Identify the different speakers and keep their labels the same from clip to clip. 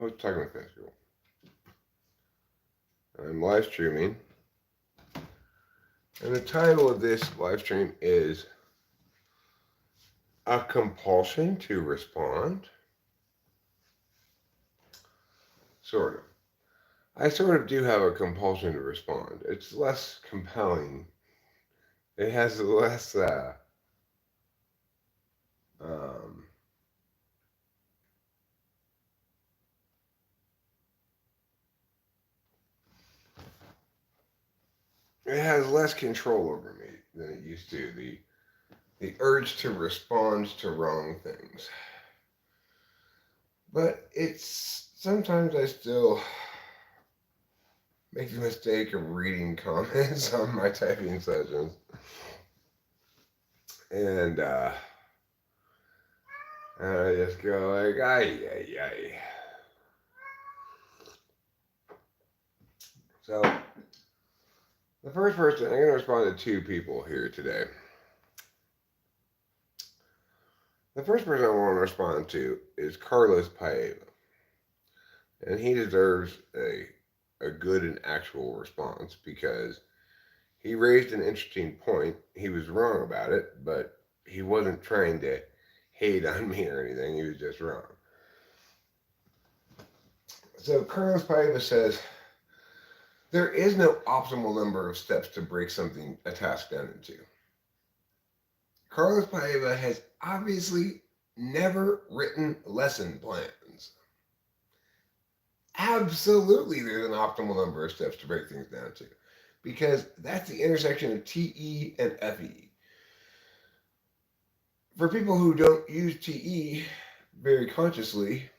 Speaker 1: I was talking with Pascal. I'm live streaming, and the title of this live stream is A Compulsion to Respond. Sort of. I sort of do have a compulsion to respond. It's less compelling. It has less, um, it has less control over me than it used to. The urge to respond to wrong things. But it's sometimes I still make the mistake of reading comments on my typing sessions. And I just go like, ay, ay, ay. So, the first person, I'm going to respond to two people here today. The first person I want to respond to is Carlos Paeva. And he deserves a good and actual response because he raised an interesting point. He was wrong about it, but he wasn't trying to hate on me or anything. He was just wrong. So Carlos Paeva says, there is no optimal number of steps to break a task down into. Carlos Paeva has obviously never written lesson plans. Absolutely, there's an optimal number of steps to break things down to, because that's the intersection of TE and FE. For people who don't use TE very consciously,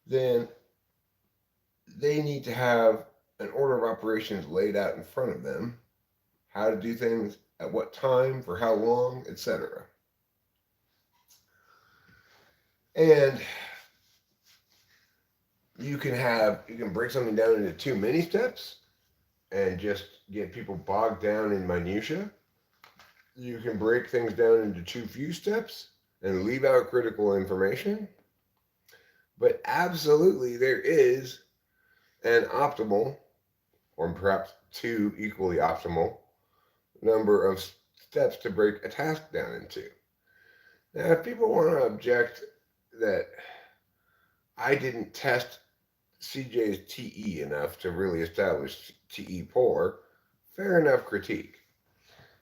Speaker 1: then they need to have an order of operations laid out in front of them, how to do things, at what time, for how long, etc. And you can break something down into too many steps and just get people bogged down in minutia. You can break things down into too few steps and leave out critical information. But absolutely, there is an optimal, or perhaps two equally optimal, number of steps to break a task down into. Now, if people want to object that I didn't test CJ's TE enough to really establish TE polar, fair enough critique.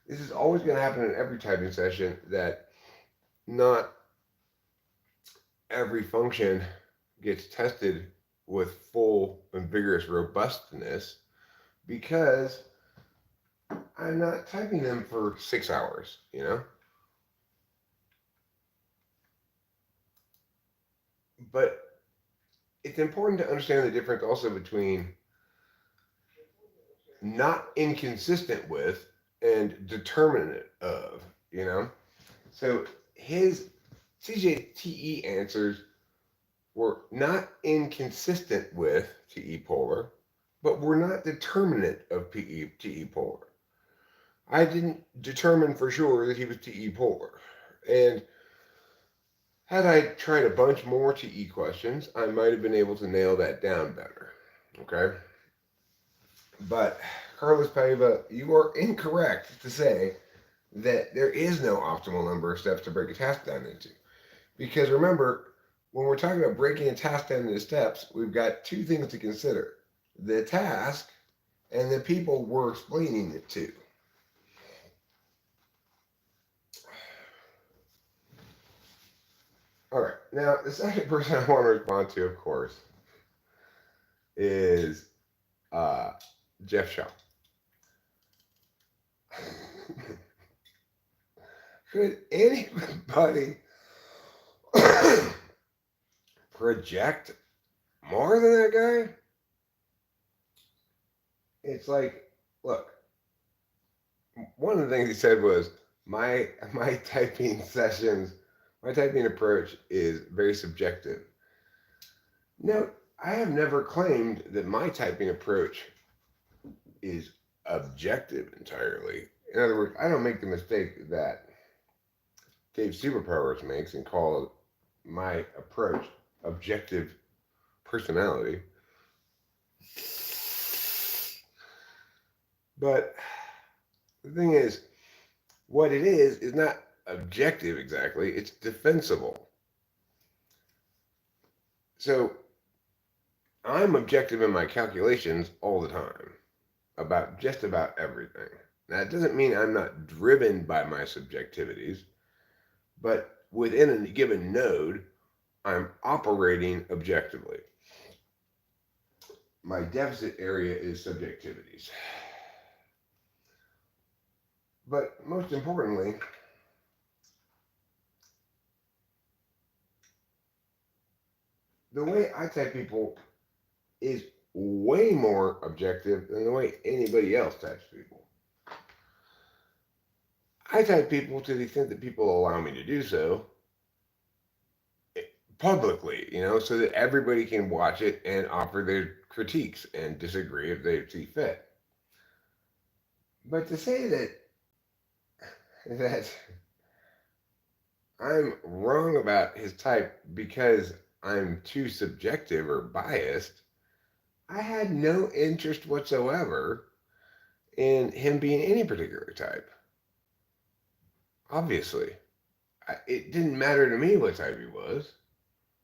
Speaker 1: This is always going to happen in every typing session, that not every function gets tested with full and vigorous robustness, because I'm not typing them for 6 hours, But it's important to understand the difference also between not inconsistent with and determinate of. So his CJTE answers were not inconsistent with TE polar, but were not determinate of TE polar. I didn't determine for sure that he was TE polar. And had I tried a bunch more TE questions, I might have been able to nail that down better. Okay? But Carlos Paiva, you are incorrect to say that there is no optimal number of steps to break a task down into. Because remember, when we're talking about breaking a task down into steps, we've got two things to consider: the task and the people we're explaining it to. All right, now the second person I want to respond to, of course, is Jeff Shaw. Could anybody project more than that guy? It's like, look, one of the things he said was, my typing sessions, my typing approach is very subjective. No, I have never claimed that my typing approach is objective entirely. In other words, I don't make the mistake that Dave Superpowers makes and call my approach objective personality. But the thing is, what it is not objective exactly, it's defensible. So I'm objective in my calculations all the time about just about everything. Now, it doesn't mean I'm not driven by my subjectivities, but within a given node, I'm operating objectively. My deficit area is subjectivities. But most importantly, the way I type people is way more objective than the way anybody else types people. I type people to the extent that people allow me to do so publicly, so that everybody can watch it and offer their critiques and disagree if they see fit. But to say that I'm wrong about his type because I'm too subjective or biased, I had no interest whatsoever in him being any particular type. Obviously, it didn't matter to me what type he was.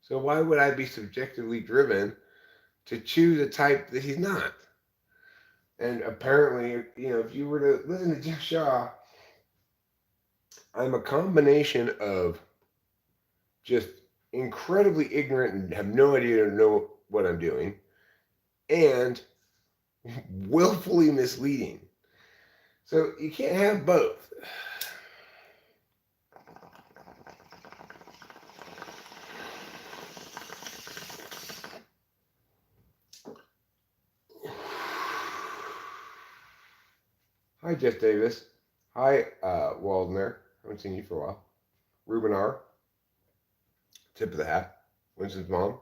Speaker 1: So why would I be subjectively driven to choose a type that he's not? And apparently, if you were to listen to Jeff Shaw, I'm a combination of just incredibly ignorant and have no idea to know what I'm doing, and willfully misleading. So you can't have both. Hi, Jeff Davis. Hi, Waldner. Haven't seen you for a while. Ruben R. Tip of the hat. Winston's mom.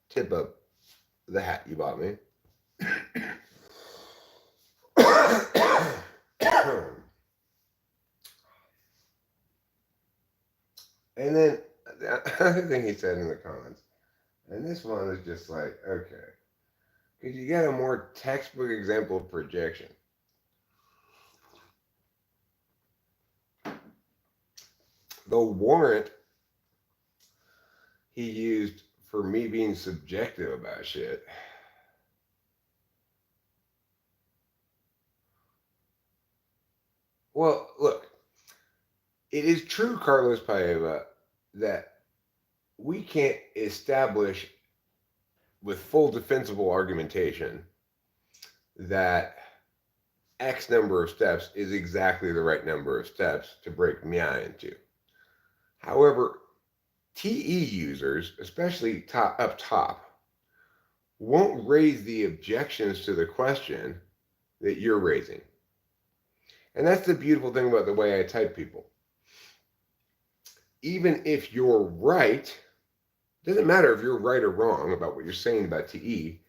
Speaker 1: Tip of the hat you bought me. And then the other thing he said in the comments, and this one is just like, okay, could you get a more textbook example of projection? The warrant he used for me being subjective about shit well, look, it is true, Carlos Paeva, that we can't establish with full defensible argumentation that X number of steps is exactly the right number of steps to break MIA into. However, TE users, especially up top, won't raise the objections to the question that you're raising. And that's the beautiful thing about the way I type people. Even if you're right, doesn't matter if you're right or wrong about what you're saying about TE,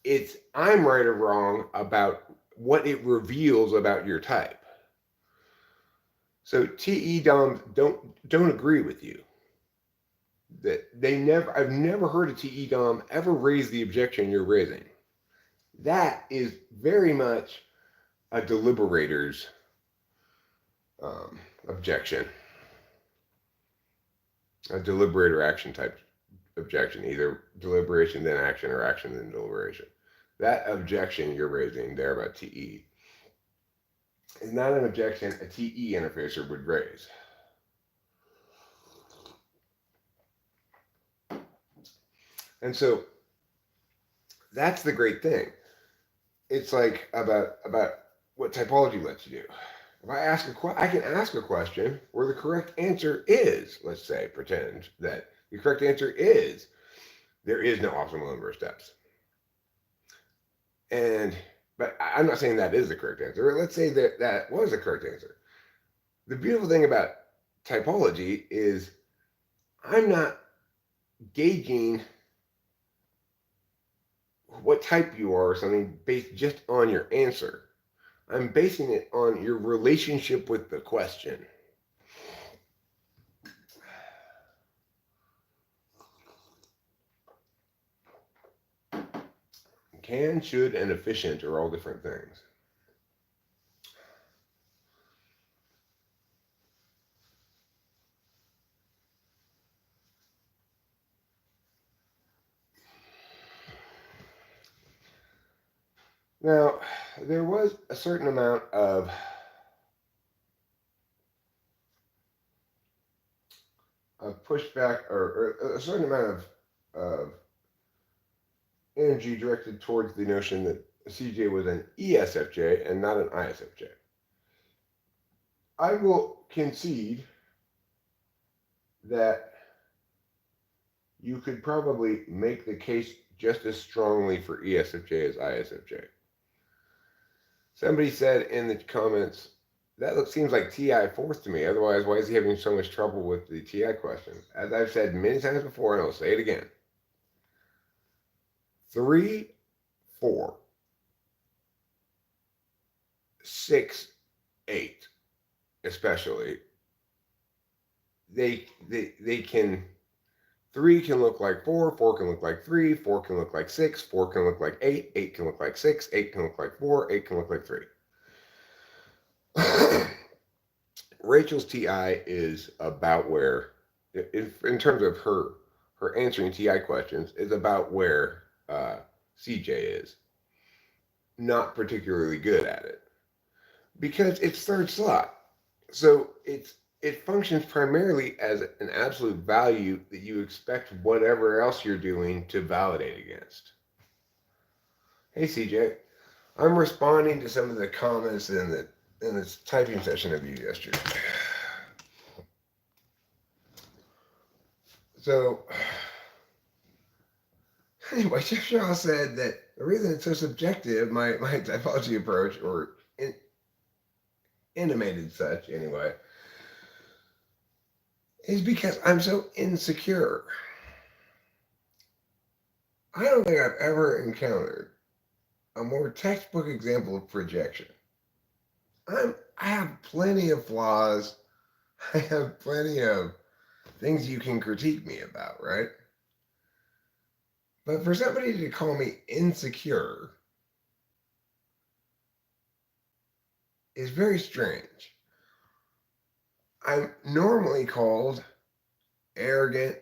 Speaker 1: it's I'm right or wrong about what it reveals about your type. So TE DOMs don't agree with you. That I've never heard a TE DOM ever raise the objection you're raising. That is very much a deliberator's objection. A deliberator action type objection, either deliberation then action or action then deliberation. That objection you're raising there about TE is not an objection a TE interfacer would raise. And so that's the great thing. It's like about what typology lets you do. If I can ask a question where the correct answer is, let's say, pretend that the correct answer is there is no optimal number of steps. But I'm not saying that is the correct answer. Let's say that was the correct answer. The beautiful thing about typology is I'm not gauging what type you are or something based just on your answer. I'm basing it on your relationship with the question. can, should, and efficient are all different things. Now, there was a certain amount of pushback, or a certain amount of energy directed towards the notion that CJ was an ESFJ and not an ISFJ. I will concede that you could probably make the case just as strongly for ESFJ as ISFJ. Somebody said in the comments, that seems like TI fourth to me. Otherwise, why is he having so much trouble with the TI question? As I've said many times before, and I'll say it again. 3, 4, 6, 8, especially. They can 3 can look like 4, 4 can look like 3, 4 can look like 6, 4 can look like 8, 8 can look like 6, 8 can look like 4, 8 can look like 3. Rachel's TI is about where, in terms of her answering TI questions, is about where CJ is. Not particularly good at it because it's third slot, so it functions primarily as an absolute value that you expect whatever else you're doing to validate against. Hey CJ, I'm responding to some of the comments in this typing session of you yesterday. So, anyway, Jeff Shaw said that the reason it's so subjective, my typology approach, or intimated such anyway, is because I'm so insecure. I don't think I've ever encountered a more textbook example of projection. I have plenty of flaws. I have plenty of things you can critique me about, right? But for somebody to call me insecure is very strange. I'm normally called arrogant,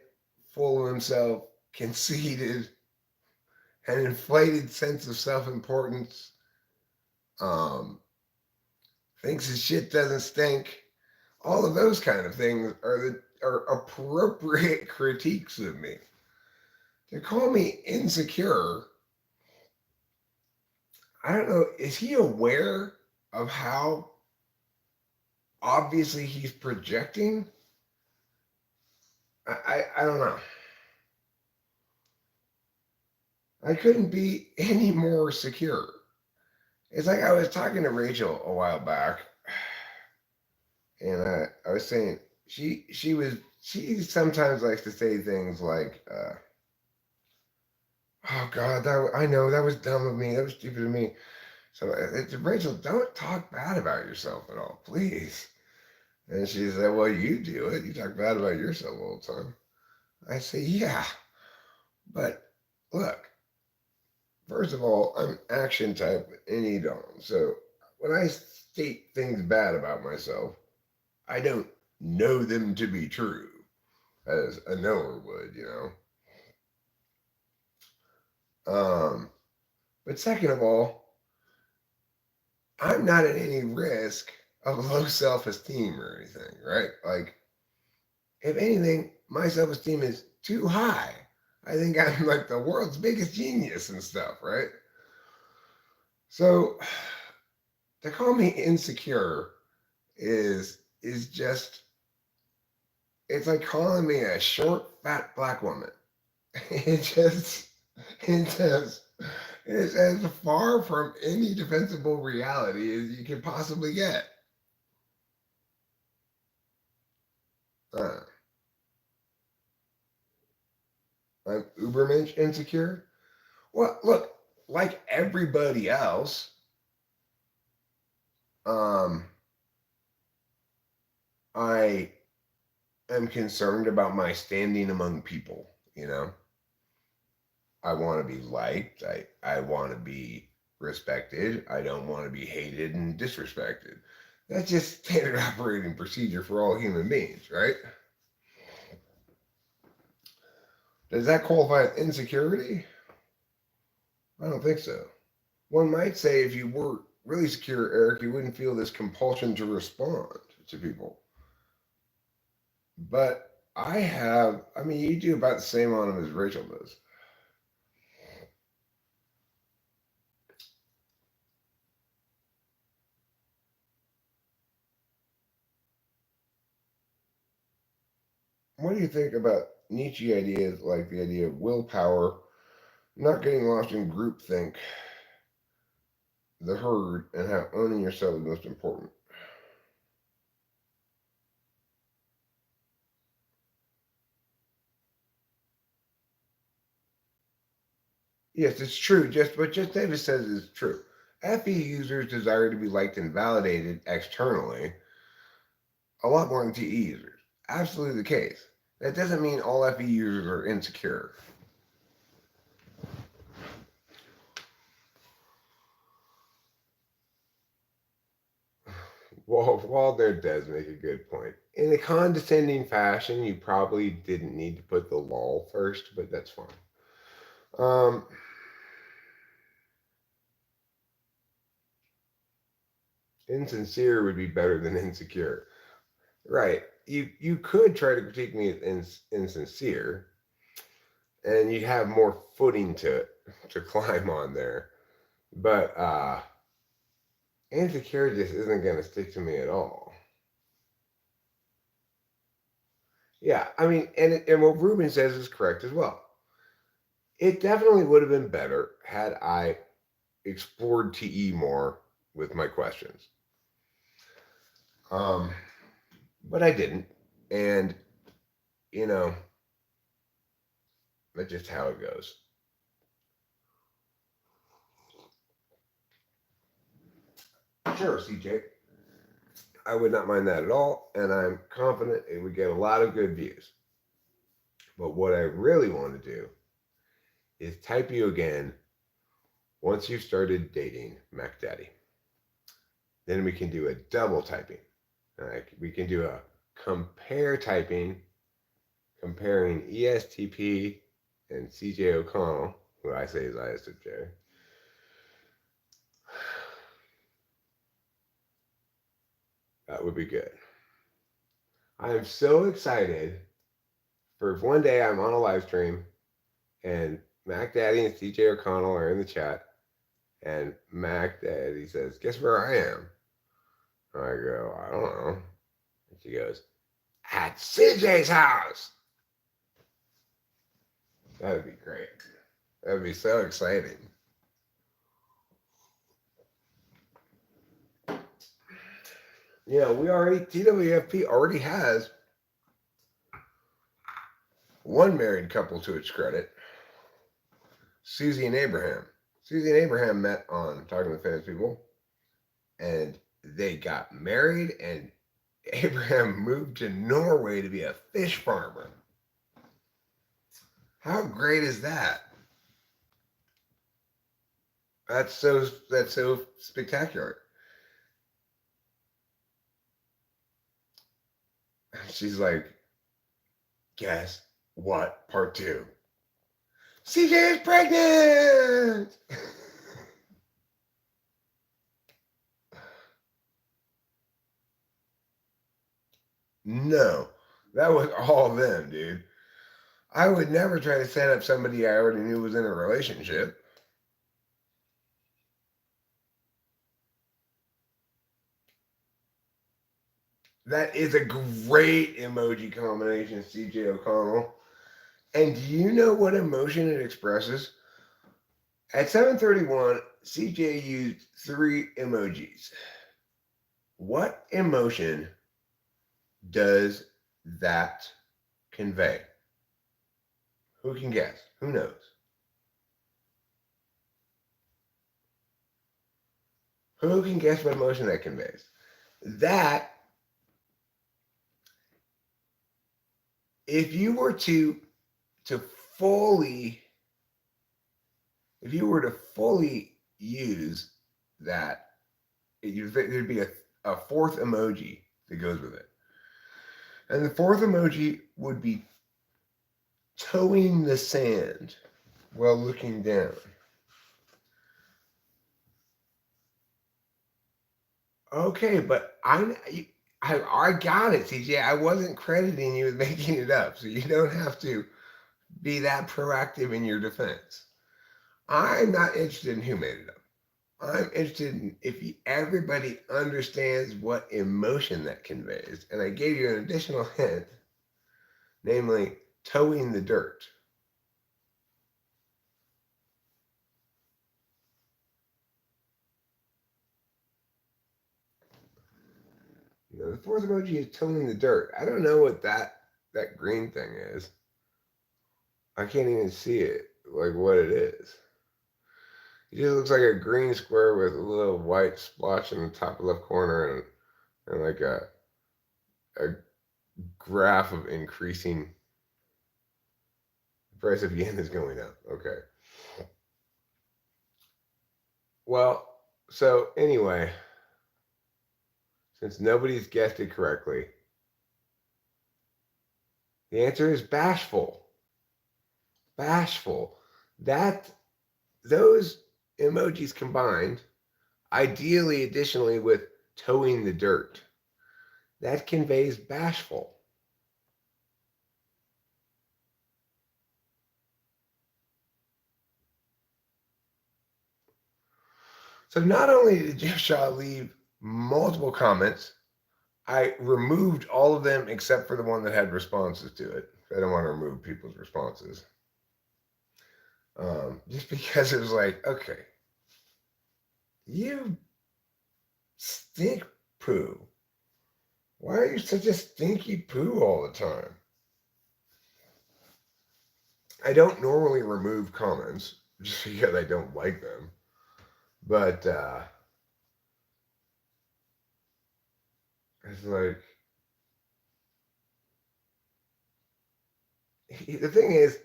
Speaker 1: full of himself, conceited, an inflated sense of self-importance, thinks his shit doesn't stink. All of those kind of things are appropriate critiques of me. To call me insecure, I don't know, is he aware of how obviously he's projecting? I don't know. I couldn't be any more secure. It's like I was talking to Rachel a while back, and I was saying she sometimes likes to say things like, "Oh God, I know that was dumb of me. That was stupid of me." So Rachel, don't talk bad about yourself at all, please. And she said, "Well, you do it. You talk bad about yourself all the time." I say, "Yeah, but look. First of all, I'm action type and you don't. So when I state things bad about myself, I don't know them to be true, as a knower would, you know. But second of all, I'm not at any risk of low self-esteem or anything, right? Like, if anything, my self-esteem is too high. I think I'm like the world's biggest genius and stuff, right? So to call me insecure is just, it's like calling me a short fat black woman. It just it's as far from any defensible reality as you can possibly get. uh, I'm ubermensch insecure. Well, look, like everybody else, um I am concerned about my standing among people, you know. I want to be liked. I want to be respected. I don't want to be hated and disrespected. That's just standard operating procedure for all human beings, right? Does that qualify as insecurity? I don't think so. One might say if you were really secure, Eric, you wouldn't feel this compulsion to respond to people. But I mean, you do about the same on them as Rachel does. What do you think about Nietzsche ideas like the idea of willpower, not getting lost in groupthink, the herd, and how owning yourself is most important? Yes, it's true. Just what just Davis says is true. FE users desire to be liked and validated externally a lot more than TE users. Absolutely the case. That doesn't mean all FE users are insecure. Well, Walder does make a good point. In a condescending fashion, you probably didn't need to put the lol first, but that's fine. Um, Insincere would be better than insecure. Right. You could try to critique me as insincere, and you'd have more footing to climb on there. But insecure just isn't going to stick to me at all. Yeah, I mean, and what Ruben says is correct as well. It definitely would have been better had I explored TE more with my questions. Um, but I didn't, and you know that's just how it goes. Sure, CJ, I would not mind that at all, and I'm confident it would get a lot of good views. But what I really want to do is type you again once you've started dating Mac Daddy. Then we can do a double typing. We can do a compare typing, comparing ESTP and CJ O'Connell, who I say is ISFJ. That would be good. I am so excited for one day I'm on a live stream and Mac Daddy and CJ O'Connell are in the chat, and Mac Daddy says, "Guess where I am?" I go, "I don't know." And she goes, "At CJ's house." That would be great. That would be so exciting. We already, TWFP already has one married couple to its credit, Susie and Abraham. Susie and Abraham met on Talking to Famous People, and they got married, and Abraham moved to Norway to be a fish farmer. How great is that? That's so spectacular. She's like, "Guess what? Part two. CJ is pregnant." No, that was all them, dude. I would never try to set up somebody I already knew was in a relationship. That is a great emoji combination, CJ O'Connell. And do you know what emotion it expresses? At 7:31, CJ used 3 emojis. What emotion does that convey? Who can guess? Who knows? Who can guess what emotion that conveys? That, if you were to fully if you were to fully use that, there'd be a fourth emoji that goes with it. And the fourth emoji would be toeing the sand while looking down. Okay, but I got it, CJ. I wasn't crediting you with making it up, so you don't have to be that proactive in your defense. I'm not interested in who made it up. I'm interested in if everybody understands what emotion that conveys. And I gave you an additional hint, namely toeing the dirt. The fourth emoji is toeing the dirt. I don't know what that green thing is. I can't even see it, like what it is. It just looks like a green square with a little white splotch in the top left corner and like a graph of increasing. The price of yen is going up. Okay. Well, so anyway, since nobody's guessed it correctly, the answer is bashful. Bashful. That those emojis combined, ideally additionally with toeing the dirt, that conveys bashful. So not only did Jeff Shaw leave multiple comments, I removed all of them except for the one that had responses to it. I don't want to remove people's responses. Just because it was like, okay, you stink poo. Why are you such a stinky poo all the time? I don't normally remove comments just because I don't like them. But it's like, the thing is,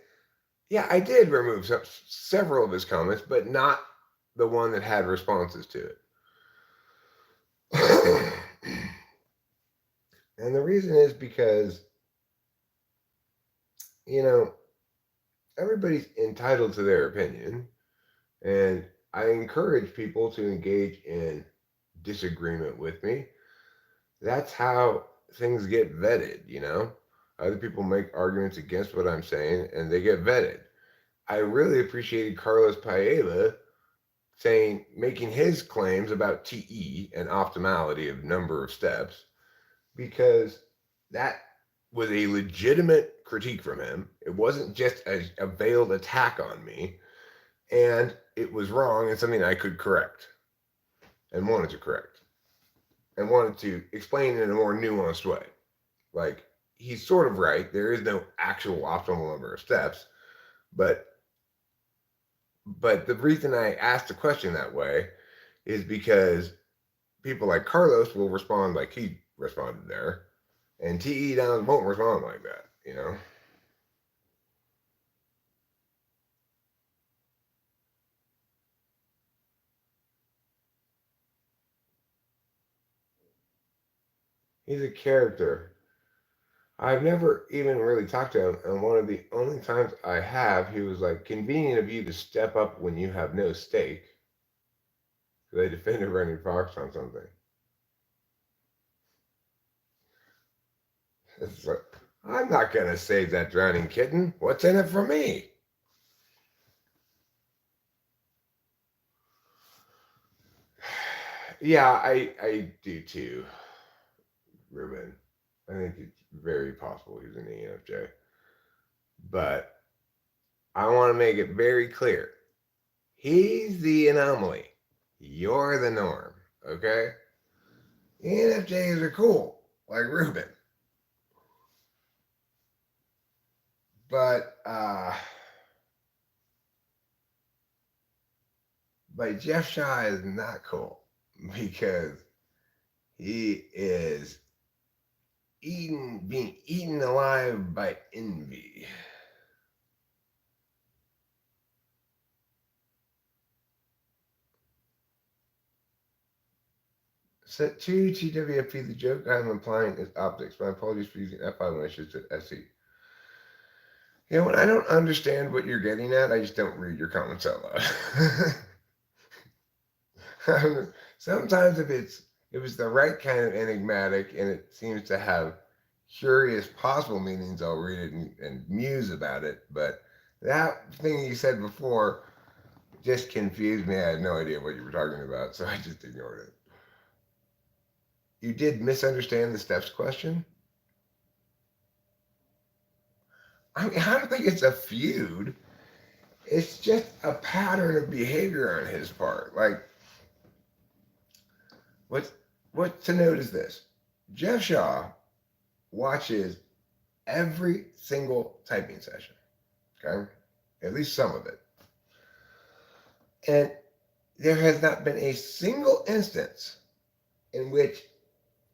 Speaker 1: yeah, I did remove several of his comments, but not the one that had responses to it. And the reason is because, you know, everybody's entitled to their opinion. And I encourage people to engage in disagreement with me. That's how things get vetted, you know? Other people make arguments against what I'm saying and they get vetted. I really appreciated Carlos Paella making his claims about TE and optimality of number of steps, because that was a legitimate critique from him. It wasn't just a veiled attack on me, and it was wrong and something I could correct and wanted to correct and wanted to explain in a more nuanced way. Like, he's sort of right. There is no actual optimal number of steps, but the reason I asked the question that way is because people like Carlos will respond like he responded there, and TE Downs won't respond like that, you know? He's a character. I've never even really talked to him, and one of the only times I have, he was like, convenient of you to step up when you have no stake. They defended Randy Fox on something. It's like, I'm not going to save that drowning kitten. What's in it for me? Yeah, I do too, Ruben. I think it's very possible he's an ENFJ. But I want to make it very clear. He's the anomaly. You're the norm, okay? ENFJs are cool, like Ruben. But Jeff Shaw is not cool because he is being eaten alive by envy. Set 2 TWFP, the joke I'm implying is optics. My apologies for using F5 when I should have said SC. You know, when I don't understand what you're getting at, I just don't read your comments out loud. Sometimes if it's the right kind of enigmatic and it seems to have curious possible meanings, I'll read it and muse about it. But that thing you said before just confused me. I had no idea what you were talking about, so I just ignored it. You did misunderstand the steps question? I mean, I don't think it's a feud. It's just a pattern of behavior on his part. Like, what to note is this. Jeff Shaw watches every single typing session, okay? At least some of it. And there has not been a single instance in which,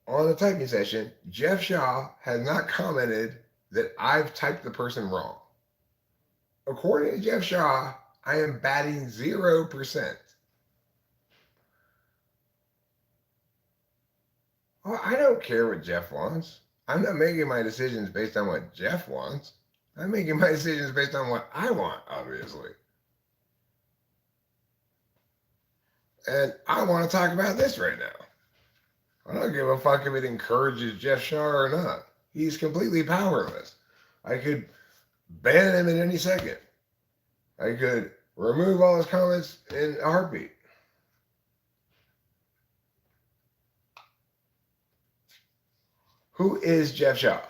Speaker 1: on the typing session, Jeff Shaw has not commented that I've typed the person wrong. According to Jeff Shaw, I am batting 0%. Well, I don't care what Jeff wants. I'm not making my decisions based on what Jeff wants. I'm making my decisions based on what I want, obviously. And I want to talk about this right now. I don't give a fuck if it encourages Jeff Shaw or not. He's completely powerless. I could ban him in any second. I could remove all his comments in a heartbeat. Who is Jeff Shaw?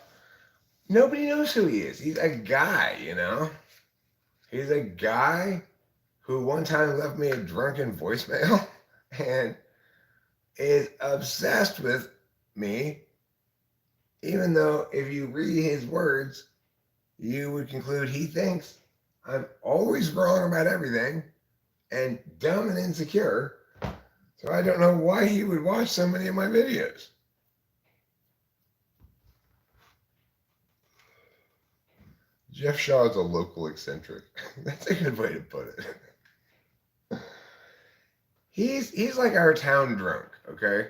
Speaker 1: Nobody knows who he is. He's a guy, you know? He's a guy who one time left me a drunken voicemail and is obsessed with me, even though if you read his words, you would conclude he thinks I'm always wrong about everything and dumb and insecure. So I don't know why he would watch so many of my videos. Jeff Shaw is a local eccentric. That's a good way to put it. He's like our town drunk, okay?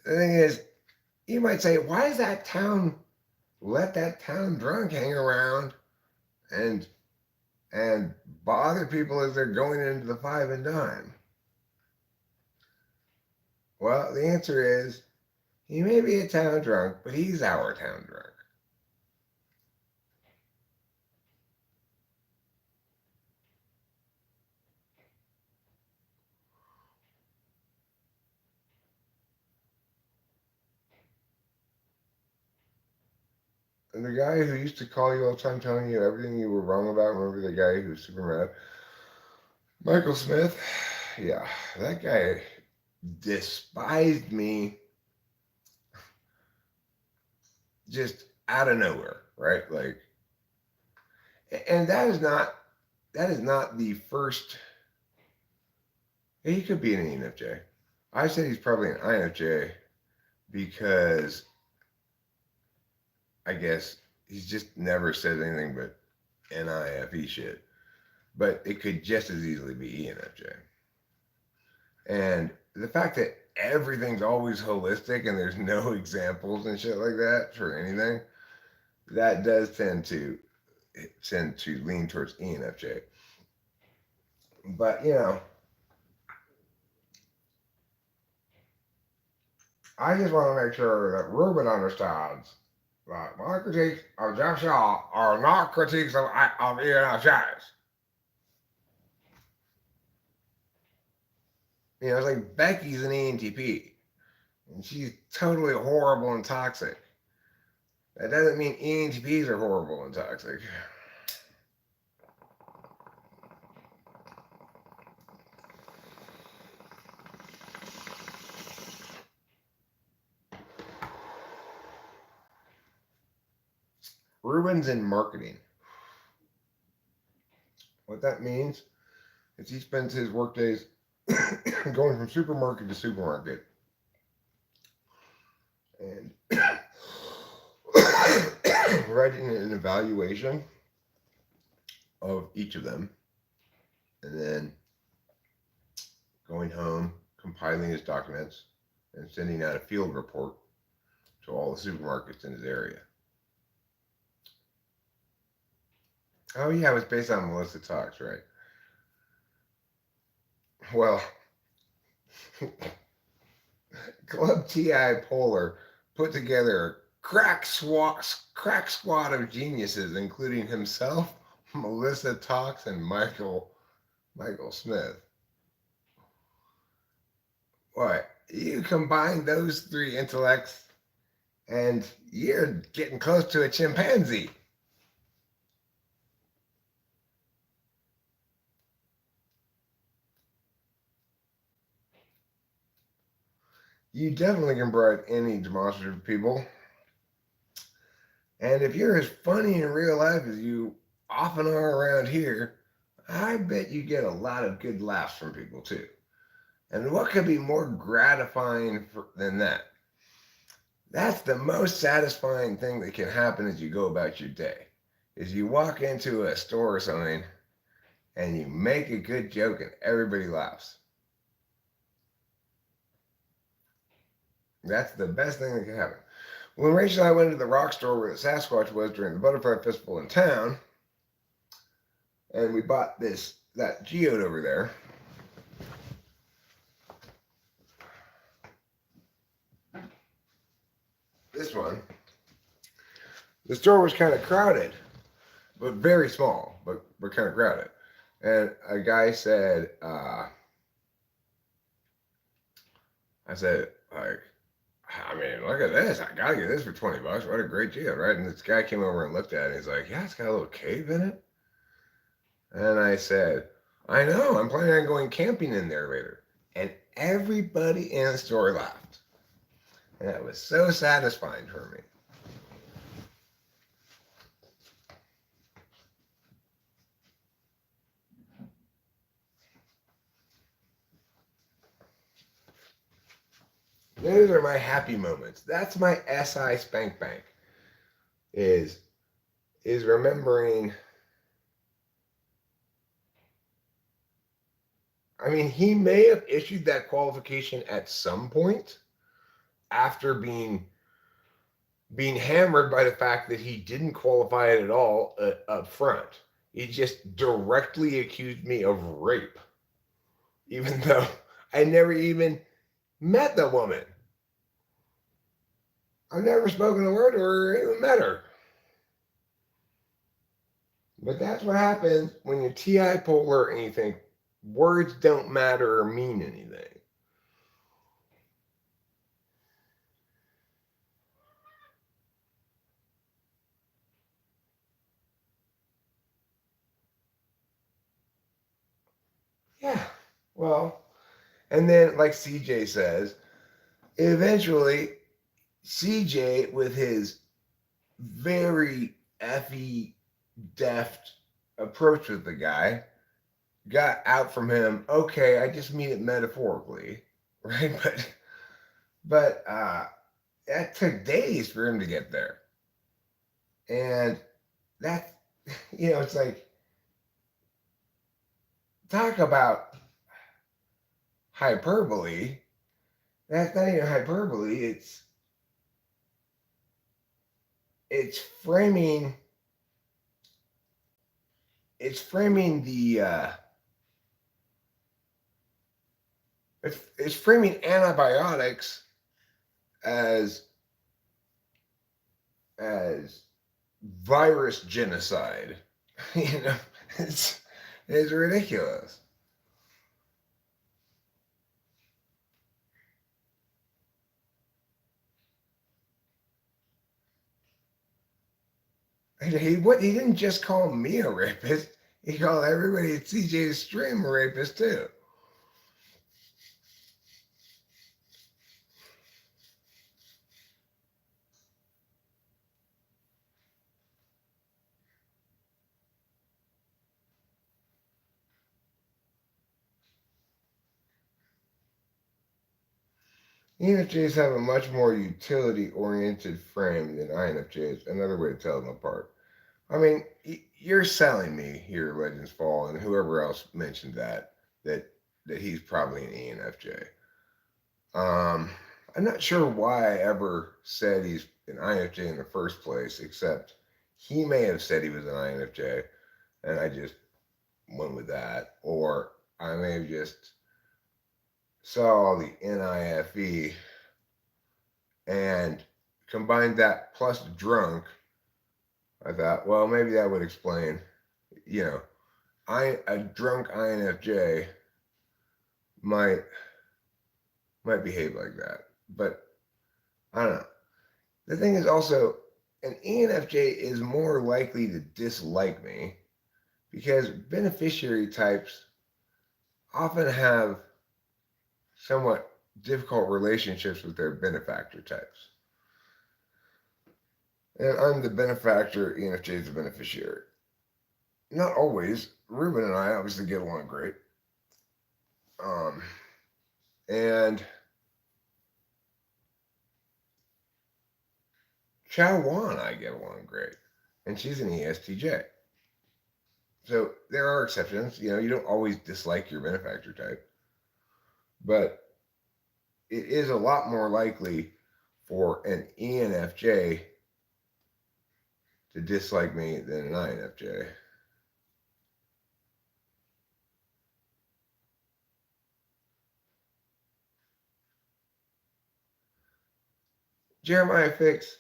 Speaker 1: The thing is, you might say, why does that town let that town drunk hang around and bother people as they're going into the five and dime? Well, the answer is he may be a town drunk, but he's our town drunk. And the guy who used to call you all the time telling you everything you were wrong about, remember the guy who was super mad? Michael Smith? Yeah, that guy despised me just out of nowhere, right? Like, and that is not the first. He could be an ENFJ. I said he's probably an INFJ because I guess he's just never said anything but NIFE shit. But it could just as easily be ENFJ. And the fact that everything's always holistic and there's no examples and shit like that for anything, that does tend to lean towards ENFJ. But you know, I just want to make sure that Ruben understands that my critiques of Jeff Shaw are not critiques of ENFJs. You know, it's like Becky's an ENTP, and she's totally horrible and toxic. That doesn't mean ENTPs are horrible and toxic. Ruben's in marketing. What that means is he spends his work days going from supermarket to supermarket and writing an evaluation of each of them, and then going home, compiling his documents, and sending out a field report to all the supermarkets in his area. Oh yeah, it was based on Melissa Talks, right? Well, Club TI Polar put together a crack squad of geniuses, including himself, Melissa Talks, and Michael Smith. What? You combine those three intellects, and you're getting close to a chimpanzee. You definitely can bribe any demonstrative people. And if you're as funny in real life as you often are around here, I bet you get a lot of good laughs from people too. And what could be more gratifying than that? That's the most satisfying thing that can happen as you go about your day. Is you walk into a store or something and you make a good joke and everybody laughs. That's the best thing that can happen. When Rachel and I went to the rock store where the Sasquatch was during the Butterfly Festival in town, and we bought that geode over there. This one. The store was kind of crowded, but very small, but kind of crowded. And a guy said, I said, like, I mean, look at this. I gotta get this for $20. What a great deal, right? And this guy came over and looked at it. And he's like, yeah, it's got a little cave in it. And I said, I know. I'm planning on going camping in there later. And everybody in the store laughed. And that was so satisfying for me. Those are my happy moments. That's my SI spank bank. Is remembering. I mean, he may have issued that qualification at some point after being hammered by the fact that he didn't qualify it at all up front. He just directly accused me of rape, even though I never even met the woman. I've never spoken a word to her or even met her. But that's what happens when you're TI polar and you think words don't matter or mean anything. Yeah, well, and then like CJ says, eventually CJ, with his very effy deft approach with the guy, got out from him, okay, I just mean it metaphorically, right? But that took days for him to get there. And that, it's like, talk about hyperbole. That's not even hyperbole. It's framing. It's framing the. It's framing antibiotics as virus genocide. It's ridiculous. He didn't just call me a rapist. He called everybody at CJ's stream a rapist too. ENFJs have a much more utility-oriented frame than INFJs. Another way to tell them apart. I mean, you're selling me here, Legends Fall, and whoever else mentioned that he's probably an ENFJ. I'm not sure why I ever said he's an INFJ in the first place, except he may have said he was an INFJ, and I just went with that. Or I may have just saw the NIFE and combined that plus drunk. I thought, well, maybe that would explain, you know, a drunk INFJ might behave like that. But I don't know. The thing is also, an ENFJ is more likely to dislike me because beneficiary types often have somewhat difficult relationships with their benefactor types. And I'm the benefactor, ENFJ is the beneficiary. Not always. Ruben and I obviously get along great. And Chow Wan and I get along great. And she's an ESTJ. So there are exceptions. You know, you don't always dislike your benefactor type. But it is a lot more likely for an ENFJ to dislike me than an INFJ. Jeremiah Fix,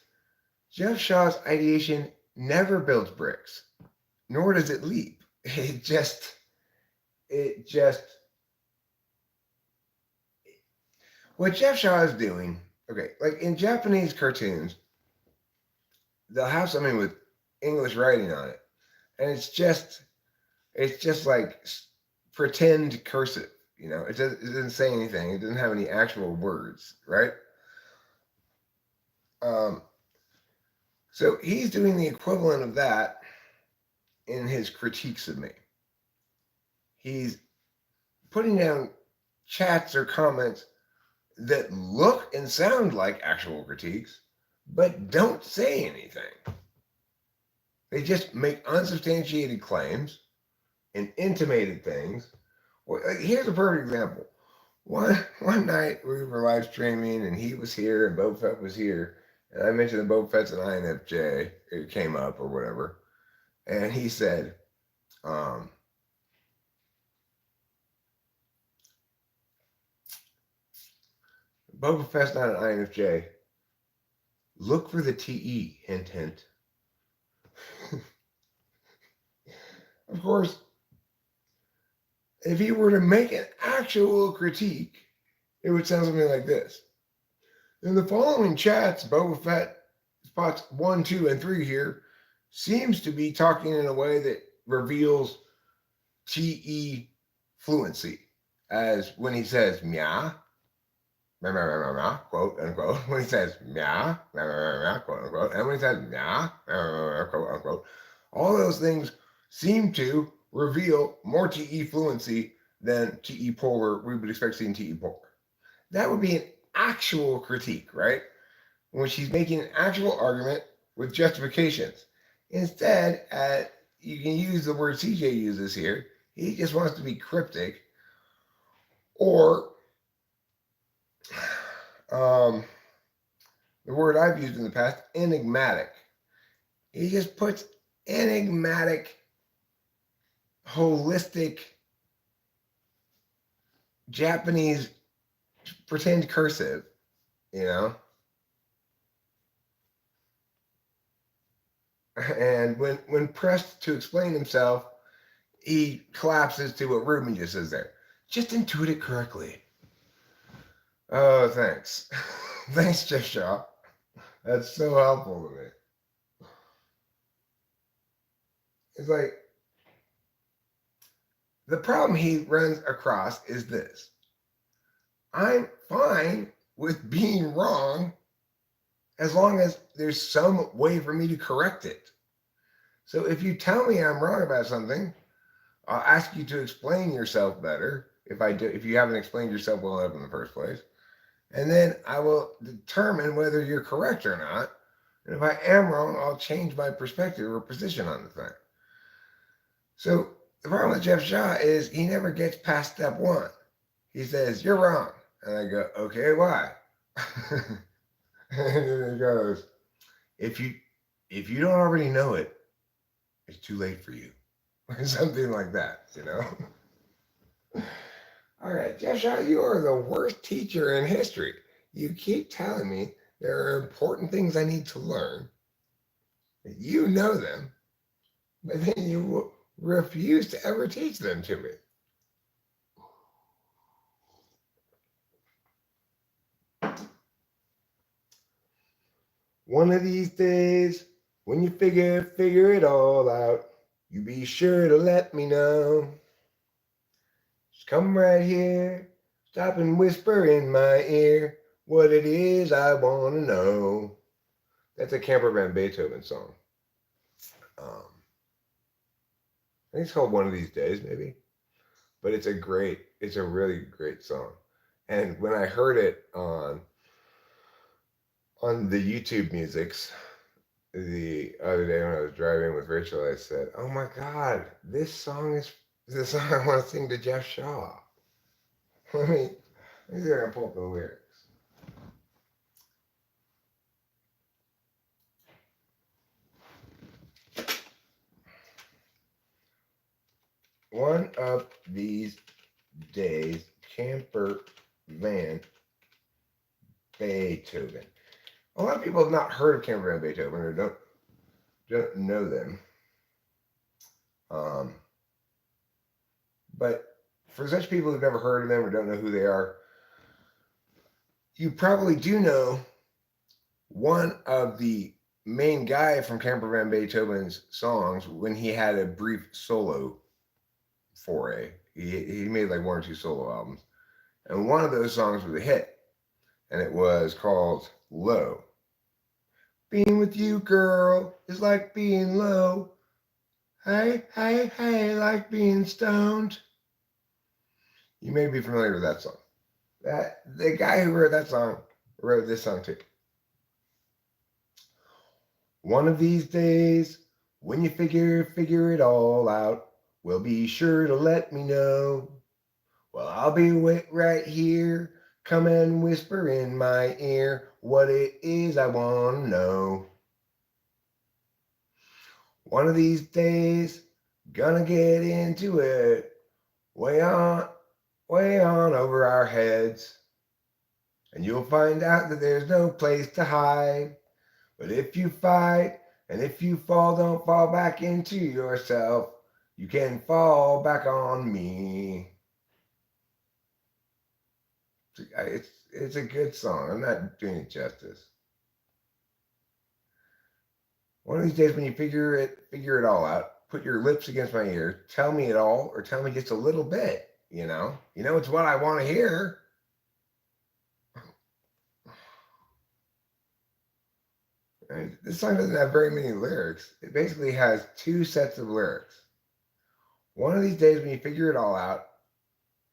Speaker 1: Jeff Shaw's ideation never builds bricks, nor does it leap. What Jeff Shaw is doing, okay, like in Japanese cartoons, they'll have something with English writing on it, and it's just like pretend cursive. You know, it doesn't say anything. It doesn't have any actual words, right? So he's doing the equivalent of that in his critiques of me. He's putting down chats or comments that look and sound like actual critiques, but don't say anything. They just make unsubstantiated claims and intimated things. Well, here's a perfect example. One night we were live streaming and he was here and Boba Fett was here. And I mentioned that Boba Fett's an INFJ. It came up or whatever. And he said, Boba Fett's not an INFJ. Look for the TE, hint, hint. Of course, if he were to make an actual critique, it would sound something like this. In the following chats, Boba Fett, spots 1, 2, and 3 here, seems to be talking in a way that reveals TE fluency, as when he says meow, quote unquote, when he says meow, quote unquote, and when he says meow, quote unquote, all those things seem to reveal more TE fluency than TE polar we would expect to see in TE polar. That would be an actual critique, right? When she's making an actual argument with justifications. Instead, you can use the word CJ uses here. He just wants to be cryptic, or the word I've used in the past, enigmatic. He just puts enigmatic, holistic, Japanese pretend cursive, you know? And when pressed to explain himself, he collapses to what Ruben just says there. Just intuit it correctly. Oh, thanks. Thanks, Jeff Shaw. That's so helpful to me. It's like, the problem he runs across is this. I'm fine with being wrong as long as there's some way for me to correct it. So if you tell me I'm wrong about something, I'll ask you to explain yourself better if you haven't explained yourself well enough in the first place. And then I will determine whether you're correct or not. And if I am wrong, I'll change my perspective or position on the thing. So the problem with Jeff Shaw is he never gets past step 1. He says, you're wrong. And I go, okay, why? And then it goes, if you don't already know it, it's too late for you. Or something like that, you know? All right, Joshua, you are the worst teacher in history. You keep telling me there are important things I need to learn. You know them, but then you refuse to ever teach them to me. One of these days, when you figure it all out, you be sure to let me know. Just come right here, stop and whisper in my ear what it is I want to know. That's a Camper Van Beethoven song. I think it's called One of These Days, maybe. But it's a really great song. And when I heard it on the YouTube musics the other day when I was driving with Rachel, I said, "Oh my God, this song is the song I want to sing to Jeff Shaw." Let me see if I can pull up the lyrics. One of these days, Camper Van Beethoven. A lot of people have not heard of Camper Van Beethoven or don't know them. But for such people who've never heard of them or don't know who they are, you probably do know one of the main guy from Camper Van Beethoven's songs when he had a brief solo foray. He made like one or two solo albums. And one of those songs was a hit. And it was called Low. Being with you, girl, is like being low. Hey, hey, hey, like being stoned. You may be familiar with that song. The guy who wrote that song wrote this song too. One of these days, when you figure it all out, will be sure to let me know. Well, I'll be right here. Come and whisper in my ear what it is I want to know. One of these days, gonna get into it way on over our heads. And you'll find out that there's no place to hide. But if you fight and if you fall, don't fall back into yourself. You can fall back on me. It's a good song. I'm not doing it justice. One of these days when you figure it all out, put your lips against my ear, tell me it all or tell me just a little bit, you know? It's what I want to hear. And this song doesn't have very many lyrics. It basically has two sets of lyrics. One of these days when you figure it all out,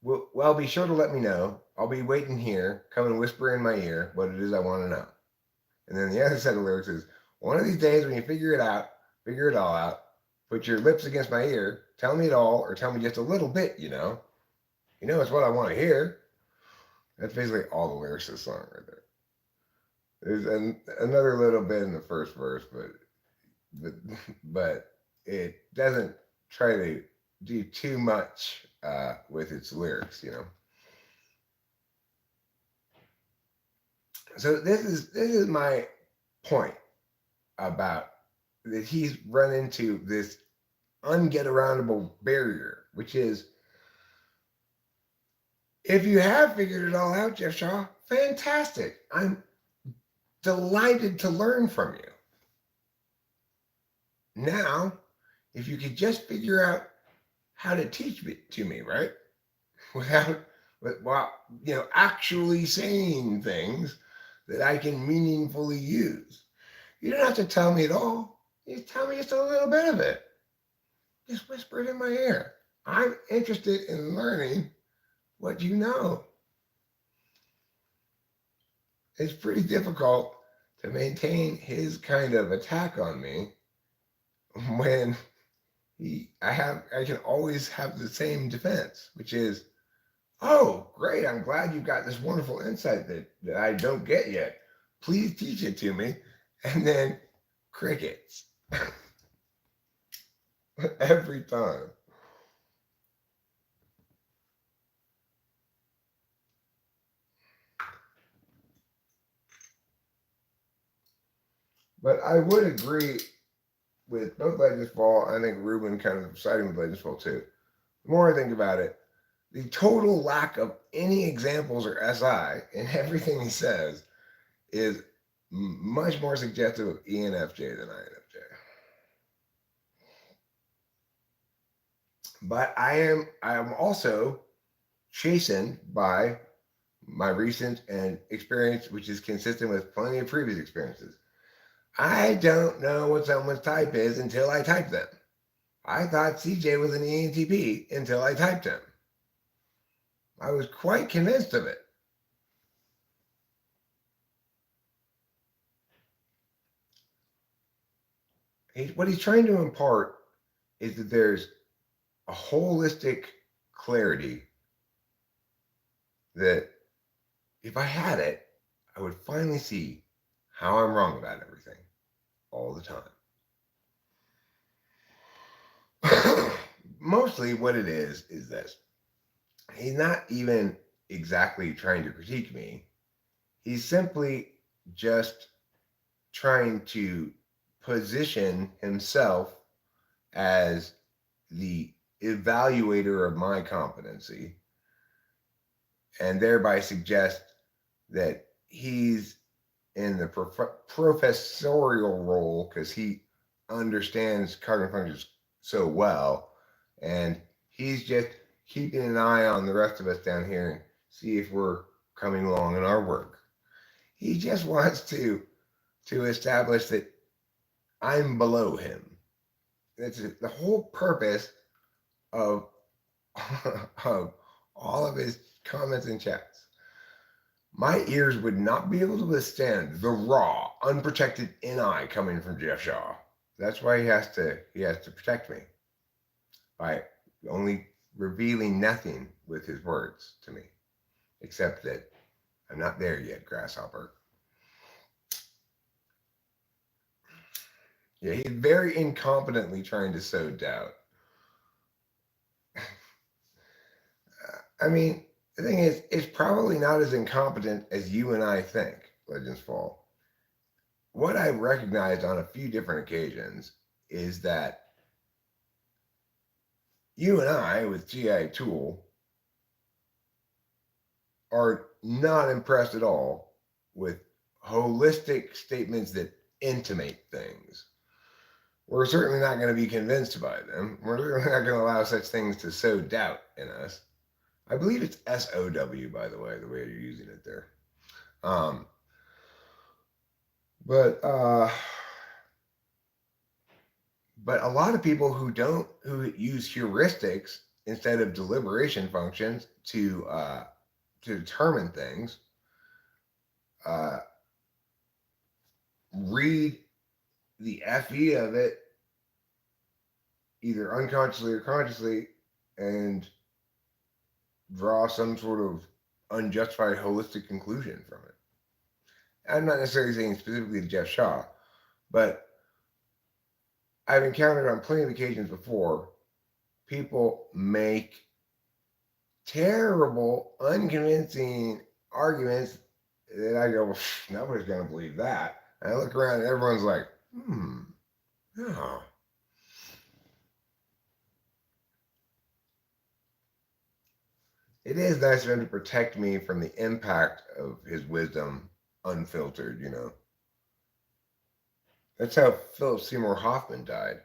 Speaker 1: well, be sure to let me know. I'll be waiting here. Come and whisper in my ear what it is I want to know. And then the other set of lyrics is, one of these days when you figure it all out, put your lips against my ear, tell me it all or tell me just a little bit, you know. It's what I want to hear. That's basically all the lyrics of the song right there. There's another little bit in the first verse, but it doesn't try to do too much with its lyrics, So this is my point about that he's run into this unget-aroundable barrier, which is if you have figured it all out, Jeff Shaw, fantastic. I'm delighted to learn from you. Now, if you could just figure out how to teach it to me, right? While actually saying things that I can meaningfully use. You don't have to tell me it all. You tell me just a little bit of it. Just whisper it in my ear. I'm interested in learning what you know. It's pretty difficult to maintain his kind of attack on me when I can always have the same defense, which is Oh, great. I'm glad you've got this wonderful insight that I don't get yet. Please teach it to me. And then crickets every time. But I would agree with both Legends Fall. I think Ruben kind of siding with Legends Fall too. The more I think about it, the total lack of any examples or SI in everything he says is much more suggestive of ENFJ than INFJ. But I am also chastened by my recent and experience, which is consistent with plenty of previous experiences. I don't know what someone's type is until I type them. I thought CJ was an ENTP until I typed him. I was quite convinced of it. What he's trying to impart is that there's a holistic clarity that if I had it, I would finally see how I'm wrong about everything all the time. Mostly what it is this. He's not even exactly trying to critique me. He's simply just trying to position himself as the evaluator of my competency and thereby suggest that he's in the professorial role because he understands cognitive functions so well, and he's just keeping an eye on the rest of us down here and see if we're coming along in our work. He just wants to establish that I'm below him. That's the whole purpose of of all of his comments and chats. My ears would not be able to withstand the raw, unprotected NI coming from Jeff Shaw. That's why he has to protect me by only revealing nothing with his words to me, except that I'm not there yet, grasshopper. Yeah, he's very incompetently trying to sow doubt. I mean, the thing is, it's probably not as incompetent as you and I think, Legends Fall. What I recognized on a few different occasions is that you and I, with GI Tool, are not impressed at all with holistic statements that intimate things. We're certainly not going to be convinced by them. We're certainly not going to allow such things to sow doubt in us. I believe it's SOW, by the way you're using it there. Um, but a lot of people who use heuristics instead of deliberation functions to determine things read the FE of it either unconsciously or consciously and draw some sort of unjustified holistic conclusion from it. I'm not necessarily saying specifically to Jeff Shaw, but I've encountered on plenty of occasions before people make terrible, unconvincing arguments that I go, nobody's going to believe that. And I look around and everyone's like, no. It is nice of him to protect me from the impact of his wisdom unfiltered, you know. That's how Philip Seymour Hoffman died.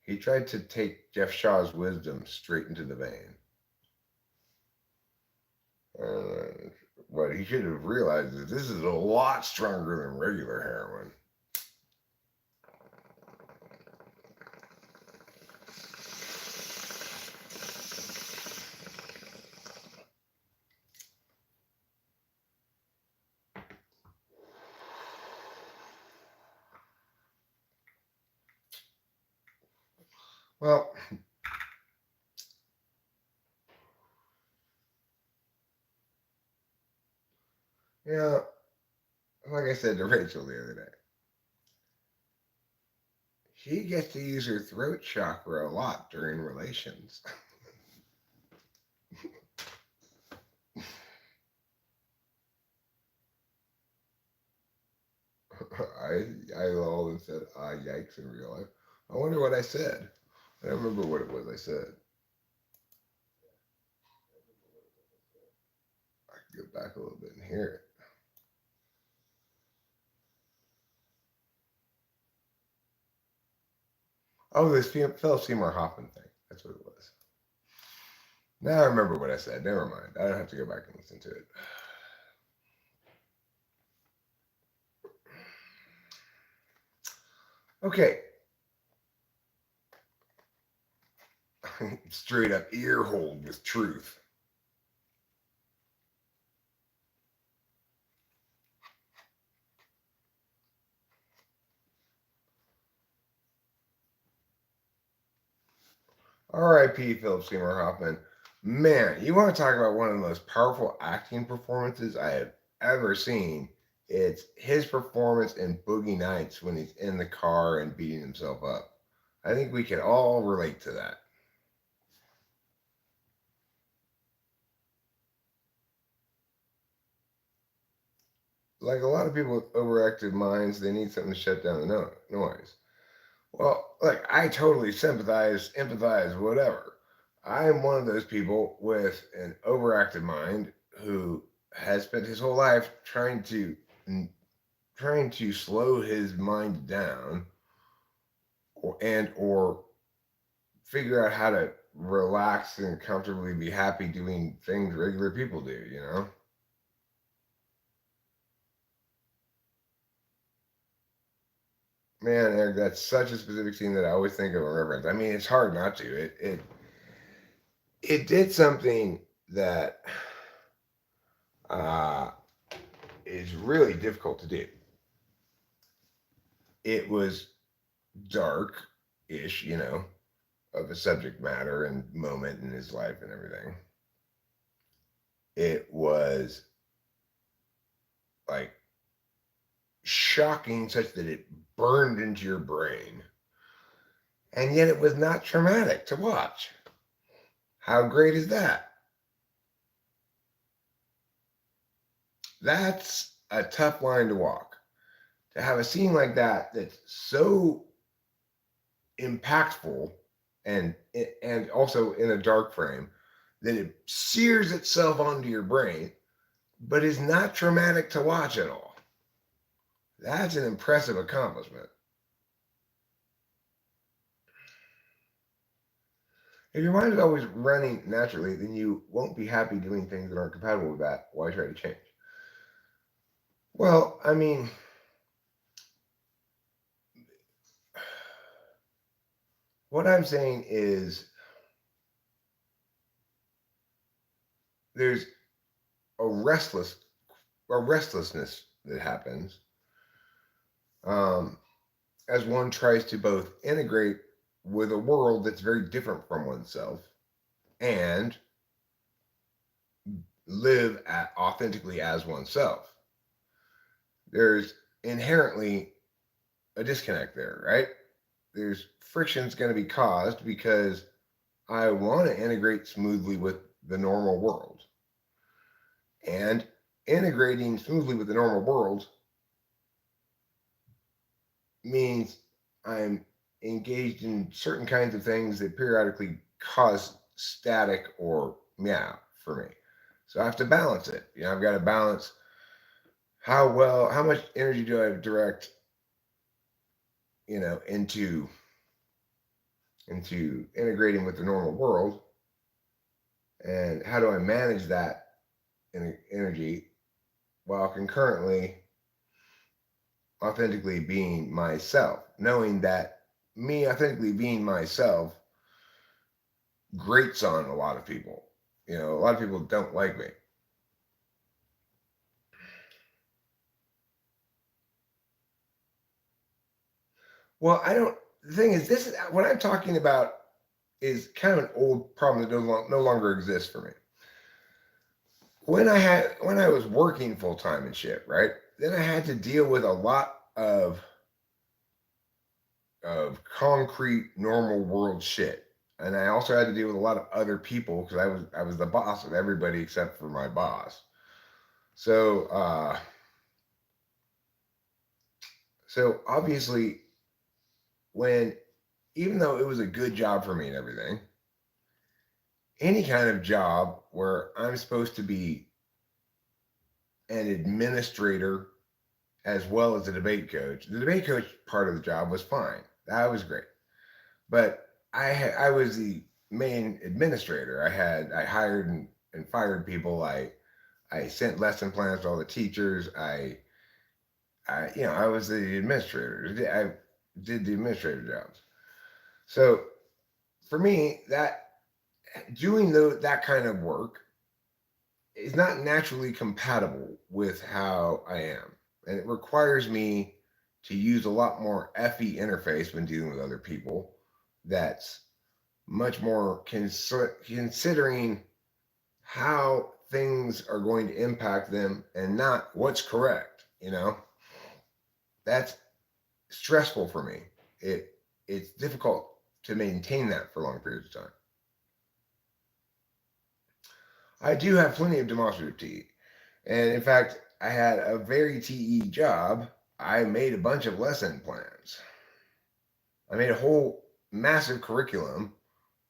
Speaker 1: He tried to take Jeff Shaw's wisdom straight into the vein. What he should have realized is this is a lot stronger than regular heroin. Well, You know, like I said to Rachel the other day, she gets to use her throat chakra a lot during relations. I all and said, ah, yikes in real life. I wonder what I said. I don't remember what it was I said. I can go back a little bit and hear it. Oh, this Philip Seymour Hoffman thing. That's what it was. Now I remember what I said. Never mind. I don't have to go back and listen to it. Okay. Straight up earhole with truth. R.I.P. Philip Seymour Hoffman. Man, you want to talk about one of the most powerful acting performances I have ever seen? It's his performance in Boogie Nights when he's in the car and beating himself up. I think we can all relate to that. Like a lot of people with overactive minds, they need something to shut down the noise. Well, look, I totally sympathize, empathize, whatever. I am one of those people with an overactive mind who has spent his whole life trying to slow his mind down or figure out how to relax and comfortably be happy doing things regular people do, you know? Man, Eric, that's such a specific scene that I always think of and reference. I mean, it's hard not to. It did something that uh, is really difficult to do. It was dark-ish, of a subject matter and moment in his life and everything. It was like shocking, such that it burned into your brain, and yet it was not traumatic to watch. How great is that? That's a tough line to walk. To have a scene like that that's so impactful and also in a dark frame that it sears itself onto your brain, but is not traumatic to watch at all. That's an impressive accomplishment. If your mind is always running naturally, then you won't be happy doing things that aren't compatible with that. Why try to change? Well, I mean, what I'm saying is there's a restlessness that happens um, as one tries to both integrate with a world that's very different from oneself and live authentically as oneself. There's inherently a disconnect there, right? There's friction's going to be caused because I want to integrate smoothly with the normal world. And integrating smoothly with the normal world means I'm engaged in certain kinds of things that periodically cause static or meow for me. So I have to balance it. I've got to balance how much energy do I direct, into integrating with the normal world, and how do I manage that energy while concurrently authentically being myself, knowing that me authentically being myself grates on a lot of people. A lot of people don't like me. Well, I don't. The thing is, this is what I'm talking about is kind of an old problem that no longer exists for me. when I was working full time and shit, right? Then I had to deal with a lot of concrete normal world shit. And I also had to deal with a lot of other people because I was the boss of everybody except for my boss. So so obviously when even though it was a good job for me and everything, any kind of job where I'm supposed to be an administrator as well as a debate coach. The debate coach part of the job was fine. That was great. But I was the main administrator. I hired and fired people. I sent lesson plans to all the teachers. I was the administrator. I did the administrator jobs. So for me, that doing that kind of work is not naturally compatible with how I am, and it requires me to use a lot more FE interface when dealing with other people. That's much more considering how things are going to impact them and not what's correct. That's stressful for me. It's difficult to maintain that for long periods of time. I do have plenty of demonstrative TE. And in fact, I had a very TE job. I made a bunch of lesson plans. I made a whole massive curriculum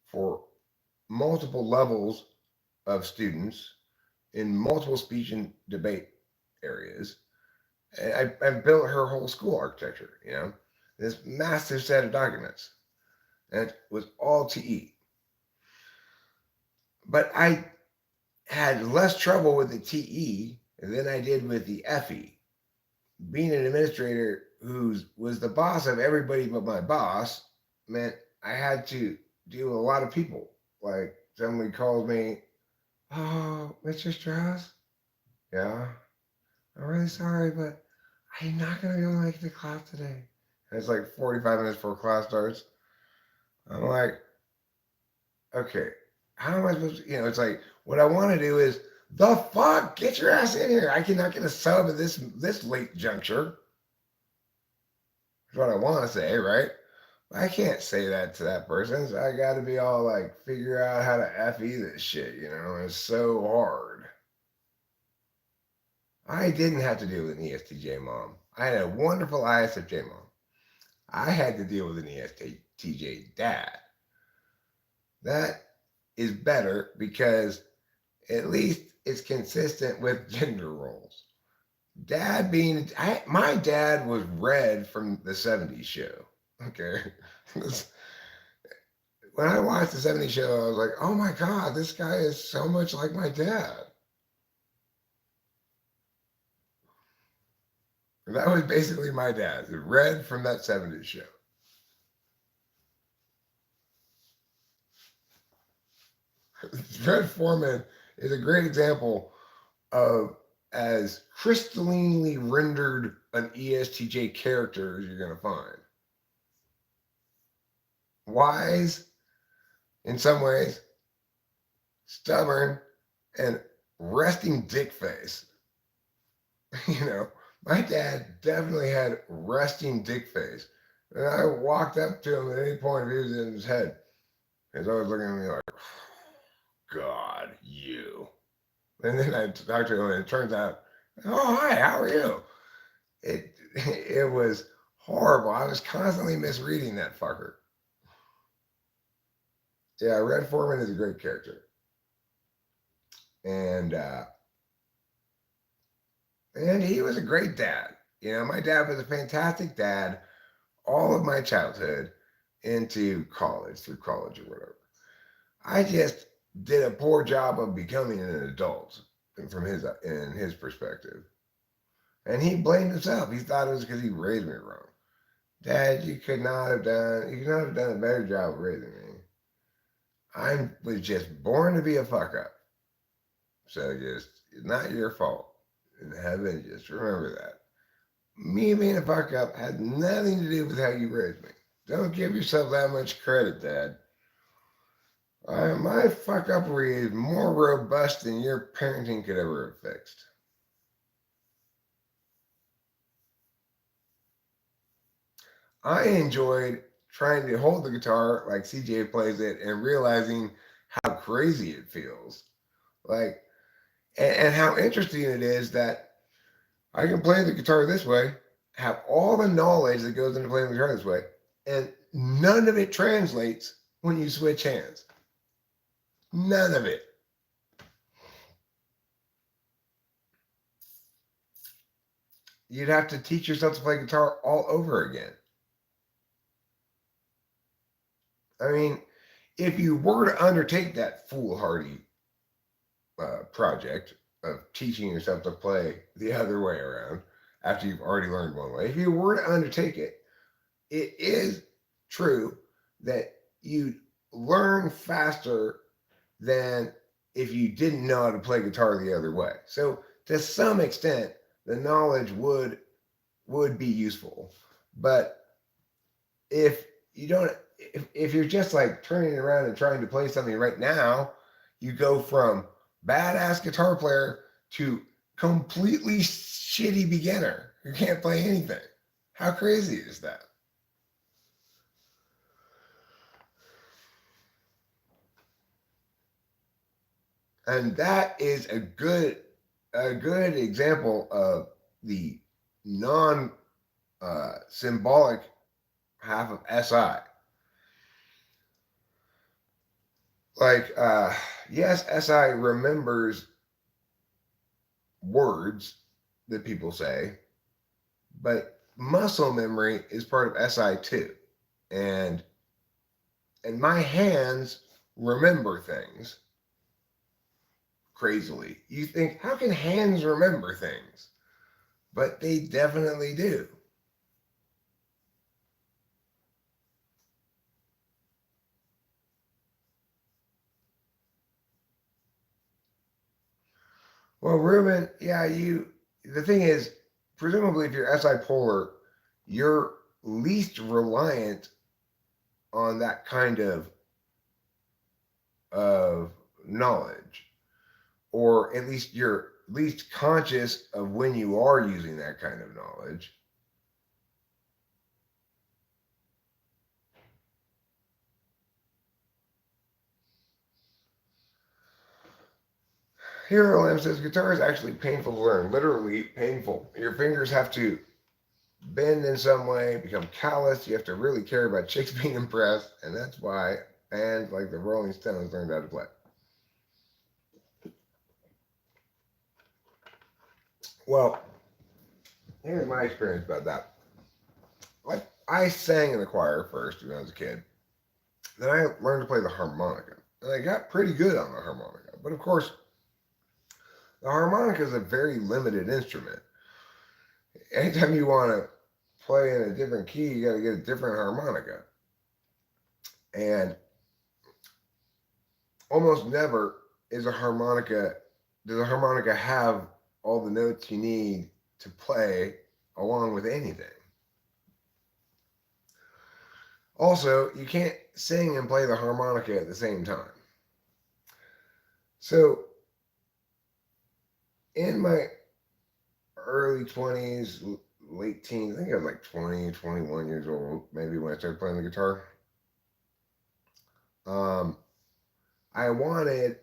Speaker 1: for multiple levels of students in multiple speech and debate areas. And I built her whole school architecture, this massive set of documents. And it was all TE. But I had less trouble with the TE than I did with the FE. Being an administrator who was the boss of everybody but my boss meant I had to deal with a lot of people. Like somebody calls me, "Oh, Mr. Strauss, yeah, I'm really sorry, but I'm not gonna be able to make the class today." And it's like 45 minutes before class starts. I'm like, okay, how am I supposed to? It's like what I want to do is the fuck, get your ass in here. I cannot get a sub at this late juncture. That's what I want to say, right? I can't say that to that person. So I got to be all like, figure out how to FE this shit, It's so hard. I didn't have to deal with an ESTJ mom. I had a wonderful ISFJ mom. I had to deal with an ESTJ dad. That is better because at least it's consistent with gender roles. My dad was Red from the 70s show. Okay. When I watched the 70s show, I was like, oh my God, this guy is so much like my dad. That was basically my dad, Red from that 70s show. Red Foreman is a great example of as crystallinely rendered an ESTJ character as you're going to find. Wise in some ways, stubborn, and resting dick face. My dad definitely had resting dick face. And I walked up to him at any point if he was in his head. He's always looking at me like, God, you. And then I talked to him and it turns out, oh, hi, how are you? It was horrible. I was constantly misreading that fucker. Yeah, Red Foreman is a great character. And he was a great dad. My dad was a fantastic dad all of my childhood into college, through college or whatever. I just did a poor job of becoming an adult from his perspective. And he blamed himself. He thought it was because he raised me wrong. Dad, you could not have done a better job of raising me. I was just born to be a fuck up. So it's not your fault. In heaven, just remember that. Me being a fuck up had nothing to do with how you raised me. Don't give yourself that much credit, Dad. My fuck uppery is more robust than your parenting could ever have fixed. I enjoyed trying to hold the guitar like CJ plays it and realizing how crazy it feels. Like, and how interesting it is that I can play the guitar this way, have all the knowledge that goes into playing the guitar this way, and none of it translates when you switch hands. None of it. You'd have to teach yourself to play guitar all over again. I mean, if you were to undertake that foolhardy project of teaching yourself to play the other way around after you've already learned one way, if you were to undertake it, it is true that you learn faster than if you didn't know how to play guitar the other way. So to some extent, the knowledge would be useful. But if you don't, if you're just like turning around and trying to play something right now, you go from badass guitar player to completely shitty beginner who can't play anything. How crazy is that? And that is a good example of the non symbolic half of SI. Like, yes, SI remembers words that people say, but muscle memory is part of SI too. And my hands remember things crazily. You think, how can hands remember things? But they definitely do. Well, Ruben, yeah, the thing is, presumably if you're SI polar, you're least reliant on that kind of knowledge, or at least you're least conscious of when you are using that kind of knowledge. Hero Lamb says guitar is actually painful to learn, literally painful. Your fingers have to bend in some way, become callous. You have to really care about chicks being impressed, and that's why bands like the Rolling Stones learned how to play. Well, here's my experience about that. Like, I sang in the choir first when I was a kid. Then I learned to play the harmonica, and I got pretty good on the harmonica. But of course, the harmonica is a very limited instrument. Anytime you want to play in a different key, you got to get a different harmonica. And almost never is a harmonica does a harmonica have all the notes you need to play along with anything. Also, you can't sing and play the harmonica at the same time. So, in my early 20s, late teens, I think I was like 20, 21 years old, maybe when I started playing the guitar. Um, I wanted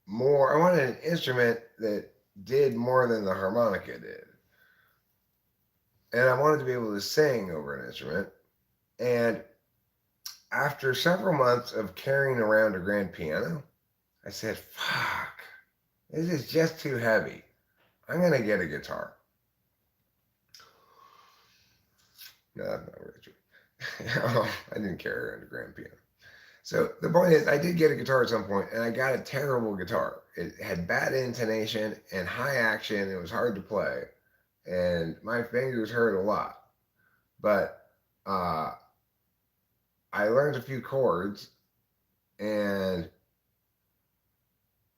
Speaker 1: more, I wanted an instrument that did more than the harmonica did. And I wanted to be able to sing over an instrument. And after several months of carrying around a grand piano, I said, fuck, this is just too heavy. I'm going to get a guitar. No, that's not really true. I didn't carry around a grand piano. So the point is, I did get a guitar at some point, and I got a terrible guitar. It had bad intonation and high action. It was hard to play, and my fingers hurt a lot. But I learned a few chords, and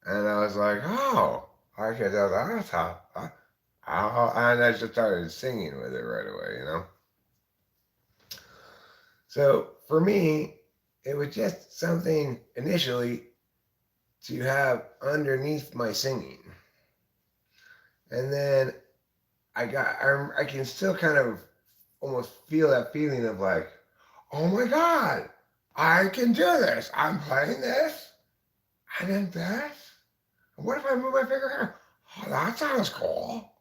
Speaker 1: I was like, oh, I can do that. And I just started singing with it right away, you know. So for me, it was just something initially to have underneath my singing. And then I can still kind of almost feel that feeling of like, oh my God, I can do this. I'm playing this. And then this. What if I move my finger here? Oh, that sounds cool.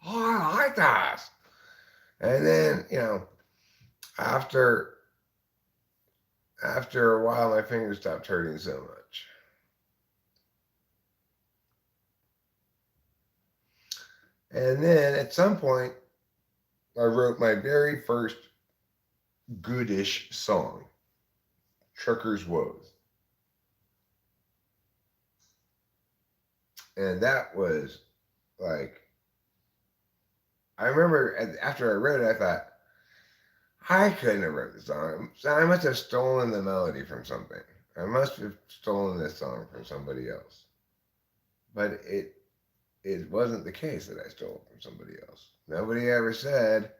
Speaker 1: Oh, I like that. And then, after a while, my fingers stopped hurting so much. And then at some point, I wrote my very first goodish song, Trucker's Woes. And that was like, I remember after I wrote it, I thought, I couldn't have wrote the song. So I must have stolen the melody from something. I must have stolen this song from somebody else. But it wasn't the case that I stole it from somebody else. Nobody ever said,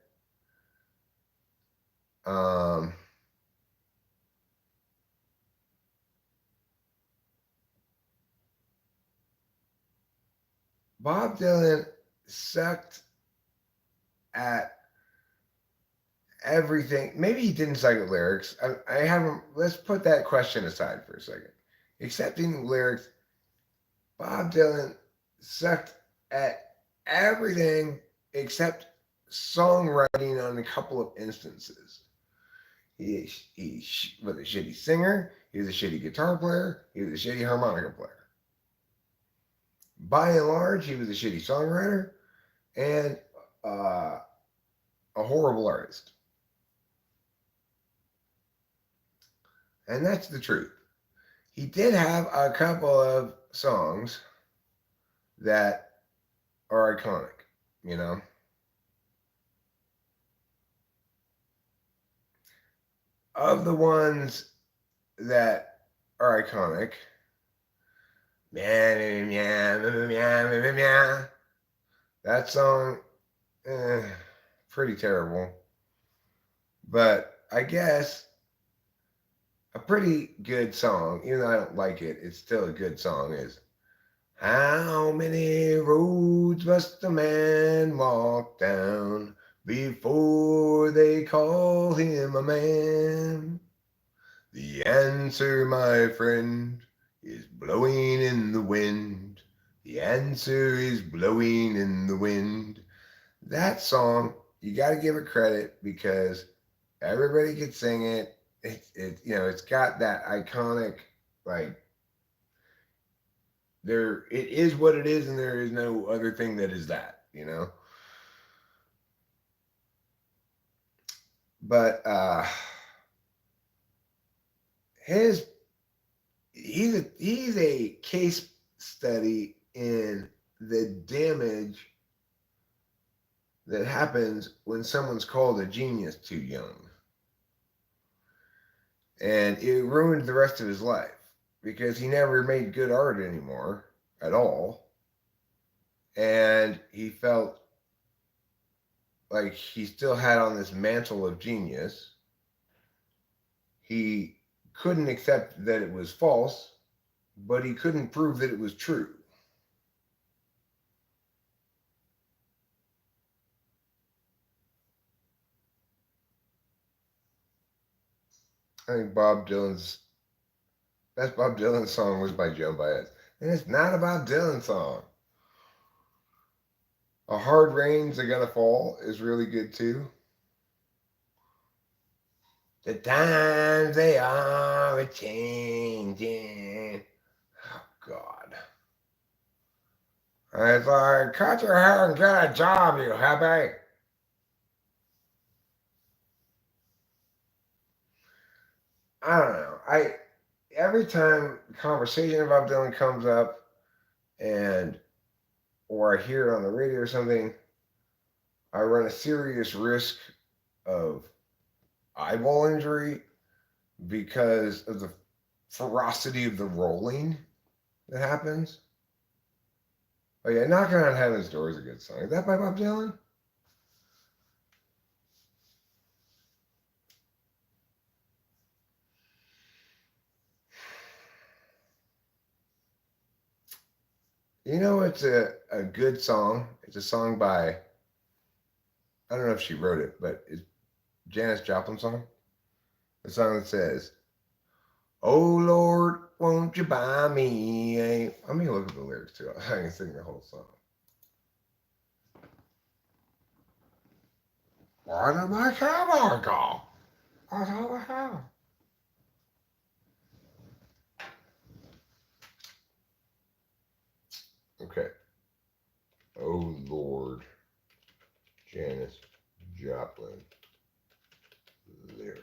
Speaker 1: Bob Dylan sucked at everything. Maybe he didn't suck at lyrics. I haven't. Let's put that question aside for a second. Accepting lyrics, Bob Dylan sucked at everything except songwriting on a couple of instances. He was a shitty singer. He was a shitty guitar player. He was a shitty harmonica player. By and large, he was a shitty songwriter and a horrible artist. And that's the truth. He did have a couple of songs that are iconic, Of the ones that are iconic, that song, pretty terrible. But I guess a pretty good song, even though I don't like it, it's still a good song, is how many roads must a man walk down before they call him a man? The answer, my friend, is blowing in the wind. The answer is blowing in the wind. That song, you got to give it credit because everybody could sing it. It's got that iconic, like, it is what it is, and there is no other thing that is that, But he's a case study in the damage that happens when someone's called a genius too young. And it ruined the rest of his life because he never made good art anymore at all. And he felt like he still had on this mantle of genius. He couldn't accept that it was false, but he couldn't prove that it was true. I think best Bob Dylan song was by Joan Baez. And it's not a Bob Dylan song. A Hard Rains Are Gonna Fall is really good too. The times they are a changing. Oh God. It's like, cut your hair and get a job, you hippie. I don't know. Every time conversation about Dylan comes up or I hear it on the radio or something, I run a serious risk of eyeball injury because of the ferocity of the rolling that happens. Oh yeah, Knocking on Heaven's Door is a good song. Is that by Bob Dylan? You know, it's a good song. It's a song by, I don't know if she wrote it, but it's Janis Joplin song. The song that says, "Oh Lord, won't you buy me a..." Let me look at the lyrics too. I can sing the whole song. Why did my cowboy go? That's all I have. Okay. Oh Lord, Janis Joplin lyrics.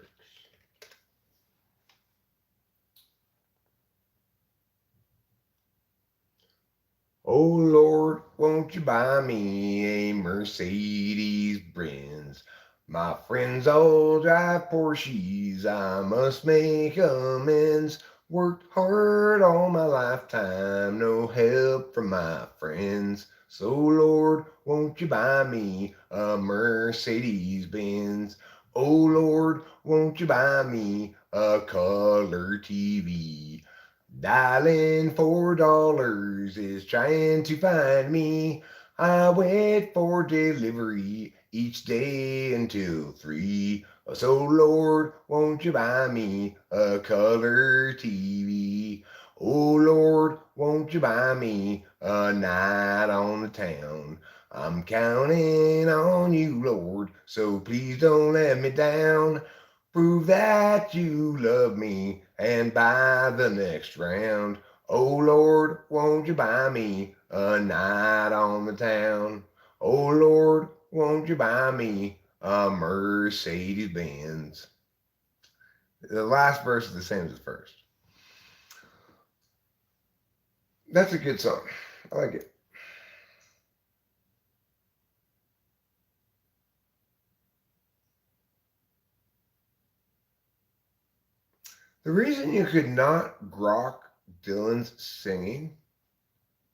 Speaker 1: Oh Lord, won't you buy me a Mercedes Benz? My friends all drive Porsches, I must make amends. Worked hard all my lifetime, no help from my friends. So Lord, won't you buy me a Mercedes Benz? Oh Lord, won't you buy me a color TV? Dialing $4 is trying to find me. I wait for delivery each day until 3. So Lord, won't you buy me a color TV? Oh Lord, won't you buy me a night on the town? I'm counting on you, Lord, so please don't let me down. Prove that you love me and buy the next round. Oh Lord, won't you buy me a night on the town? Oh Lord, won't you buy me a Mercedes Benz? The last verse is the same as the first. That's a good song. I like it. The reason you could not grok Dylan's singing,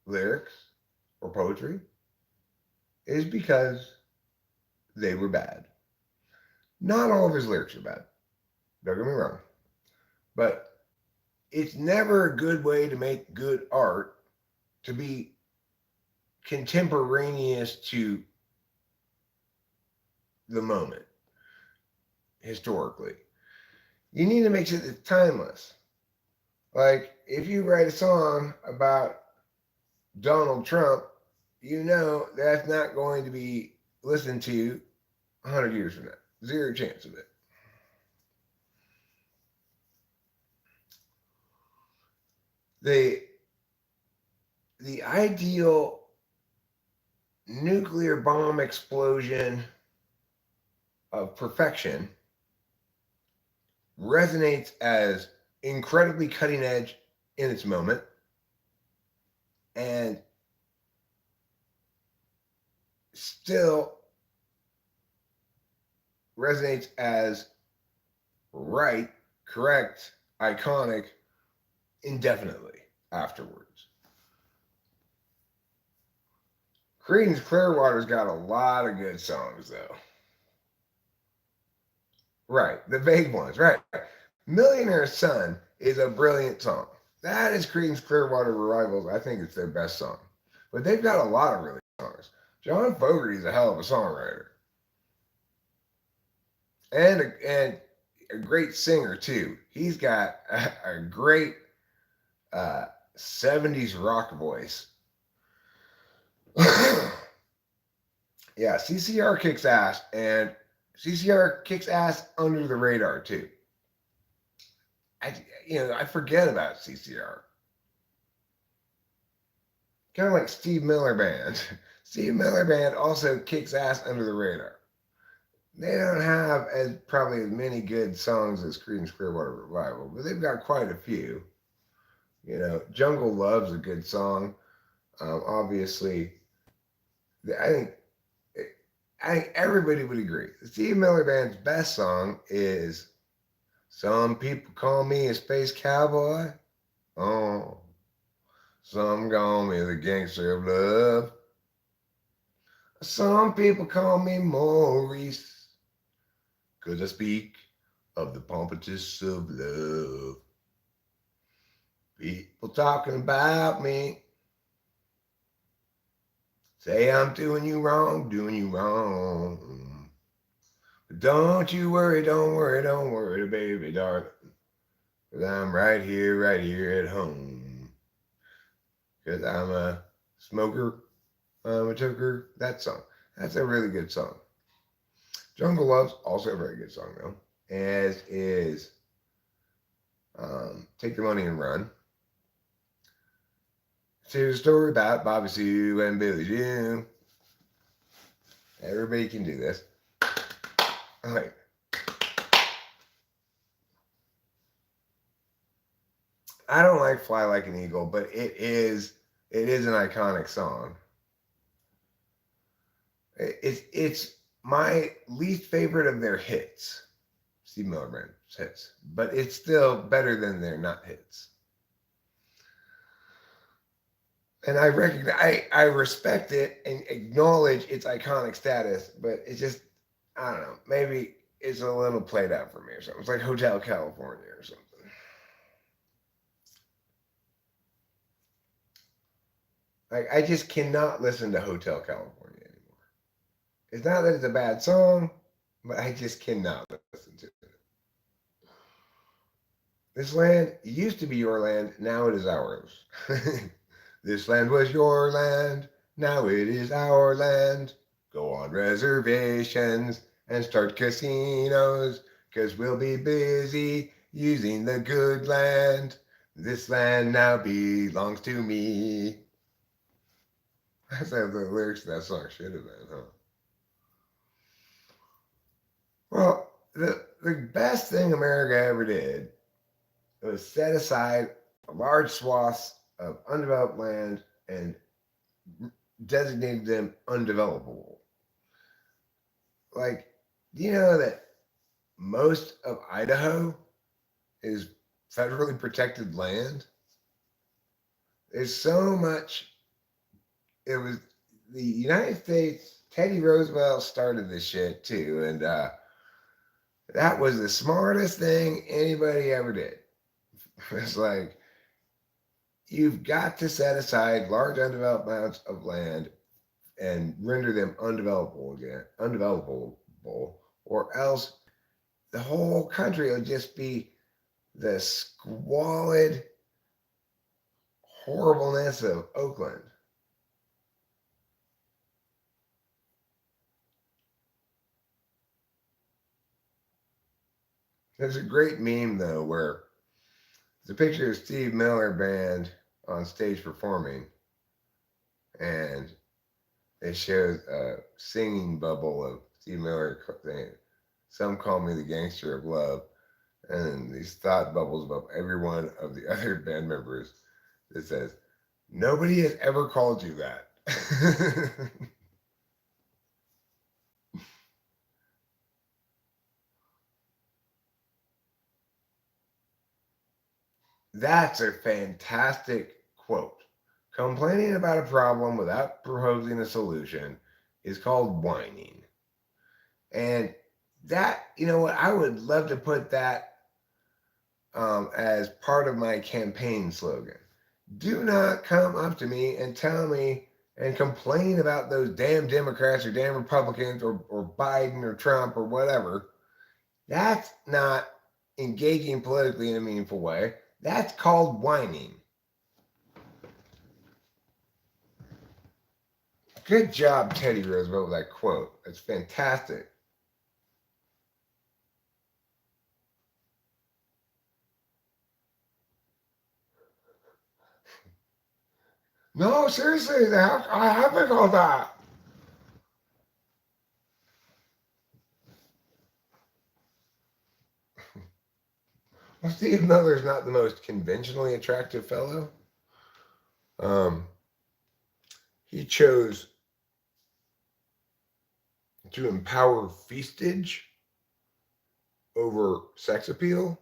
Speaker 1: lyrics, or poetry is because they were bad. Not all of his lyrics are bad. Don't get me wrong. But it's never a good way to make good art to be contemporaneous to the moment historically. You need to make sure it's timeless. Like if you write a song about Donald Trump, you know that's not going to be listened to 100 years from now. Zero chance of it. The the ideal nuclear bomb explosion of perfection resonates as incredibly cutting edge in its moment and still resonates as right, correct, iconic indefinitely afterwards. Creedence Clearwater's got a lot of good songs though. Right, the vague ones, right. Millionaire Son is a brilliant song. That is Creedence Clearwater Revivals. I think it's their best song. But they've got a lot of really good songs. John Fogerty's a hell of a songwriter. And a great singer too. He's got a great uh, 70s rock voice. Yeah, CCR kicks ass, and CCR kicks ass under the radar too. I forget about CCR. Kind of like Steve Miller Band. Steve Miller Band also kicks ass under the radar. They don't have as probably as many good songs as Creedence Clearwater Revival, but they've got quite a few. Jungle Love's a good song. Obviously, I think everybody would agree. The Steve Miller Band's best song is "Some People Call Me a Space Cowboy." Oh, some call me the gangster of love. Some people call me Maurice, 'cause I speak of the pompatus of love. People talking about me, Say I'm doing you wrong, doing you wrong. But don't you worry, don't worry, don't worry, baby darling. 'Cause I'm right here at home. 'Cause I'm a smoker, I'm a toker. That song. That's a really good song. Jungle Love's also a very good song, though. As is Take Your Money and Run. Here's a story about Bobby Sue and Billy June. Everybody can do this. All right. I don't like Fly Like an Eagle, but it is an iconic song. It's my least favorite of their hits, Steve Miller Band's hits, but it's still better than their not hits. And I recognize, I respect it and acknowledge its iconic status, but it's just, I don't know, maybe it's a little played out for me or something. It's like Hotel California or something. Like, I just cannot listen to Hotel California anymore. It's not that it's a bad song, but I just cannot listen to it. This land used to be your land, now it is ours. This land was your land, now it is our land. Go on reservations and start casinos, 'cause we'll be busy using the good land. This land now belongs to me. That's how the lyrics to that song should have been, huh? Well, the best thing America ever did was set aside a large swaths of undeveloped land and designated them undevelopable. Like, do you know that most of Idaho is federally protected land? There's so much. It was the United States. Teddy Roosevelt started this shit too, and that was the smartest thing anybody ever did. It's like, you've got to set aside large undeveloped amounts of land and render them undevelopable, or else the whole country will just be the squalid horribleness of Oakland. There's a great meme though where it's a picture of Steve Miller Band on stage performing, and it shows a singing bubble of Steve Miller saying, "Some call me the gangster of love," and these thought bubbles above every one of the other band members that says, "Nobody has ever called you that." That's a fantastic quote. Complaining about a problem without proposing a solution is called whining. And that, you know what, I would love to put that as part of my campaign slogan. Do not come up to me and tell me and complain about those damn Democrats or damn Republicans or Biden or Trump or whatever. That's not engaging politically in a meaningful way. That's called whining. Good job, Teddy Roosevelt, with that quote. It's fantastic. No, seriously, I haven't called that. Well, Steve Miller's not the most conventionally attractive fellow. Um, he chose to empower feastage over sex appeal.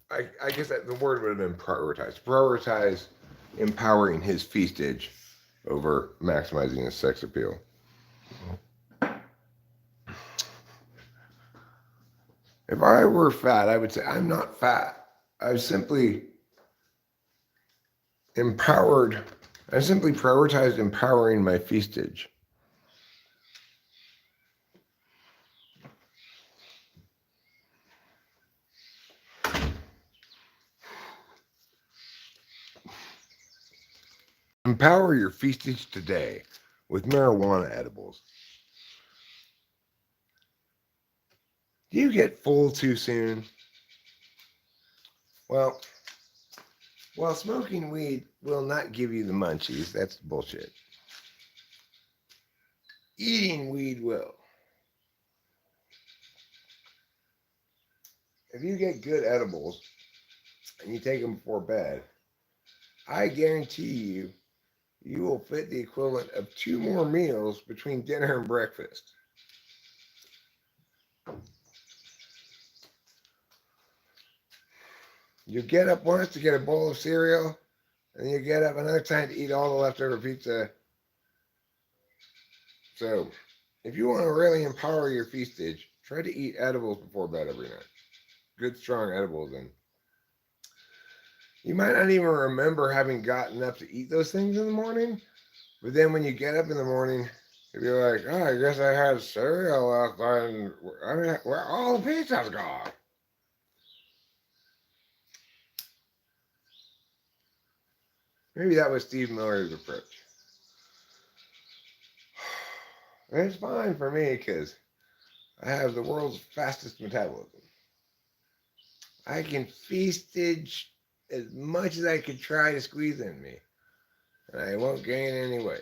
Speaker 1: I guess that the word would have been prioritize. Prioritize empowering his feastage over maximizing his sex appeal. If I were fat, I would say I'm not fat. I was simply empowered I simply prioritized empowering my feastage. Empower your feastage today with marijuana edibles. Do you get full too soon? Well, while smoking weed will not give you the munchies, that's bullshit. Eating weed will. If you get good edibles and you take them before bed, I guarantee you, you will fit the equivalent of 2 more meals between dinner and breakfast. You get up once to get a bowl of cereal, and you get up another time to eat all the leftover pizza. So, if you want to really empower your feastage, try to eat edibles before bed every night. Good, strong edibles. And you might not even remember having gotten up to eat those things in the morning. But then when you get up in the morning, you'll be like, oh, I guess I had cereal last night, and I mean, where all the pizza's gone. Maybe that was Steve Miller's approach. It's fine for me because I have the world's fastest metabolism. I can feastage as much as I could try to squeeze in me, and I won't gain any weight.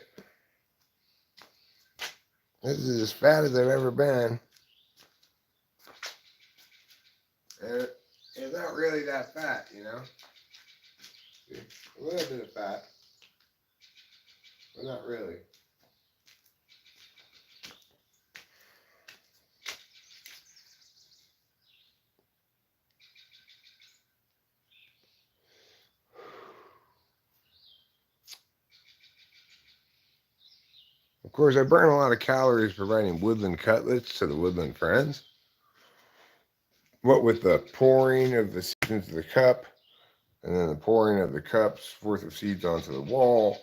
Speaker 1: This is as fat as I've ever been, and it's not really that fat, you know? A little bit of fat, but not really. Of course, I burn a lot of calories providing woodland cutlets to the woodland friends. What with the pouring of the seeds into the cup, and then the pouring of the cup's worth of seeds onto the wall,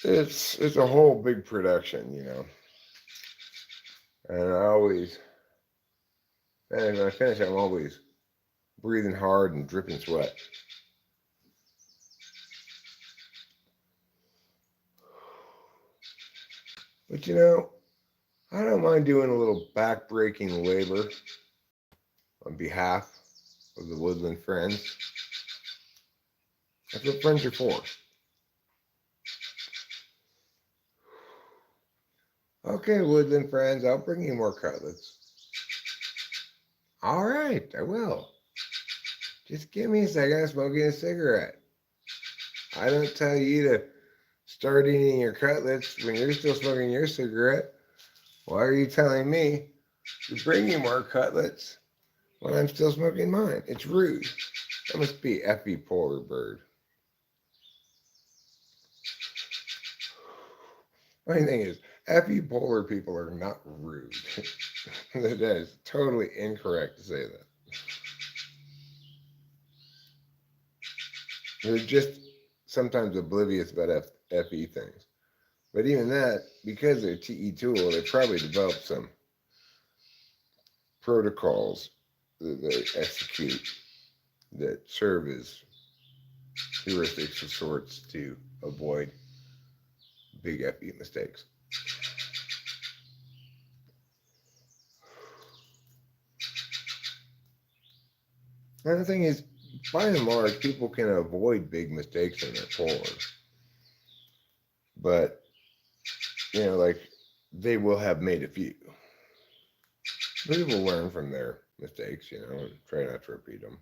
Speaker 1: it's a whole big production, you know. And I always, and when I finish, I'm always breathing hard and dripping sweat. But you know, I don't mind doing a little back-breaking labor on behalf of the woodland friends. That's what friends are for. Okay, woodland friends, I'll bring you more cutlets. All right, I will. Just give me a second, I'm smoking a cigarette. I don't tell you to start eating your cutlets when you're still smoking your cigarette. Why are you telling me to bring you more cutlets when I'm still smoking mine? It's rude. That must be Effie Polar Bird. Funny thing is, Effie Polar people are not rude. That is totally incorrect to say that. They're just sometimes oblivious about FE things. But even that, because they're TE tool, they probably developed some protocols that they execute that serve as heuristics of sorts to avoid big FE mistakes. And the thing is, by and large, people can avoid big mistakes in their polar. But, you know, like, they will have made a few. People learn from their mistakes, you know, and try not to repeat them.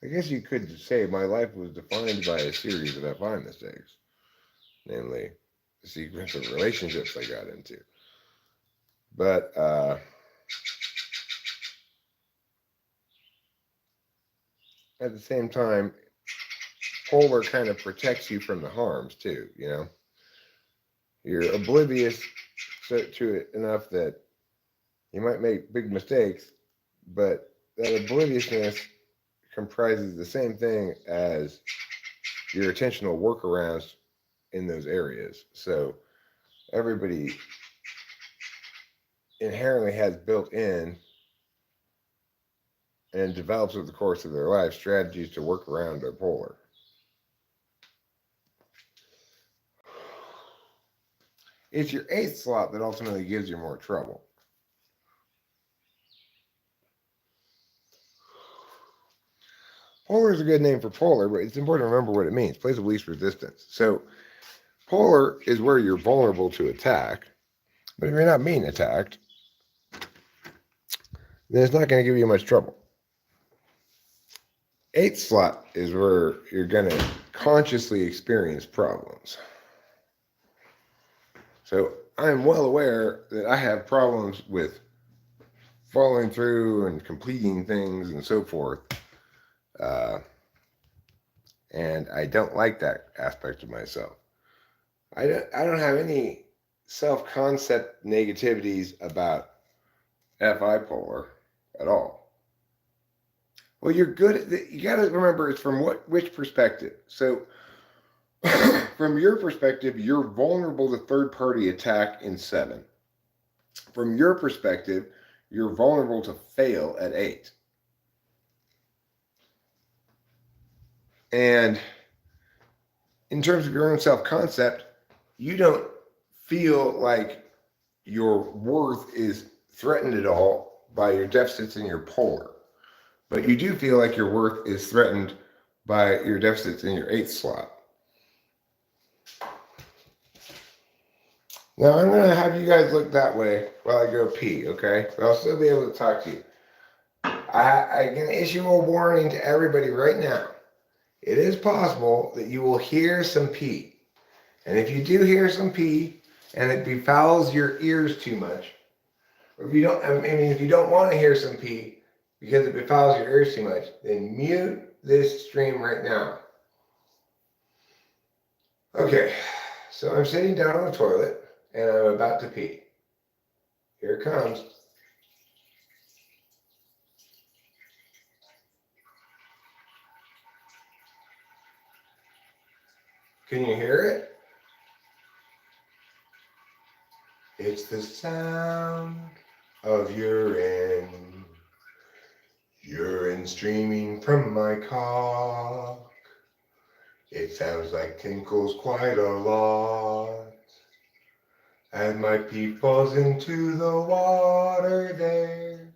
Speaker 1: I guess you could say my life was defined by a series of FI mistakes, namely the sequence of relationships I got into. But at the same time, polar kind of protects you from the harms too, you know? You're oblivious to it enough that you might make big mistakes, but that obliviousness comprises the same thing as your attentional workarounds in those areas. So everybody inherently has built in and develops over the course of their life strategies to work around bipolar. It's your eighth slot that ultimately gives you more trouble. Polar is a good name for polar, but it's important to remember what it means. Place of least resistance. So polar is where you're vulnerable to attack, but if you're not being attacked, then it's not going to give you much trouble. Eighth slot is where you're going to consciously experience problems. So I'm well aware that I have problems with following through and completing things and so forth. And I don't like that aspect of myself. I don't have any self-concept negativities about FI polar at all. Well, you're good at the, you got to remember it's from which perspective. So from your perspective, you're vulnerable to third-party attack in 7. From your perspective, you're vulnerable to fail at 8. And in terms of your own self-concept, you don't feel like your worth is threatened at all by your deficits in your polar. But you do feel like your worth is threatened by your deficits in your 8th slot. Now, I'm going to have you guys look that way while I go pee, okay? But I'll still be able to talk to you. I can issue a warning to everybody right now. It is possible that you will hear some pee. And if you do hear some pee and it befouls your ears too much, or if you don't, if you don't want to hear some pee because it befouls your ears too much, then mute this stream right now. Okay, so I'm sitting down on the toilet and I'm about to pee. Here it comes. Can you hear it? It's the sound of urine. Urine streaming from my cock. It sounds like tinkles quite a lot. As my pee falls into the water there.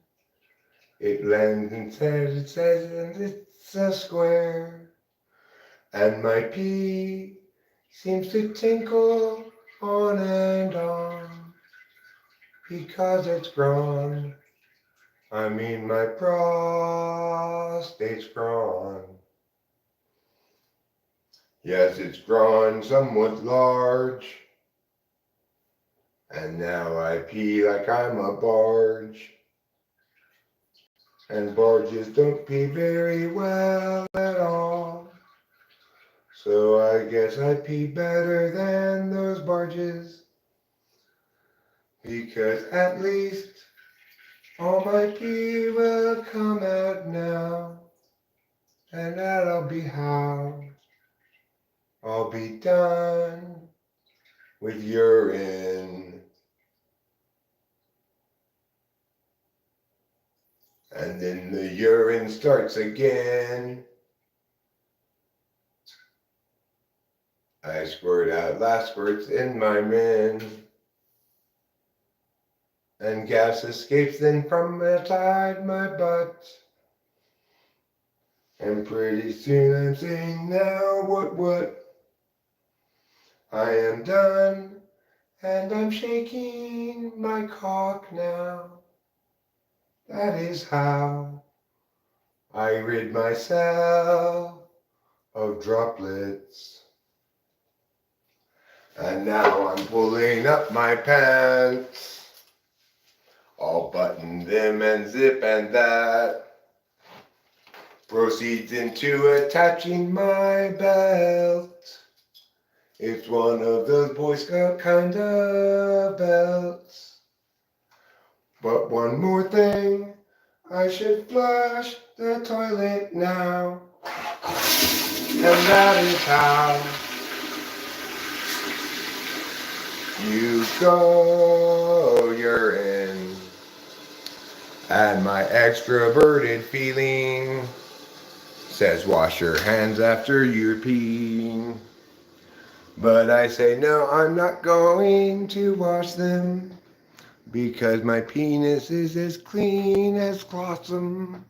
Speaker 1: It lands and says, and it's a square. And my pee seems to tinkle on and on. Because it's grown. I mean my prostate's grown. Yes, it's grown somewhat large. And now I pee like I'm a barge. And barges don't pee very well at all. So I guess I pee better than those barges. Because at least all my pee will come out now. And that'll be how I'll be done with urine. And then the urine starts again. I squirt out last squirts in my min. And gas escapes then from inside my butt. And pretty soon I'm saying, now what? I am done, and I'm shaking my cock now. That is how I rid myself of droplets. And now I'm pulling up my pants, all button them and zip and that. Proceeds into attaching my belt. It's one of those Boy Scout kind of belts. But one more thing I should flush the toilet now. And that is how you go, urine. And my extroverted feeling says wash your hands after you're peeing. But I say no, I'm not going to wash them because my penis is as clean as Clossum.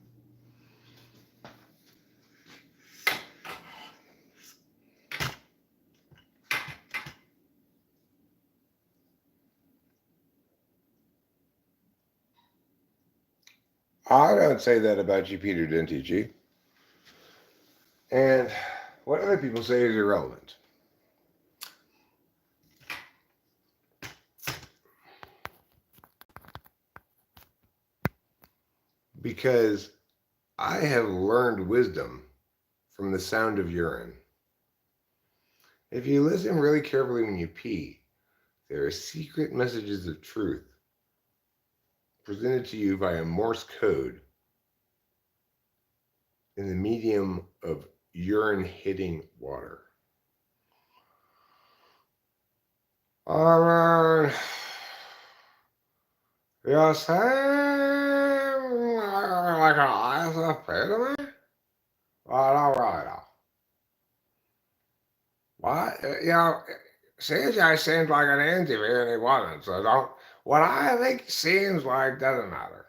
Speaker 1: I don't say that about you, Peter Dentici. And what other people say is irrelevant. Because I have learned wisdom from the sound of urine. If you listen really carefully when you pee, there are secret messages of truth presented to you via Morse code in the medium of urine hitting water. You seem like an ice of pee to me? Right. What? CJ seems like an interview and he wasn't, so don't. What I think seems like doesn't matter.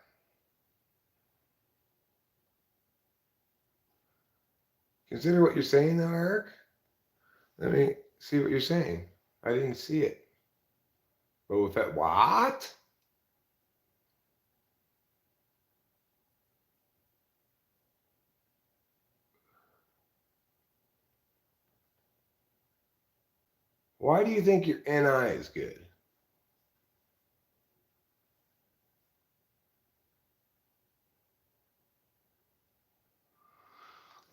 Speaker 1: Consider what you're saying though, Eric. Let me see what you're saying. I didn't see it. But with that, what? Why do you think your NI is good?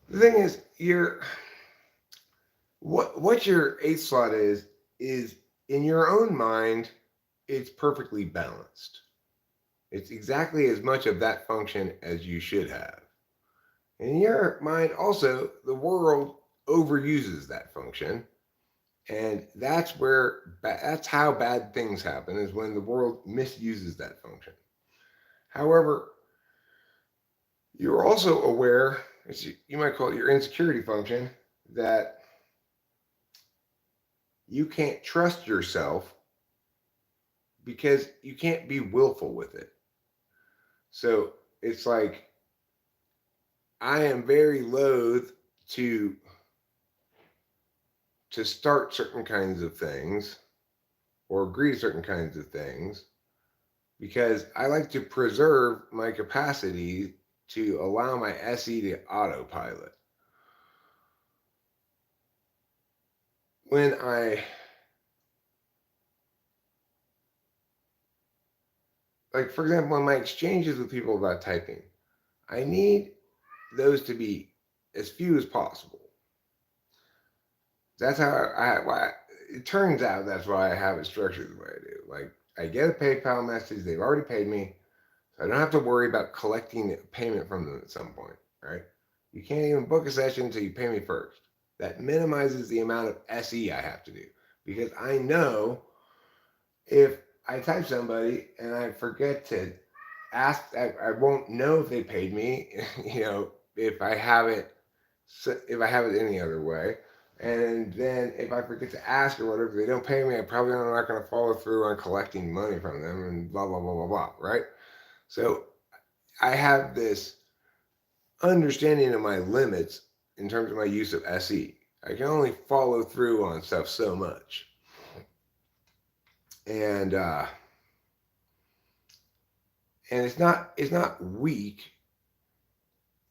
Speaker 1: The thing is, what your eighth slot is in your own mind, it's perfectly balanced. It's exactly as much of that function as you should have. In your mind, also, the world overuses that function. And that's how bad things happen, is when the world misuses that function. However, you're also aware, you might call it your insecurity function, that you can't trust yourself because you can't be willful with it. So it's like, I am very loath to start certain kinds of things or agree to certain kinds of things because I like to preserve my capacity to allow my SE to autopilot. When for example, in my exchanges with people about typing, I need those to be as few as possible. That's how it turns out that's why I have it structured the way I do. Like, I get a PayPal message, they've already paid me, so I don't have to worry about collecting payment from them at some point, right? You can't even book a session until you pay me first. That minimizes the amount of SE I have to do because I know if I type somebody and I forget to ask, I won't know if they paid me, if I have it any other way. And then if I forget to ask or whatever, if they don't pay me, I probably am not going to follow through on collecting money from them and blah, blah, blah, blah, blah, right? So I have this understanding of my limits in terms of my use of SE. I can only follow through on stuff so much. And it's not weak.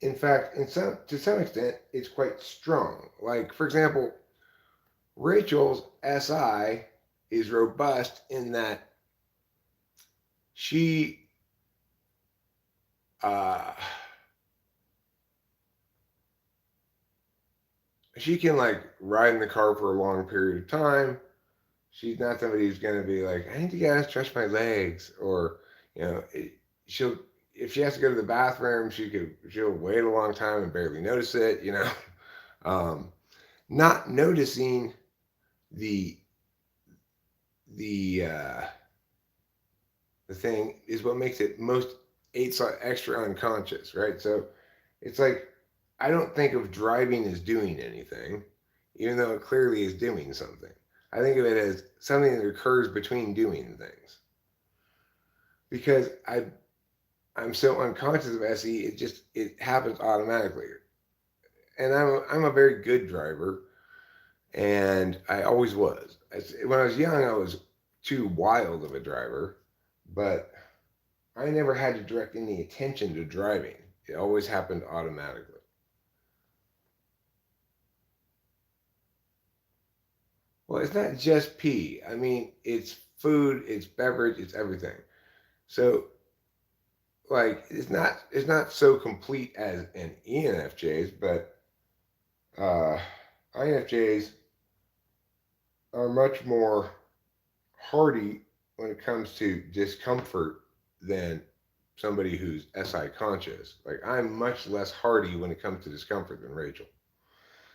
Speaker 1: In fact, to some extent, it's quite strong. Like, for example, Rachel's SI is robust in that she can like ride in the car for a long period of time. She's not somebody who's going to be like, I need to get out and stretch my legs, or she'll if she has to go to the bathroom, she'll wait a long time and barely notice it. Um, not noticing the the uh, the thing is what makes it most extra unconscious, right? So it's like I don't think of driving as doing anything, even though it clearly is doing something. I think of it as something that occurs between doing things because I'm so unconscious of SE. It happens automatically, and I'm a very good driver, and I always was. When I was young, I was too wild of a driver, but I never had to direct any attention to driving. It always happened automatically. Well, it's not just pee. I mean, it's food, it's beverage, it's everything. So, like, it's not so complete as an ENFJs, but uh, INFJs are much more hardy when it comes to discomfort than somebody who's SI conscious. Like, I'm much less hardy when it comes to discomfort than Rachel.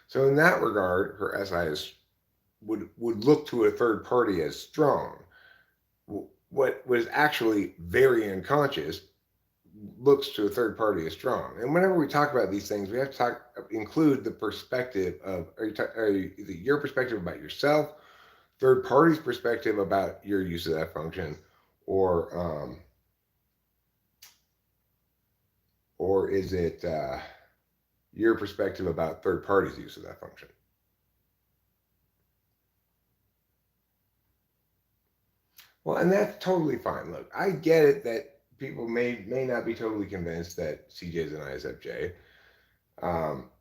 Speaker 1: So in that regard, her SI would look to a third party as strong. What was actually very unconscious looks to a third party as strong. And whenever we talk about these things, we have to include the perspective of your perspective about yourself, third party's perspective about your use of that function, or or is it your perspective about third parties' use of that function? Well, and that's totally fine. Look, I get it that people may not be totally convinced that CJ is an ISFJ. Um,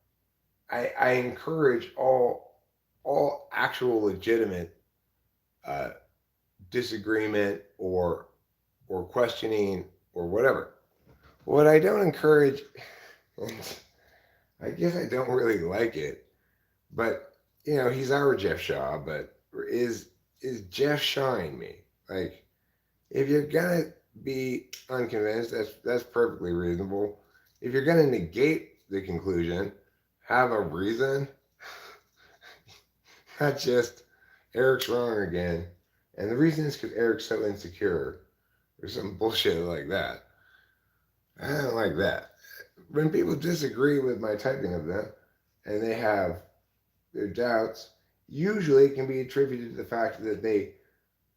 Speaker 1: I encourage all actual legitimate uh, disagreement or questioning or whatever. What I don't encourage, and I guess I don't really like it, but he's our Jeff Shaw, but is Jeff Shine me? Like, if you're gonna be unconvinced, that's perfectly reasonable. If you're gonna negate the conclusion, have a reason, not just Eric's wrong again. And the reason is because Eric's so insecure or some bullshit like that. I don't like that. When people disagree with my typing of them and they have their doubts, usually it can be attributed to the fact that they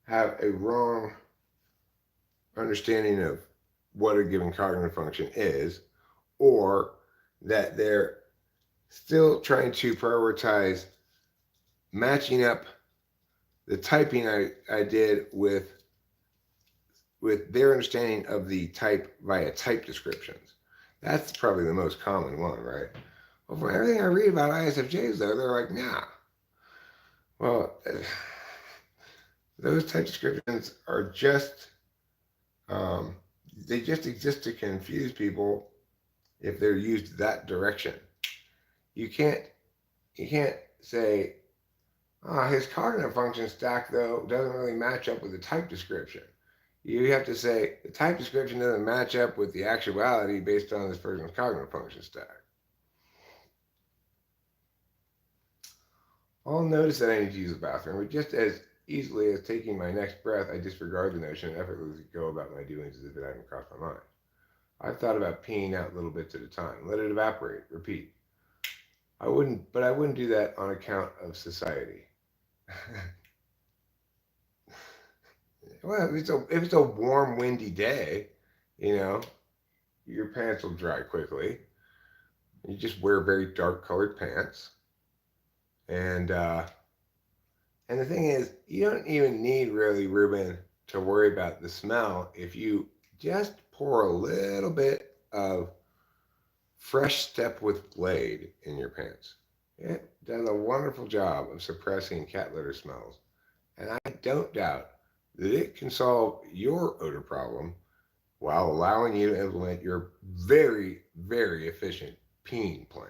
Speaker 1: have a wrong understanding of what a given cognitive function is, or that they're still trying to prioritize matching up the typing I did with their understanding of the type via type descriptions. That's probably the most common one, right? Well, from everything I read about ISFJs, though, they're like, nah. Well, those type descriptions are just, um, they just exist to confuse people if they're used that direction. You can't say, his cognitive function stack, though, doesn't really match up with the type description. You have to say the type description doesn't match up with the actuality based on this person's cognitive function stack. I'll notice that I need to use the bathroom, but just as easily as taking my next breath, I disregard the notion and effortlessly go about my doings as if it hadn't crossed my mind. I've thought about peeing out little bits at a time. Let it evaporate. Repeat. I wouldn't do that on account of society. Well, if it's a warm, windy day, your pants will dry quickly. You just wear very dark colored pants, and the thing is, you don't even need really, Ruben, to worry about the smell if you just pour a little bit of fresh step with blade in your pants. It does a wonderful job of suppressing cat litter smells, and I don't doubt that it can solve your odor problem while allowing you to implement your very, very efficient peeing plan.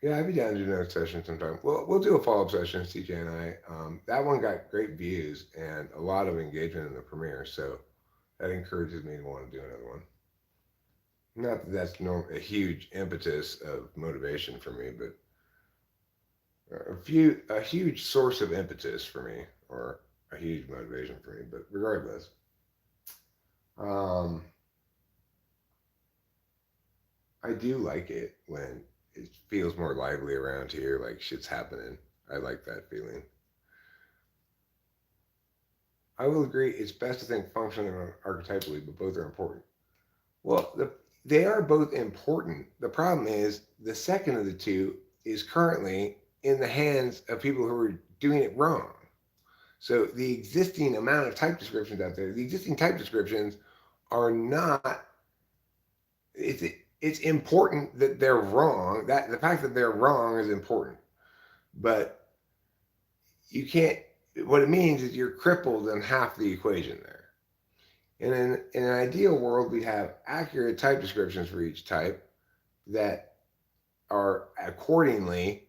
Speaker 1: Yeah, I'd be down to do another session sometime. We'll do a follow-up session, CJ and I. That one got great views and a lot of engagement in the premiere, so that encourages me to want to do another one. Not that that's a huge impetus of motivation for me, but a huge source of impetus for me, or a huge motivation for me. But regardless, um, I do like it when it feels more lively around here, like shit's happening. I like that feeling. I will agree it's best to think functionally and archetypally, but both are important. Well, they are both important. The problem is the second of the two is currently in the hands of people who are doing it wrong. So the existing amount of type descriptions out there, the existing type descriptions are not. It's it's important that they're wrong. That the fact that they're wrong is important, but you can't. What it means is you're crippled in half the equation there. And in an ideal world, we have accurate type descriptions for each type that are accordingly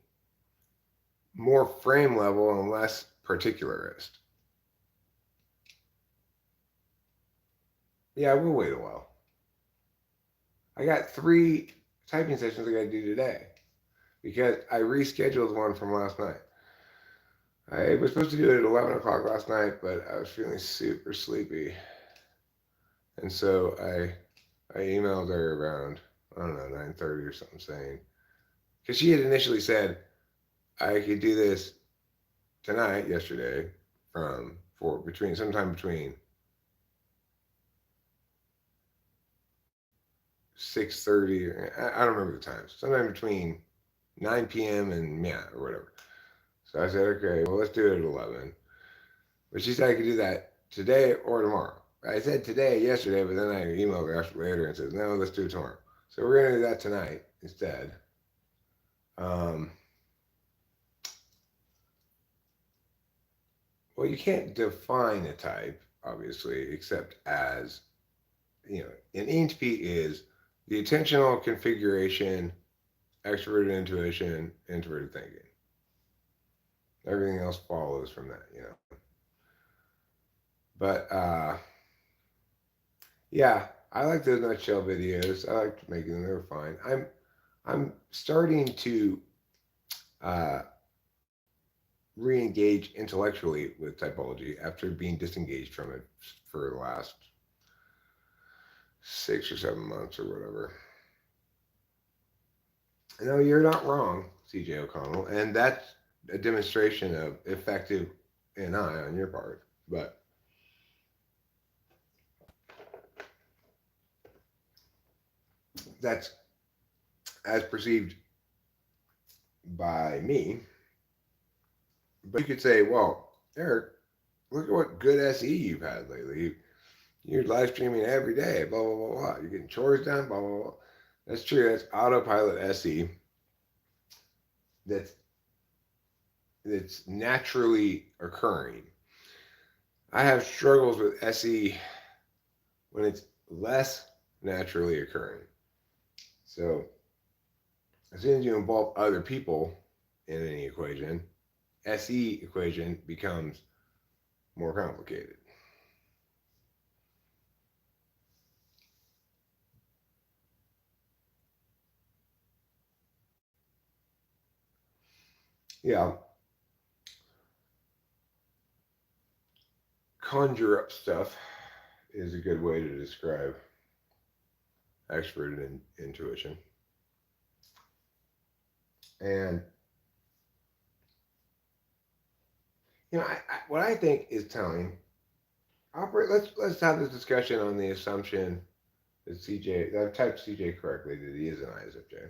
Speaker 1: more frame level and less particularist. Yeah, we'll wait a while. I got 3 typing sessions I got to do today because I rescheduled one from last night. I was supposed to do it at 11 o'clock last night, but I was feeling super sleepy. And so I emailed her around, I don't know, 9:30 or something saying, because she had initially said I could do this tonight, yesterday, from for between sometime between 6:30. I don't remember the times. Sometime between 9 p.m. and yeah, or whatever. So I said, okay, well let's do it at 11. But she said I could do that today or tomorrow. I said today yesterday, but then I emailed her after later and said, no, let's do it tomorrow. So we're gonna do that tonight instead. Um, well, you can't define a type, obviously, except as an ENTP is the attentional configuration, extroverted intuition, introverted thinking. Everything else follows from that. But yeah, I like those nutshell videos. I like making them. They're fine. I'm starting to uh, re-engage intellectually with typology after being disengaged from it for the last 6 or 7 months or whatever. No, you're not wrong, CJ O'Connell, and that's a demonstration of effective NI on your part. But that's as perceived by me. But you could say, well, Eric, look at what good SE you've had lately. You're live streaming every day, blah, blah, blah, blah. You're getting chores done, blah, blah, blah. That's true. That's autopilot SE. That's naturally occurring. I have struggles with SE when it's less naturally occurring. So as soon as you involve other people in any equation, SE equation becomes more complicated. Yeah, conjure up stuff is a good way to describe expert in intuition. And what I think is telling. Operate. Let's have this discussion on the assumption that CJ that I've typed CJ correctly that he is an ISFJ,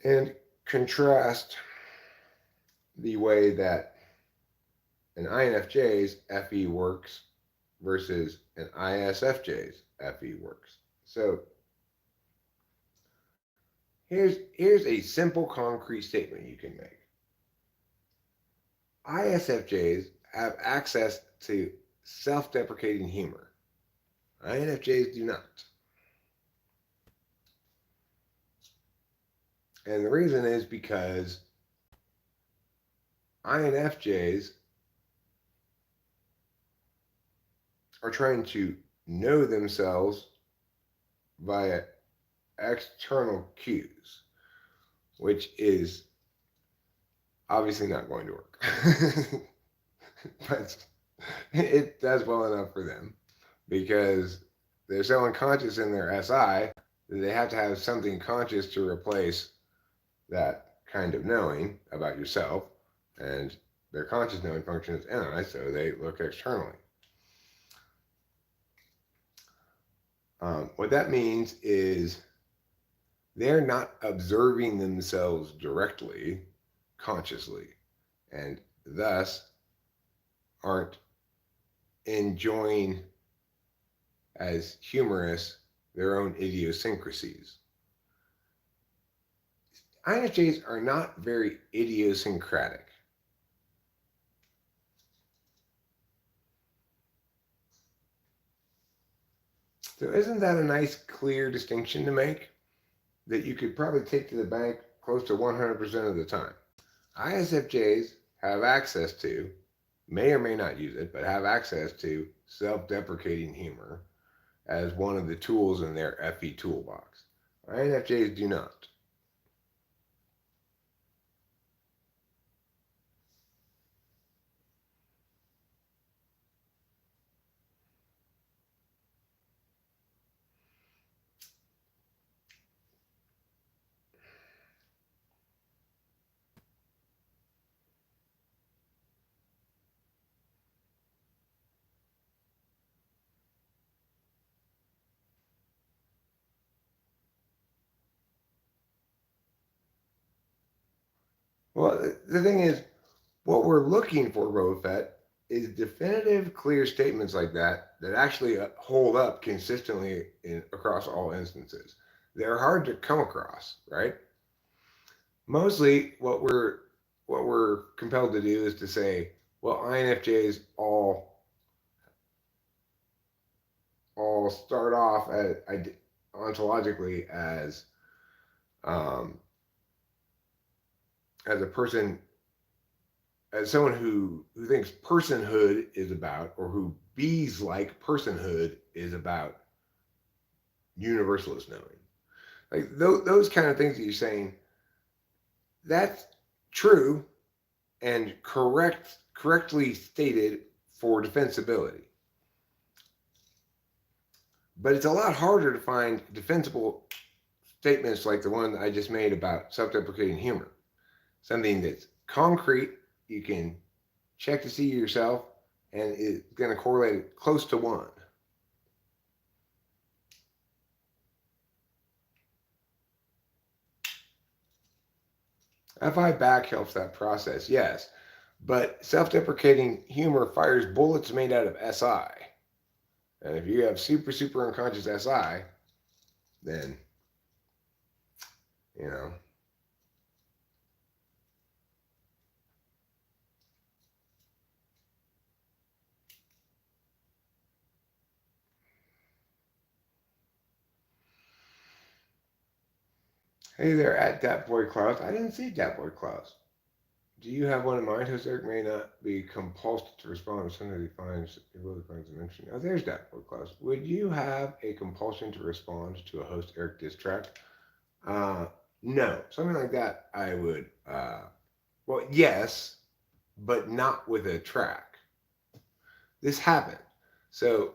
Speaker 1: and contrast the way that an INFJ's FE works versus an ISFJ's FE works. So here's a simple, concrete statement you can make. ISFJs have access to self-deprecating humor. INFJs do not. And the reason is because INFJs are trying to know themselves via external cues, which is obviously not going to work. But it does well enough for them because they're so unconscious in their SI that they have to have something conscious to replace that kind of knowing about yourself. And their conscious knowing function is NI, so they look externally. What that means is they're not observing themselves directly, consciously, and thus aren't enjoying as humorous their own idiosyncrasies. INFJs are not very idiosyncratic. So isn't that a nice, clear distinction to make that you could probably take to the bank close to 100% of the time? ISFJs have access to, may or may not use it, but have access to self-deprecating humor as one of the tools in their FE toolbox. INFJs do not. Well, the thing is, what we're looking for, Rofet, is definitive, clear statements like that that actually hold up consistently across all instances. They're hard to come across, right? Mostly, what we're compelled to do is to say, well, INFJs all start off ontologically um, as a person, as someone who thinks personhood is about, or who bees like personhood is about universalist knowing. Like those kind of things that you're saying, that's true and correctly stated for defensibility. But it's a lot harder to find defensible statements like the one I just made about self-deprecating humor. Something that's concrete, you can check to see yourself, and it's going to correlate close to 1. FI back helps that process, yes. But self-deprecating humor fires bullets made out of SI. And if you have super, super unconscious SI, then, you know. Hey there, at Dat Boy Klaus. I didn't see Dat Boy Klaus. Do you have one in mind? Jose Eric may not be compulsed to respond as soon as he really finds them interesting. Oh, there's Dat Boy Klaus. Would you have a compulsion to respond to a host Eric diss track? No. Something like that I would, well, yes, but not with a track. This happened. So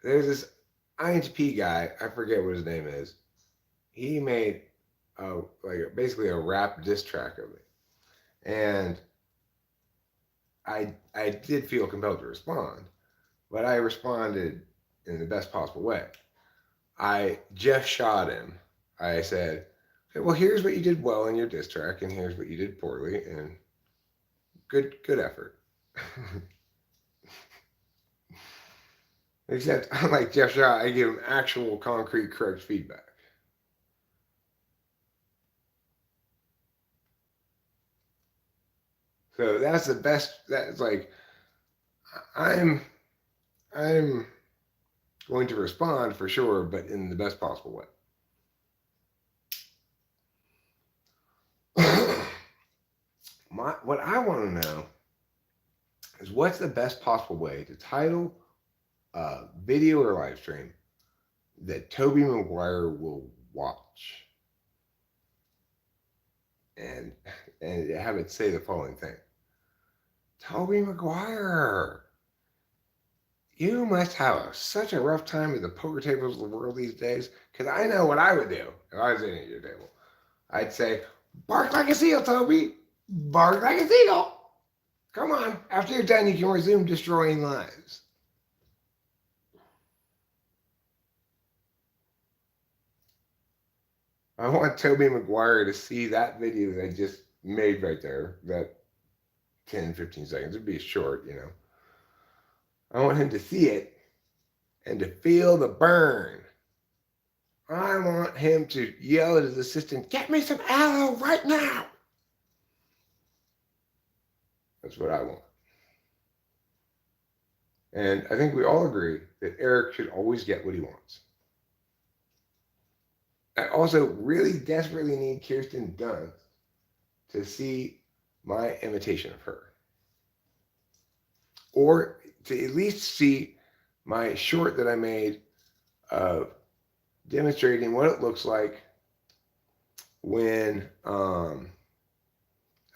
Speaker 1: there's this INTP guy, I forget what his name is. He made basically a rap diss track of me. And I did feel compelled to respond, but I responded in the best possible way. I just shot him. I said, okay, well, here's what you did well in your diss track, and here's what you did poorly, and good effort. Except, unlike Jeff Shaw, I give him actual, concrete, correct feedback. So that's the best. That's like, I'm going to respond for sure, but in the best possible way. what I want to know is what's the best possible way to title a video or live stream that Tobey Maguire will watch, and have it say the following thing: Tobey Maguire, you must have such a rough time at the poker tables of the world these days. Because I know what I would do if I was sitting at your table. I'd say, bark like a seal, Toby. Bark like a seagull. Come on. After you're done, you can resume destroying lives. I want Tobey Maguire to see that video that I just made right there. That 10, 15 seconds. It'd be short, you know. I want him to see it and to feel the burn. I want him to yell at his assistant, get me some aloe right now. That's what I want. And I think we all agree that Eric should always get what he wants. I also really desperately need Kirsten Dunst to see my imitation of her. Or to at least see my short that I made of demonstrating what it looks like when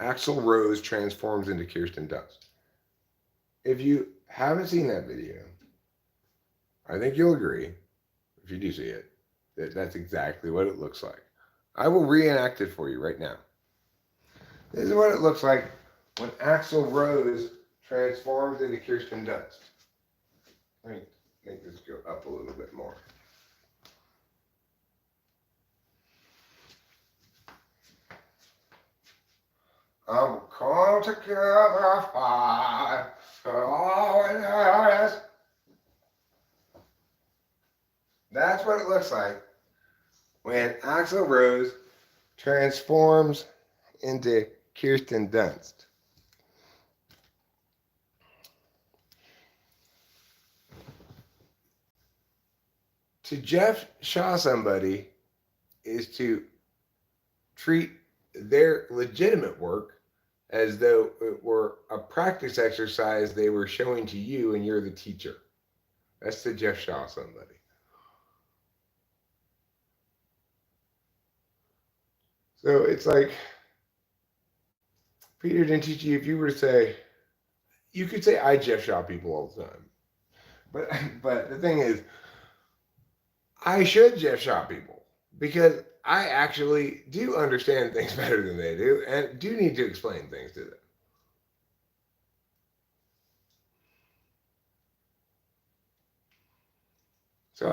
Speaker 1: Axl Rose transforms into Kirsten Dunst. If you haven't seen that video, I think you'll agree, if you do see it, that that's exactly what it looks like. I will reenact it for you right now. This is what it looks like when Axl Rose transforms into Kirsten Dunst. Let me make this go up a little bit more. I'm called together five, That's what it looks like when Axl Rose transforms into Kirsten Dunst. To Jeff Shaw somebody is to treat their legitimate work as though it were a practice exercise they were showing to you and you're the teacher. That's to Jeff Shaw somebody. So it's like, Peter didn't teach you. If you were to say, you could say I Jeff Shaw people all the time. But the thing is, I should Jeff Shaw people because I actually do understand things better than they do and do need to explain things to them. So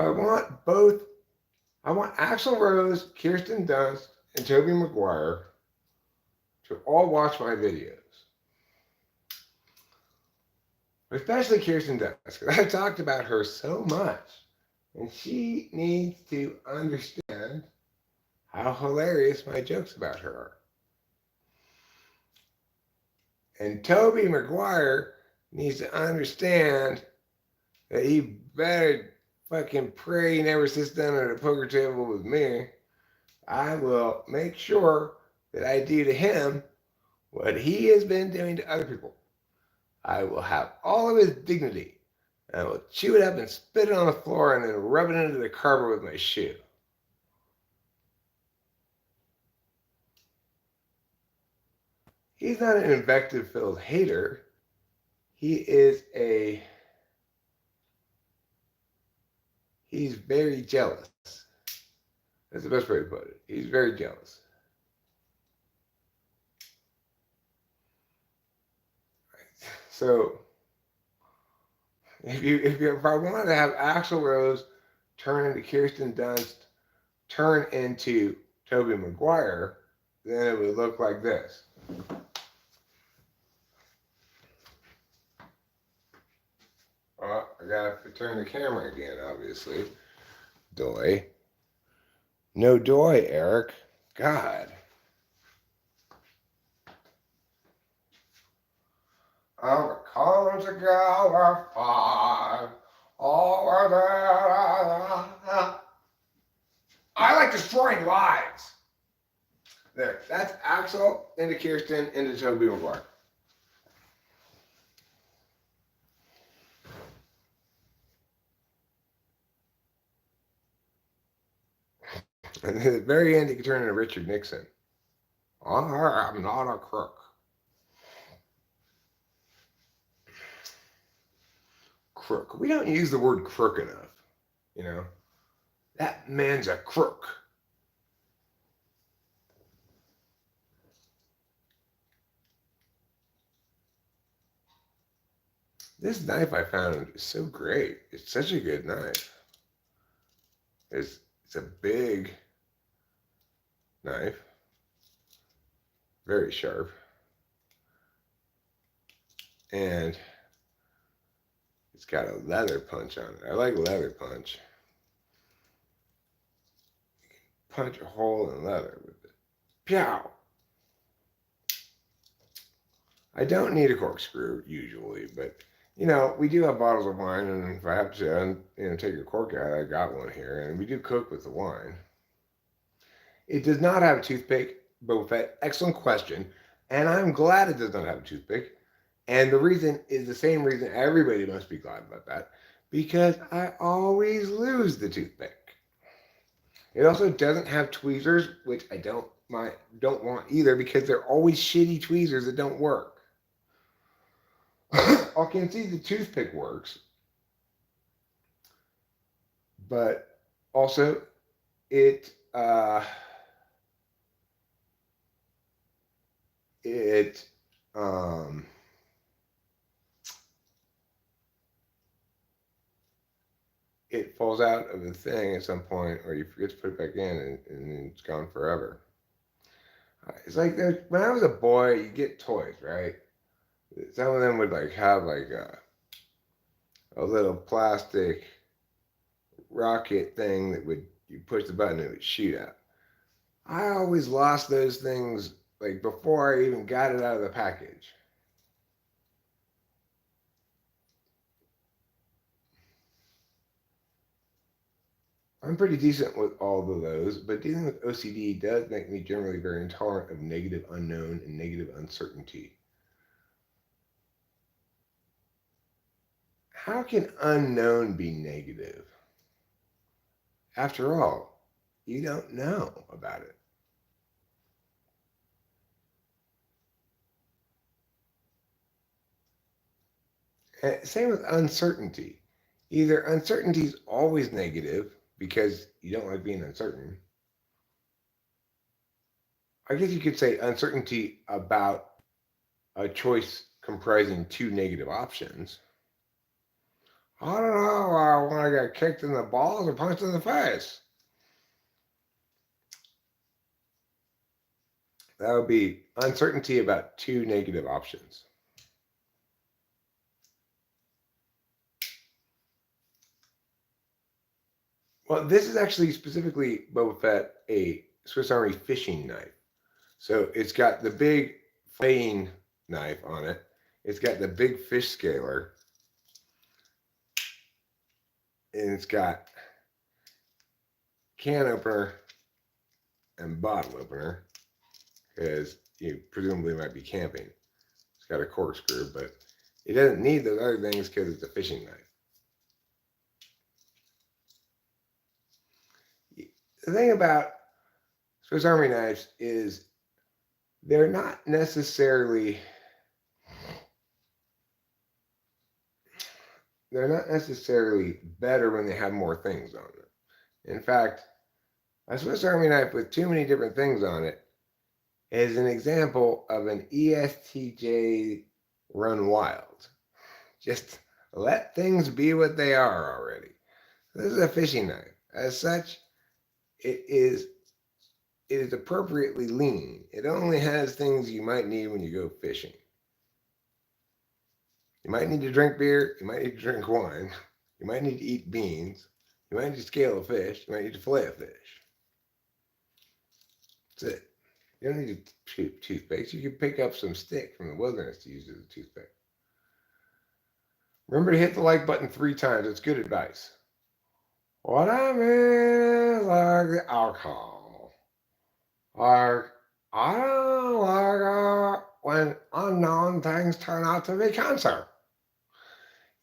Speaker 1: I want Axl Rose, Kirsten Dunst, and Tobey Maguire to all watch my videos. Especially Kirsten Dunst, because I've talked about her so much. And she needs to understand how hilarious my jokes about her are. And Tobey Maguire needs to understand that he better fucking pray he never sits down at a poker table with me. I will make sure that I do to him what he has been doing to other people. I will have all of his dignity. I will chew it up and spit it on the floor and then rub it into the carpet with my shoe. He's not an invective-filled hater. He's very jealous. That's the best way to put it. He's very jealous. So, if I wanted to have Axl Rose turn into Kirsten Dunst, turn into Tobey Maguire, then it would look like this. Oh, I gotta turn the camera again, obviously. Doy. No doy, Eric. God. I'm calling together five. I like destroying lives. There. That's Axel into Kirsten into Toby Maguire. And at the very end, he could turn into Richard Nixon. I am not a crook. Crook. We don't use the word crook enough. You know, that man's a crook. This knife I found is so great. It's such a good knife. It's a big knife, very sharp, and it's got a leather punch on it. I like leather punch. Punch a hole in leather with it. Pow! I don't need a corkscrew usually, but you know, we do have bottles of wine, and if I have to, take a cork out, I got one here, and we do cook with the wine. It does not have a toothpick, Boba Fett. Excellent question, and I'm glad it does not have a toothpick. And the reason is the same reason everybody must be glad about that, because I always lose the toothpick. It also doesn't have tweezers, which I don't want either, because they're always shitty tweezers that don't work. I can see the toothpick works, but also it it it falls out of the thing at some point, or you forget to put it back in, and it's gone forever. It's like when I was a boy, you get toys, right? Some of them would have a little plastic rocket thing that you push the button and it would shoot out. I always lost those things before I even got it out of the package. I'm pretty decent with all of those, but dealing with OCD does make me generally very intolerant of negative unknown and negative uncertainty. How can unknown be negative? After all, you don't know about it. And same with uncertainty. Either uncertainty is always negative because you don't like being uncertain. I guess you could say uncertainty about a choice comprising two negative options. I don't know. I want to get kicked in the balls or punched in the face. That would be uncertainty about two negative options. Well, this is actually specifically, Boba Fett, a Swiss Army fishing knife. So it's got the big flaying knife on it. It's got the big fish scaler. And it's got can opener and bottle opener, because you presumably might be camping. It's got a corkscrew, but it doesn't need those other things because it's a fishing knife. The thing about Swiss Army knives is they're not necessarily better when they have more things on it. In fact, a Swiss Army knife with too many different things on it is an example of an ESTJ run wild. Just let things be what they are already. This is a fishing knife. As such, it is appropriately lean. It only has things you might need when you go fishing. You might need to drink beer. You might need to drink wine. You might need to eat beans. You might need to scale a fish. You might need to fillet a fish. That's it. You don't need to toothpicks. You can pick up some stick from the wilderness to use as a toothpick. Remember to hit the like button 3 times. It's good advice. What I mean is like the alcohol. I don't like when unknown things turn out to be cancer.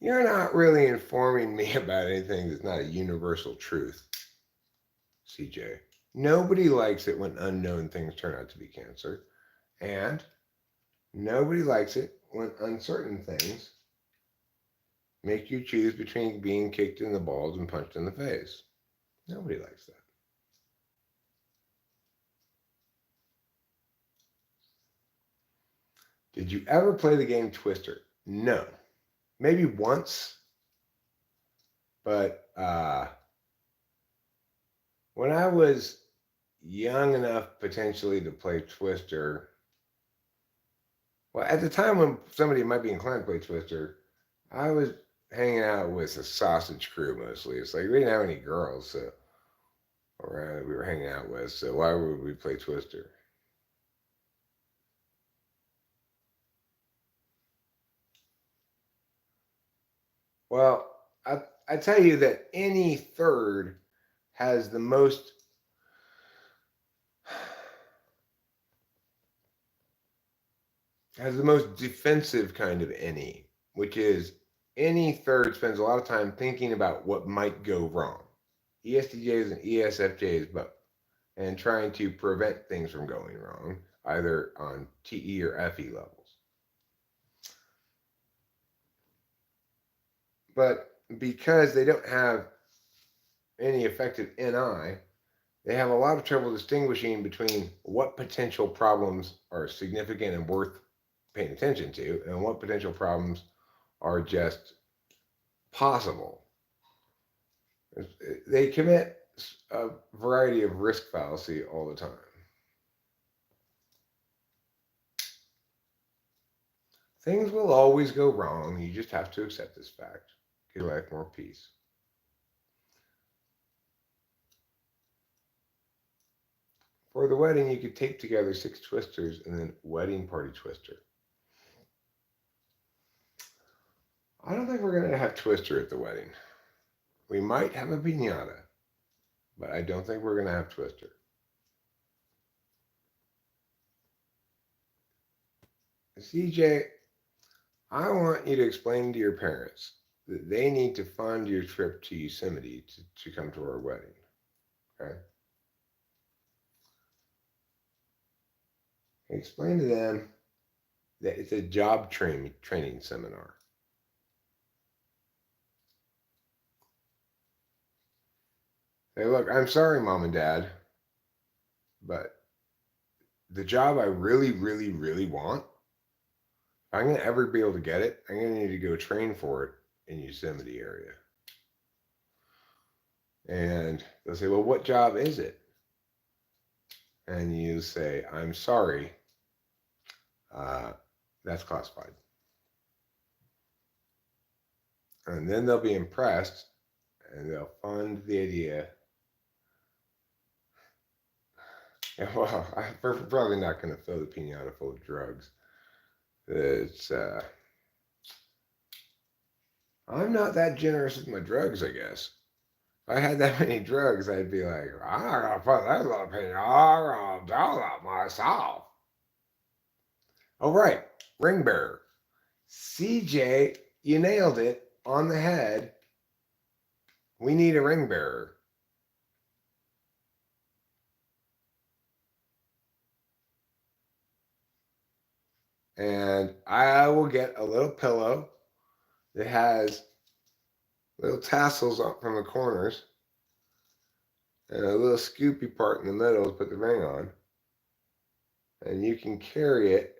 Speaker 1: You're not really informing me about anything that's not a universal truth, CJ. Nobody likes it when unknown things turn out to be cancer, and nobody likes it when uncertain things make you choose between being kicked in the balls and punched in the face. Nobody likes that. Did you ever play the game Twister? No. Maybe once, but when I was young enough potentially to play Twister, well, at the time when somebody might be inclined to play Twister, I was hanging out with a sausage crew mostly. It's like we didn't have any girls around we were hanging out with, so why would we play Twister? Well, I tell you that any third has the most defensive kind of any, which is any third spends a lot of time thinking about what might go wrong. ESTJs and ESFJs both, and trying to prevent things from going wrong, either on TE or FE levels. But because they don't have any effective NI, they have a lot of trouble distinguishing between what potential problems are significant and worth paying attention to, and what potential problems are just possible. They commit a variety of risk fallacy all the time. Things will always go wrong. You just have to accept this fact. Give your life more peace. For the wedding, you could tape together 6 twisters and then wedding party twister. I don't think we're going to have twister at the wedding. We might have a piñata, but I don't think we're going to have twister. CJ, I want you to explain to your parents that they need to fund your trip to Yosemite to come to our wedding. Okay? Explain to them that it's a job training seminar. Hey, look, I'm sorry, Mom and Dad, but the job I really, really, really want, if I'm going to ever be able to get it, I'm going to need to go train for it in Yosemite area. And they'll say, well, what job is it? And you say, I'm sorry, that's classified. And then they'll be impressed and they'll fund the idea. Yeah, well, I'm probably not going to fill the piñata full of drugs. It's, I'm not that generous with my drugs, I guess. If I had that many drugs, I'd be like, I'm not going to put this little piñata, I'm going to do that myself. Oh, right, ring bearer. CJ, you nailed it on the head. We need a ring bearer. And I will get a little pillow that has little tassels up from the corners and a little scoopy part in the middle to put the ring on. And you can carry it.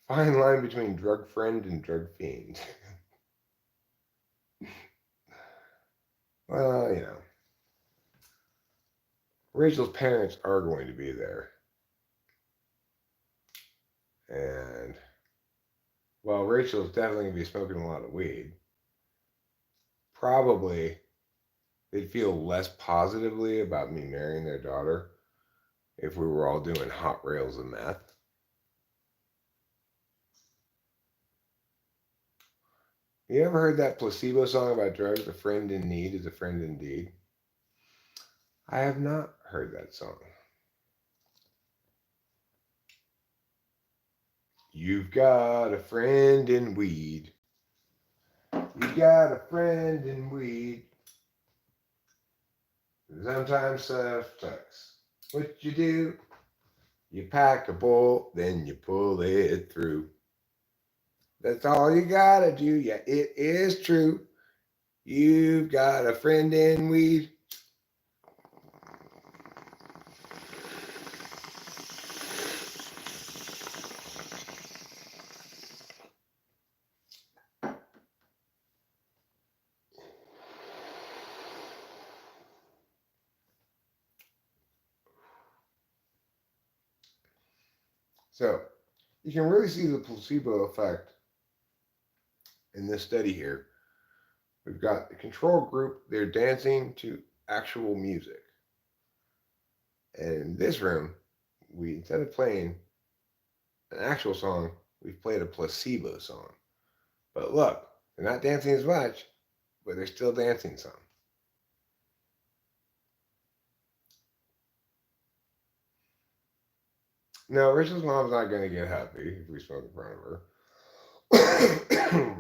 Speaker 1: Fine line between drug friend and drug fiend. Well, you know, Rachel's parents are going to be there. And, well, Rachel's definitely going to be smoking a lot of weed. Probably they'd feel less positively about me marrying their daughter if we were all doing hot rails of meth. You ever heard that placebo song about drugs? A friend in need is a friend indeed. I have not heard that song. You've got a friend in weed. You got a friend in weed. Sometimes stuff sucks. What you do? You pack a bolt, then you pull it through. That's all you gotta do. Yeah, it is true. You've got a friend in weed. So, you can really see the placebo effect in this study here. We've got the control group, they're dancing to actual music. And in this room, we instead of playing an actual song, we've played a placebo song. But look, they're not dancing as much, but they're still dancing some. Now, Rachel's mom's not going to get happy if we smoke in front of her.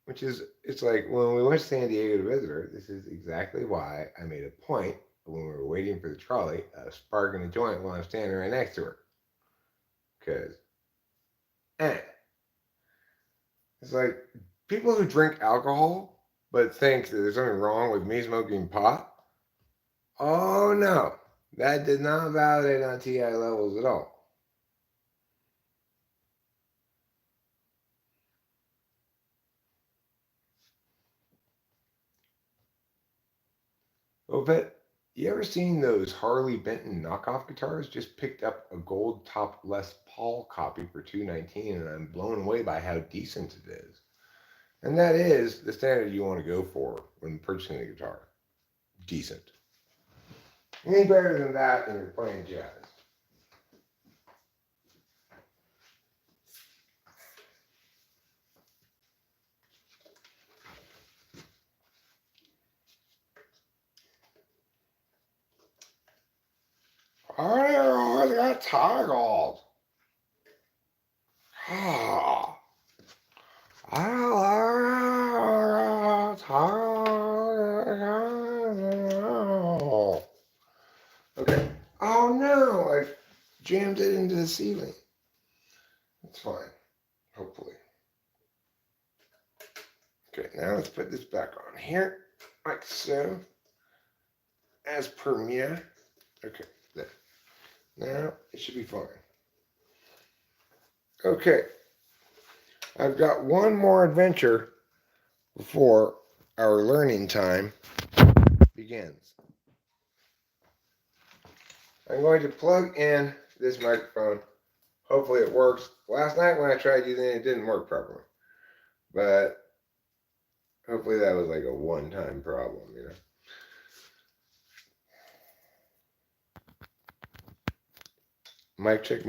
Speaker 1: Which is, it's like when we went to San Diego to visit her, this is exactly why I made a point when we were waiting for the trolley of sparking a joint while I'm standing right next to her. Because, it's like people who drink alcohol but think that there's something wrong with me smoking pot. Oh no, that did not validate on TI levels at all. Oh, but you ever seen those Harley Benton knockoff guitars? Just picked up a gold top Les Paul copy for $219, and I'm blown away by how decent it is. And that is the standard you want to go for when purchasing a guitar. Decent. Any better than that, and you're playing jazz. I always got toggles. Ah. Okay. Oh no, I jammed it into the ceiling. That's fine, hopefully. Okay, now let's put this back on here, like so, as per me. Okay, there. Now it should be fine. Okay, I've got one more adventure before our learning time begins. I'm going to plug in this microphone. Hopefully it works. Last night when I tried using it, it didn't work properly. But hopefully that was like a one-time problem, you know. Mic check.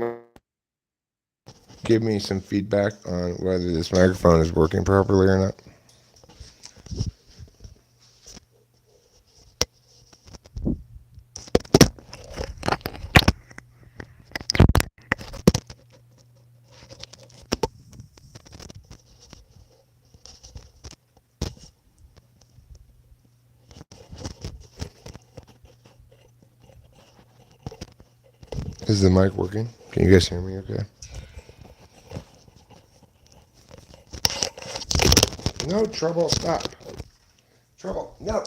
Speaker 1: Give me some feedback on whether this microphone is working properly or not. Is the mic working? Can you guys hear me okay? No trouble, stop. Trouble, no.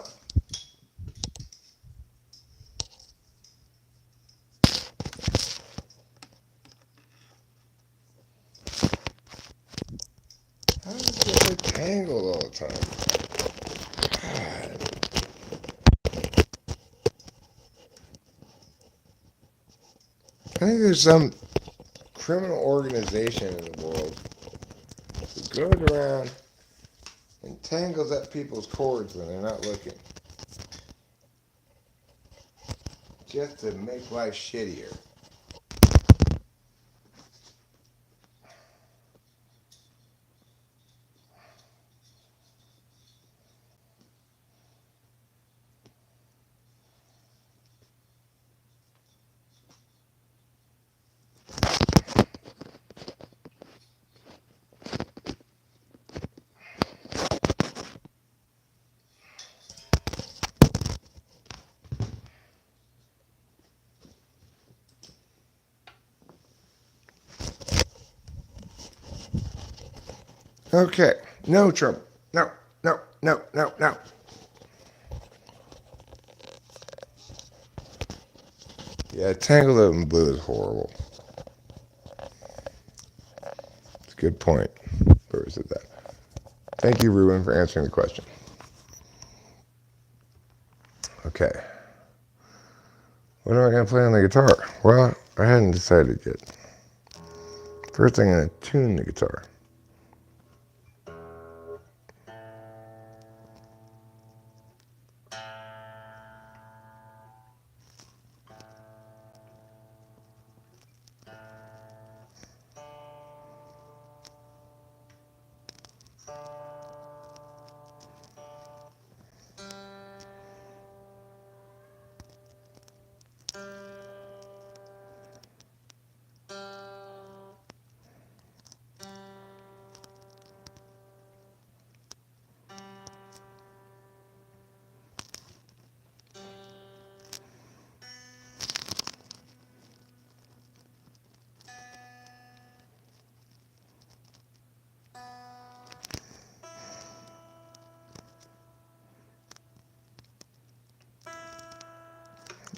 Speaker 1: How does it get so tangled all the time? God. I think there's some criminal organization in the world that goes around and tangles up people's cords when they're not looking. Just to make life shittier. Okay, no trouble. No, no, no, no, no. Yeah, tangled up in blue is horrible. It's a good point. Whoever said that. Thank you, Ruben, for answering the question. Okay. What am I going to play on the guitar? Well, I hadn't decided yet. First, I'm going to tune the guitar.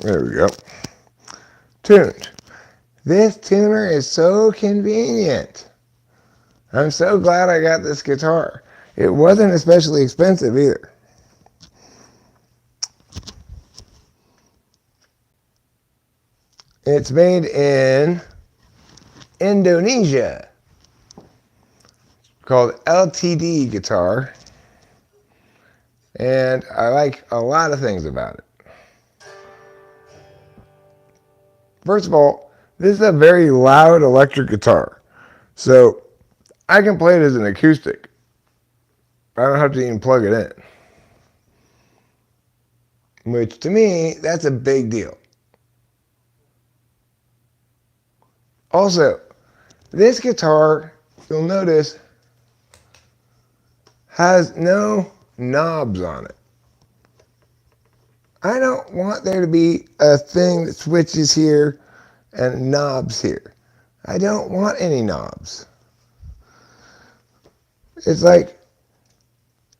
Speaker 1: There we go. Tuned. This tuner is so convenient. I'm so glad I got this guitar. It wasn't especially expensive either. It's made in Indonesia. Called LTD guitar. And I like a lot of things about it. First of all, this is a very loud electric guitar. So I can play it as an acoustic. I don't have to even plug it in. Which to me, that's a big deal. Also, this guitar, you'll notice, has no knobs on it. I don't want there to be a thing that switches here and knobs here. I don't want any knobs. It's like,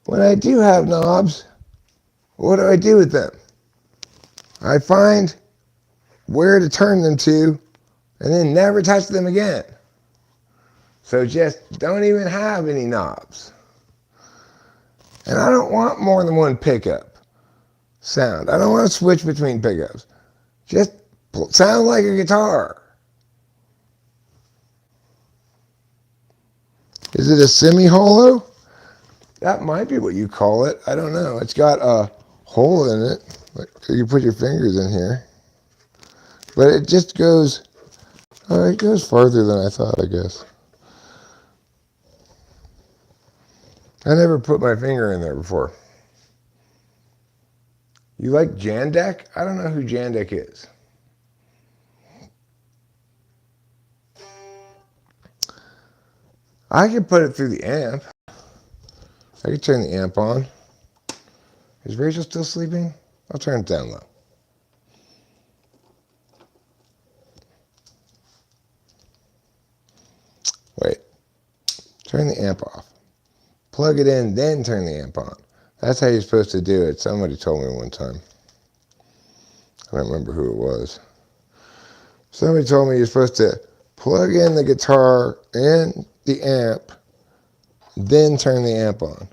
Speaker 1: when I do have knobs, what do I do with them? I find where to turn them to and then never touch them again. So just don't even have any knobs. And I don't want more than one pickup sound. I don't want to switch between pickups. Just sound like a guitar. Is it a semi-hollow? That might be what you call it. I don't know. It's got a hole in it. So you put your fingers in here. But it just goes, it goes farther than I thought, I guess. I never put my finger in there before. You like Jandek? I don't know who Jandek is. I can put it through the amp. I can turn the amp on. Is Rachel still sleeping? I'll turn it down low. Wait. Turn the amp off. Plug it in, then turn the amp on. That's how you're supposed to do it. Somebody told me one time. I don't remember who it was. Somebody told me you're supposed to plug in the guitar and the amp, then turn the amp on.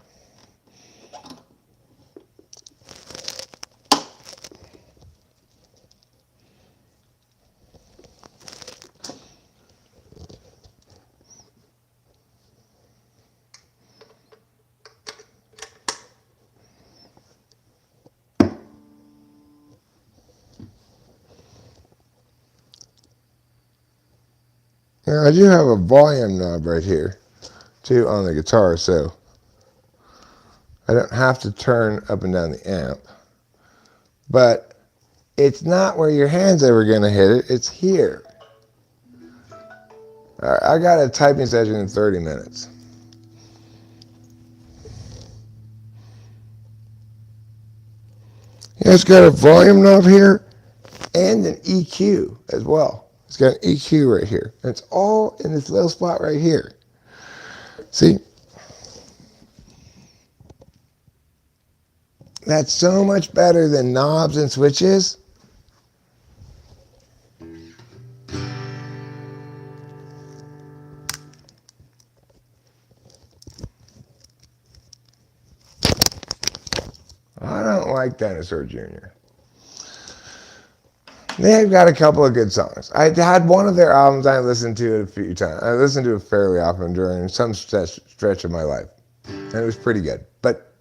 Speaker 1: Now I do have a volume knob right here, too, on the guitar, so I don't have to turn up and down the amp. But it's not where your hand's ever going to hit it, it's here. All right, I got a typing session in 30 minutes. Yeah, it's got a volume knob here and an EQ as well. It's got an EQ right here. And it's all in this little spot right here. See? That's so much better than knobs and switches. I don't like Dinosaur Jr. They've got a couple of good songs. I had one of their albums I listened to it a few times. I listened to it fairly often during some stretch of my life. And it was pretty good. But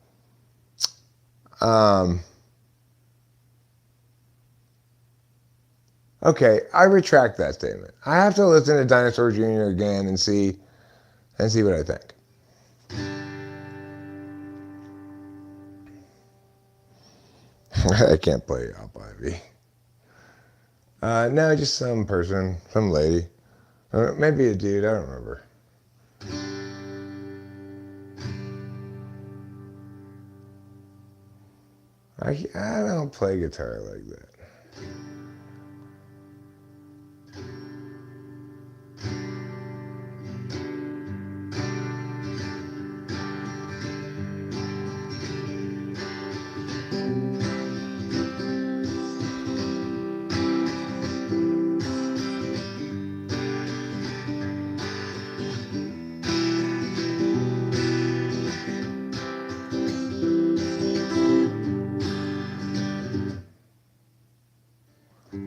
Speaker 1: okay, I retract that statement. I have to listen to Dinosaur Jr. again and see what I think. I can't play Up Ivy. No, just some person, some lady. Maybe a dude, I don't remember. I don't play guitar like that.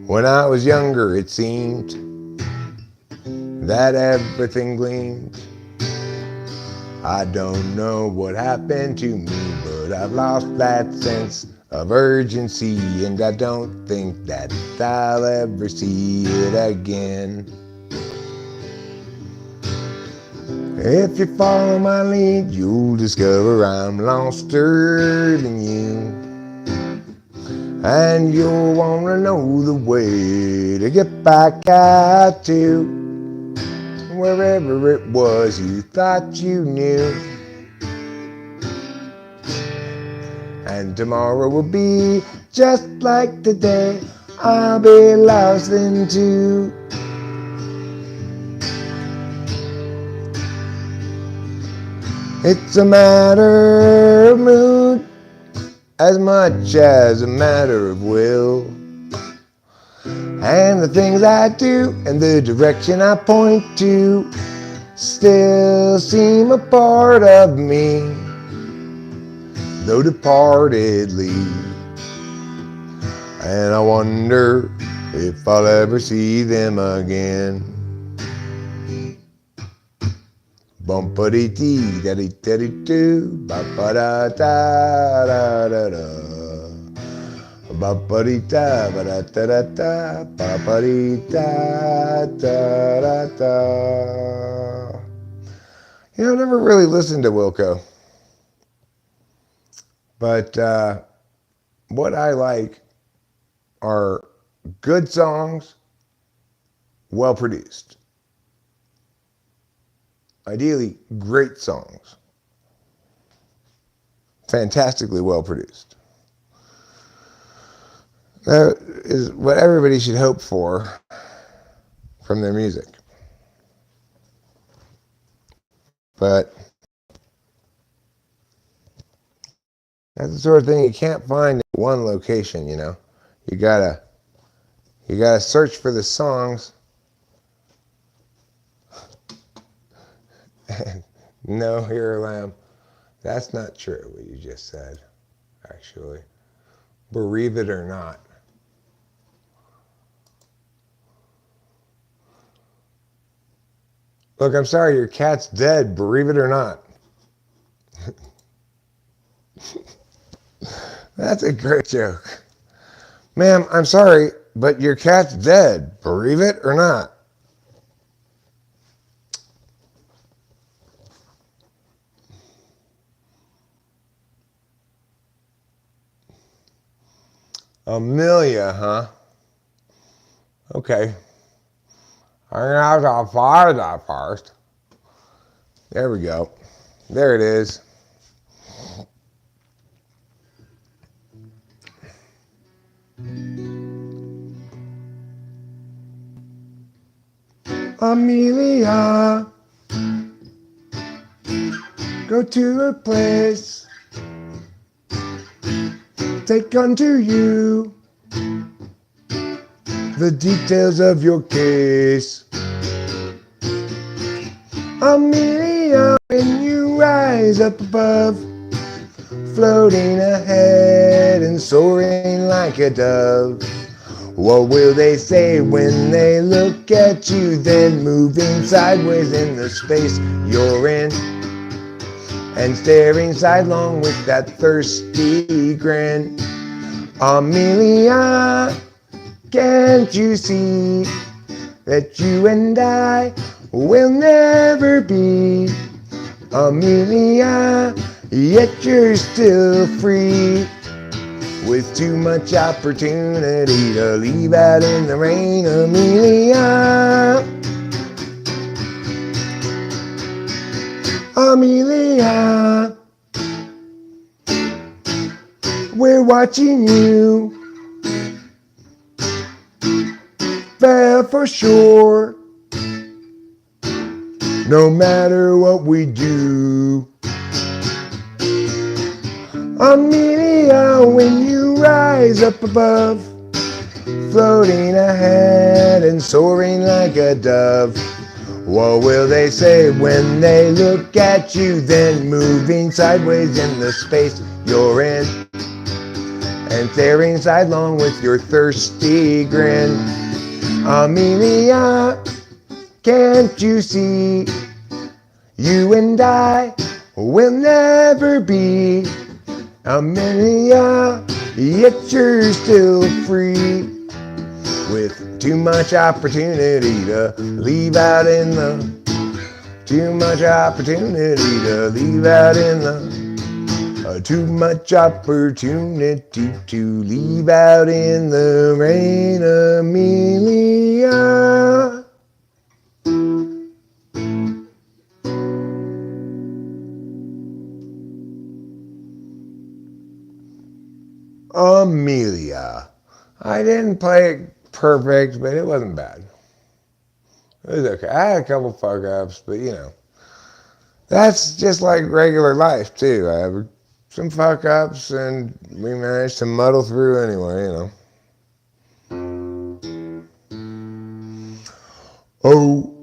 Speaker 1: When I was younger, it seemed that everything gleamed. I don't know what happened to me, but I've lost that sense of urgency, and I don't think that I'll ever see it again. If you follow my lead, you'll discover I'm loster than you. And you'll want to know the way to get back out to wherever it was you thought you knew. And tomorrow will be just like today. I'll be lost then too. It's a matter of mood as much as a matter of will. And the things I do and the direction I point to still seem a part of me, though departedly. And I wonder if I'll ever see them again. Bum-pa-dee-dee, da-dee-da-dee-doo, ba-ba-da-da-da-da-da. Ba-ba-dee-da, ba-da-da-da-da, ba-ba-dee-da-da-da-da. You know, I've never really listened to Wilco. But what I like are good songs, well produced. Ideally, great songs. Fantastically well produced. That is what everybody should hope for from their music. But that's the sort of thing you can't find in one location, you know. You gotta search for the songs. No, here, lamb. That's not true, what you just said, actually. Believe it or not. Look, I'm sorry, your cat's dead, believe it or not. That's a great joke. Ma'am, I'm sorry, but your cat's dead, believe it or not. Amelia, huh? Okay. I'm gonna have to fire that first. There we go. There it is. Amelia, go to a place take unto you the details of your case. Amelia, when you rise up above, floating ahead and soaring like a dove, what will they say when they look at you then, moving sideways in the space you're in, and staring sidelong with that thirsty grin? Amelia, can't you see that you and I will never be? Amelia, yet you're still free, with too much opportunity to leave out in the rain. Amelia, Amelia, we're watching you, fail for sure, no matter what we do. Amelia, when you rise up above, floating ahead and soaring like a dove, what will they say when they look at you then, moving sideways in the space you're in, and staring sidelong with your thirsty grin? Amelia, can't you see, you and I will never be? Amelia, yet you're still free, with too much opportunity to leave out in the, too much opportunity to leave out in the, too much opportunity to leave out in the rain. Amelia. Amelia. I didn't play it perfect, but it wasn't bad. It was okay. I had a couple fuck ups, but you know, that's just like regular life too. I have some fuck ups and we managed to muddle through anyway, you know. Oh,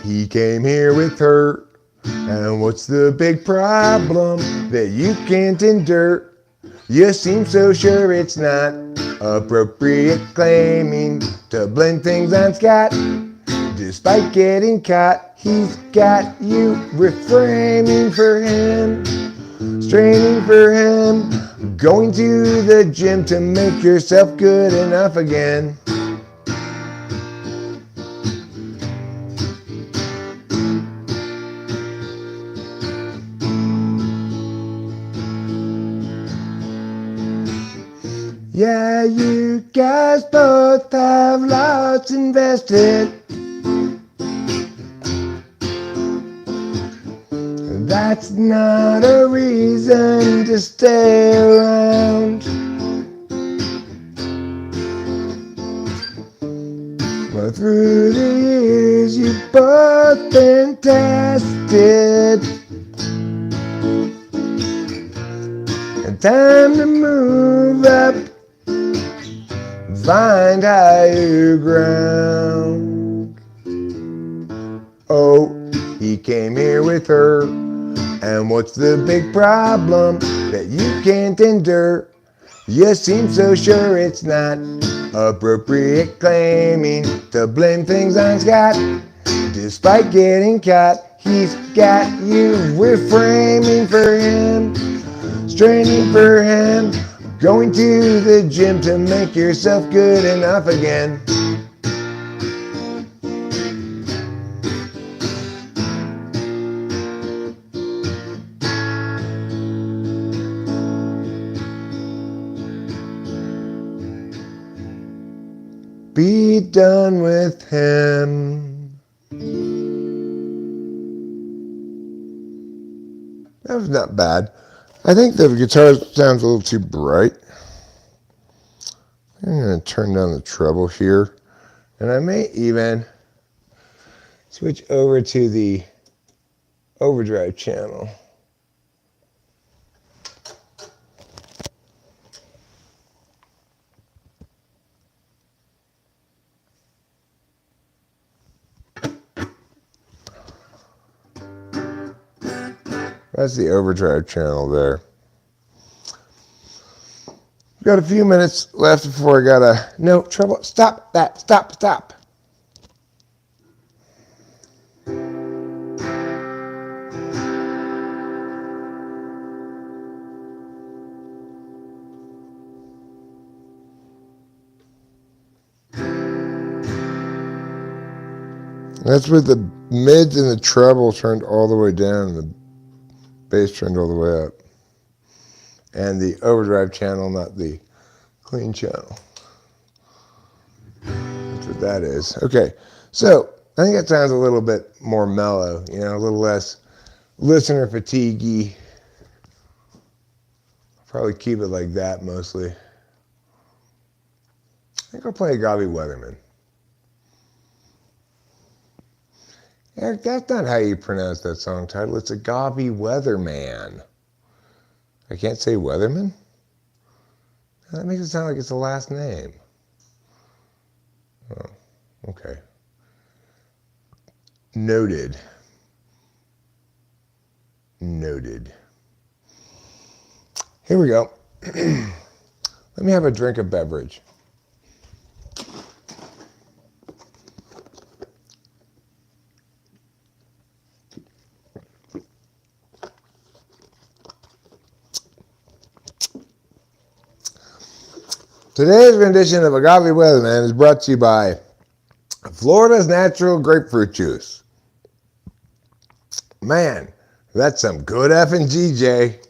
Speaker 1: he came here with her, and what's the big problem that you can't endure? You seem so sure it's not appropriate claiming to blame things on Scott. Despite getting caught, he's got you reframing for him, straining for him, going to the gym to make yourself good enough again. Yeah, you guys both have lots invested. That's not a reason to stay around. But through the years you've both been tested, and time to move up, find higher ground. Oh, he came here with her, and what's the big problem that you can't endure? You seem so sure it's not appropriate claiming to blame things on Scott. Despite getting caught, he's got you reframing for him, straining for him, going to the gym to make yourself good enough again. Be done with him. That was not bad. I think the guitar sounds a little too bright. I'm going to turn down the treble here. And I may even switch over to the overdrive channel. That's the overdrive channel there. Got a few minutes left before I gotta... No, trouble. Stop that. Stop. That's with the mids and the treble turned all the way down and the bass turned all the way up. And the overdrive channel, not the clean channel. That's what that is. Okay, so I think that sounds a little bit more mellow, a little less listener fatigue-y. Probably keep it like that mostly. I think I'll play Agave Weatherman. Eric, that's not how you pronounce that song title. It's Agave Weatherman. I can't say Weatherman? That makes it sound like it's the last name. Oh, okay. Noted. Here we go. Let me have a drink of beverage. Today's rendition of Agave Weatherman is brought to you by Florida's Natural Grapefruit Juice. Man, that's some good effing GJ.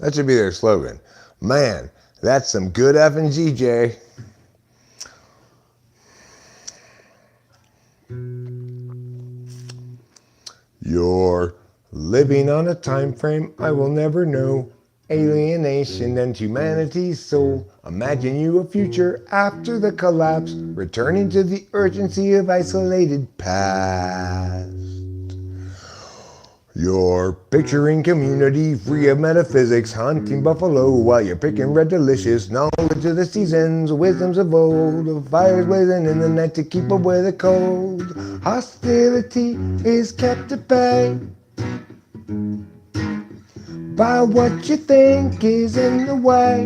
Speaker 1: That should be their slogan. Man, that's some good effing GJ. You're living on a time frame I will never know. Alienation and humanity's soul. Imagine you a future after the collapse, returning to the urgency of isolated past. You're picturing community free of metaphysics, hunting buffalo while you're picking red delicious. Knowledge of the seasons, wisdoms of old, of fires blazing in the night to keep away the cold. Hostility is kept at bay by what you think is in the way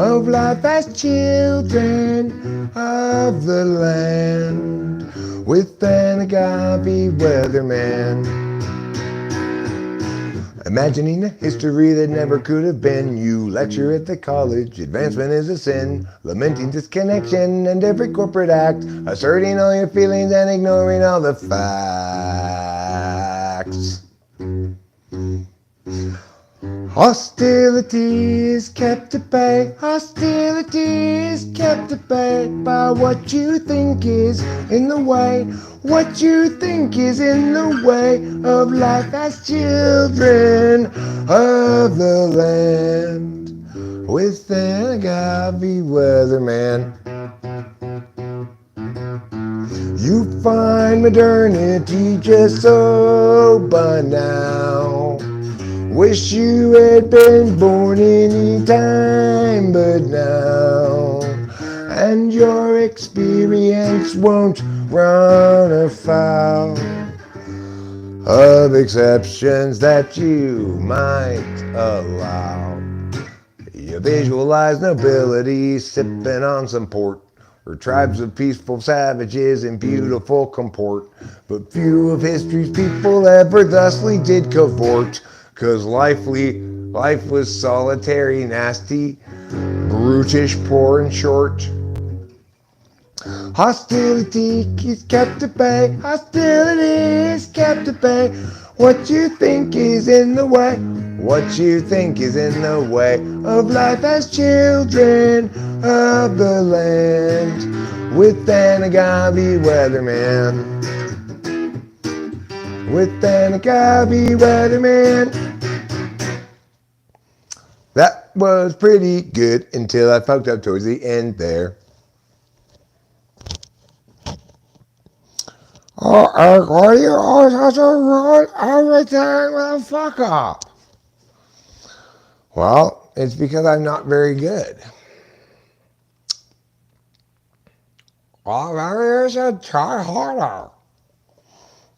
Speaker 1: of life as children of the land, with an agave weatherman. Imagining a history that never could have been. You lecture at the college, advancement is a sin. Lamenting disconnection and every corporate act. Asserting all your feelings and ignoring all the facts. Hostility is kept at bay. Hostility is kept at bay by what you think is in the way. What you think is in the way of life as children of the land, with an agave weatherman. You find modernity just so banal. Wish you had been born any time but now, and your experience won't run afoul of exceptions that you might allow. You visualize nobility sipping on some port, or tribes of peaceful savages in beautiful comport, but few of history's people ever thusly did cavort. 'Cause life was solitary, nasty, brutish, poor, and short. Hostility is kept at bay. Hostility is kept at bay. What you think is in the way. What you think is in the way of life as children of the land, with an agave weatherman. With an agave weatherman. That was pretty good until I fucked up towards the end there. Oh, Eric, why are you always have to ruin everything with a fuck up? Well, it's because I'm not very good. Well, maybe you should try harder.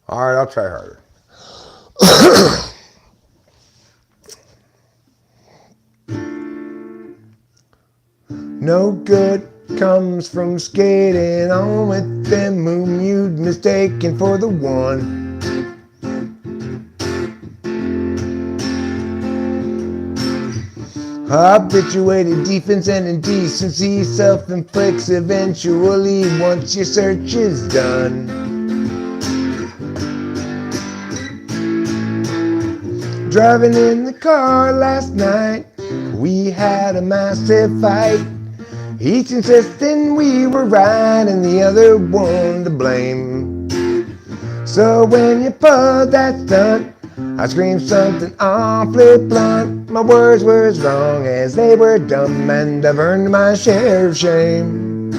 Speaker 1: All right, I'll try harder. No good comes from skating on with them whom you'd mistaken for the one. Habituated defense and indecency self-inflicts eventually once your search is done. Driving in the car last night, we had a massive fight. Each insisting we were right and the other one to blame. So when you pulled that stunt, I screamed something awfully blunt. My words were as wrong as they were dumb, and I've earned my share of shame.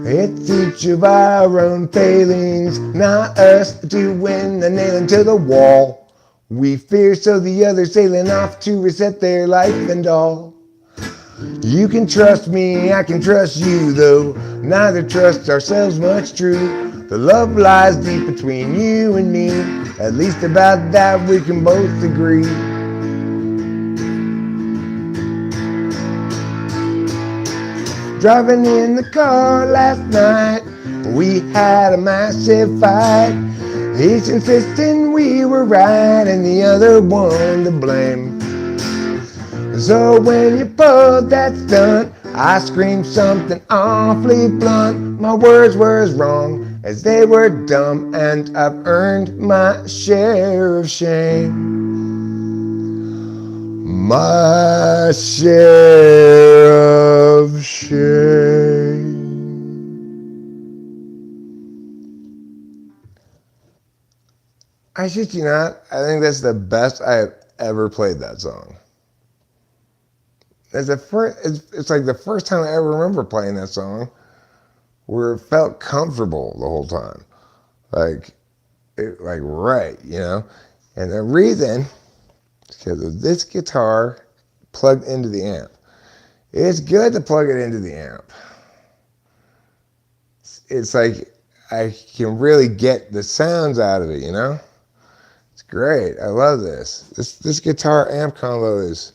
Speaker 1: It's each of our own failings, not us doing the nailing to the wall. We fear so the others sailing off to reset their life and all. You can trust me, I can trust you, though neither trust ourselves much true. The love lies deep between you and me, at least about that we can both agree. Driving in the car last night, we had a massive fight. Each insisting we were right and the other one to blame. So when you pulled that stunt, I screamed something awfully blunt. My words were as wrong as they were dumb, and I've earned my share of shame. My share of shame. I shit you not, I think that's the best I've ever played that song. It's like the first time I ever remember playing that song where it felt comfortable the whole time. Right, you know? And the reason is because of this guitar plugged into the amp. It's good to plug it into the amp. It's like I can really get the sounds out of it, you know? It's great. I love this. This guitar amp combo is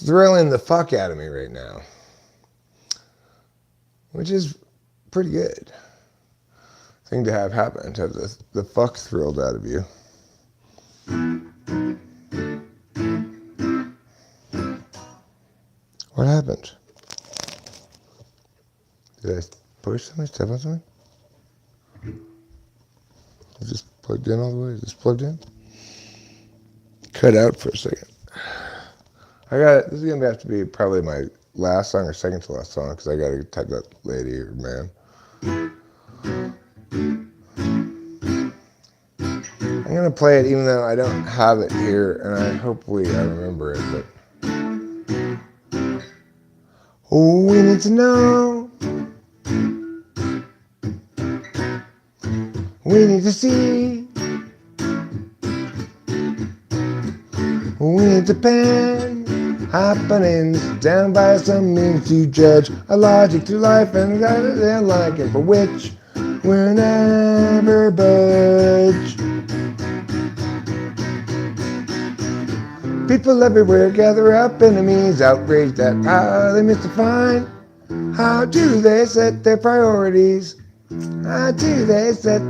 Speaker 1: thrilling the fuck out of me right now, which is pretty good thing to have happen, to have the fuck thrilled out of you. What happened? Did I push something, step on something? Is this plugged in all the way? Is this plugged in? Cut out for a second. This is gonna have to be probably my last song or second to last song, because I gotta type that lady or man. I'm gonna play it even though I don't have it here, and hopefully I remember it, but oh, we need to know. We need to see. We need to pen happenings down by some means to judge a logic to life and that they're like it, for which we'll never budge. People everywhere gather up enemies, outraged at how they misdefine. How do they set their priorities? How do they set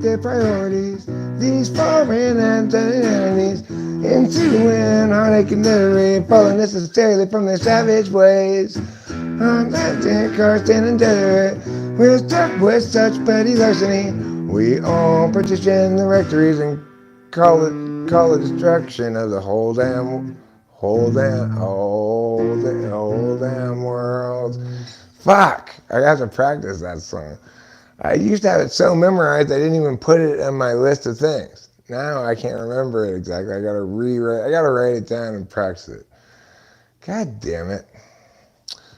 Speaker 1: their priorities? These foreign entities into an heartache and misery, falling necessarily from their savage ways. Unlimited cars standing desert, we're stuck with such petty larceny. We all petition the rectories and call it destruction of the whole damn world. Fuck! I got to practice that song. I used to have it so memorized I didn't even put it on my list of things. Now I can't remember it exactly. I gotta write it down and practice it. God damn it.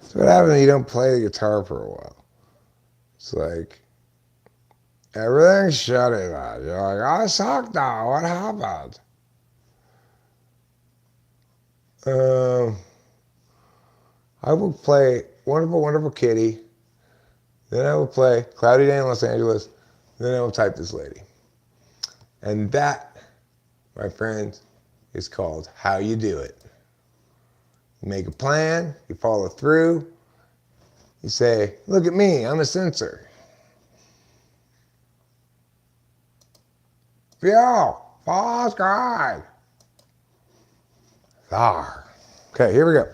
Speaker 1: So what happens when you don't play the guitar for a while? It's like everything's shutting out. You're like, I suck now. What happened? Um, I will play Wonderful, Wonderful Kitty. Then I will play Cloudy Day in Los Angeles. Then I will type this lady. And that, my friends, is called How You Do It. You make a plan, you follow through, you say, look at me, I'm a censor. Yeah, false guy. Thar. Okay, here we go.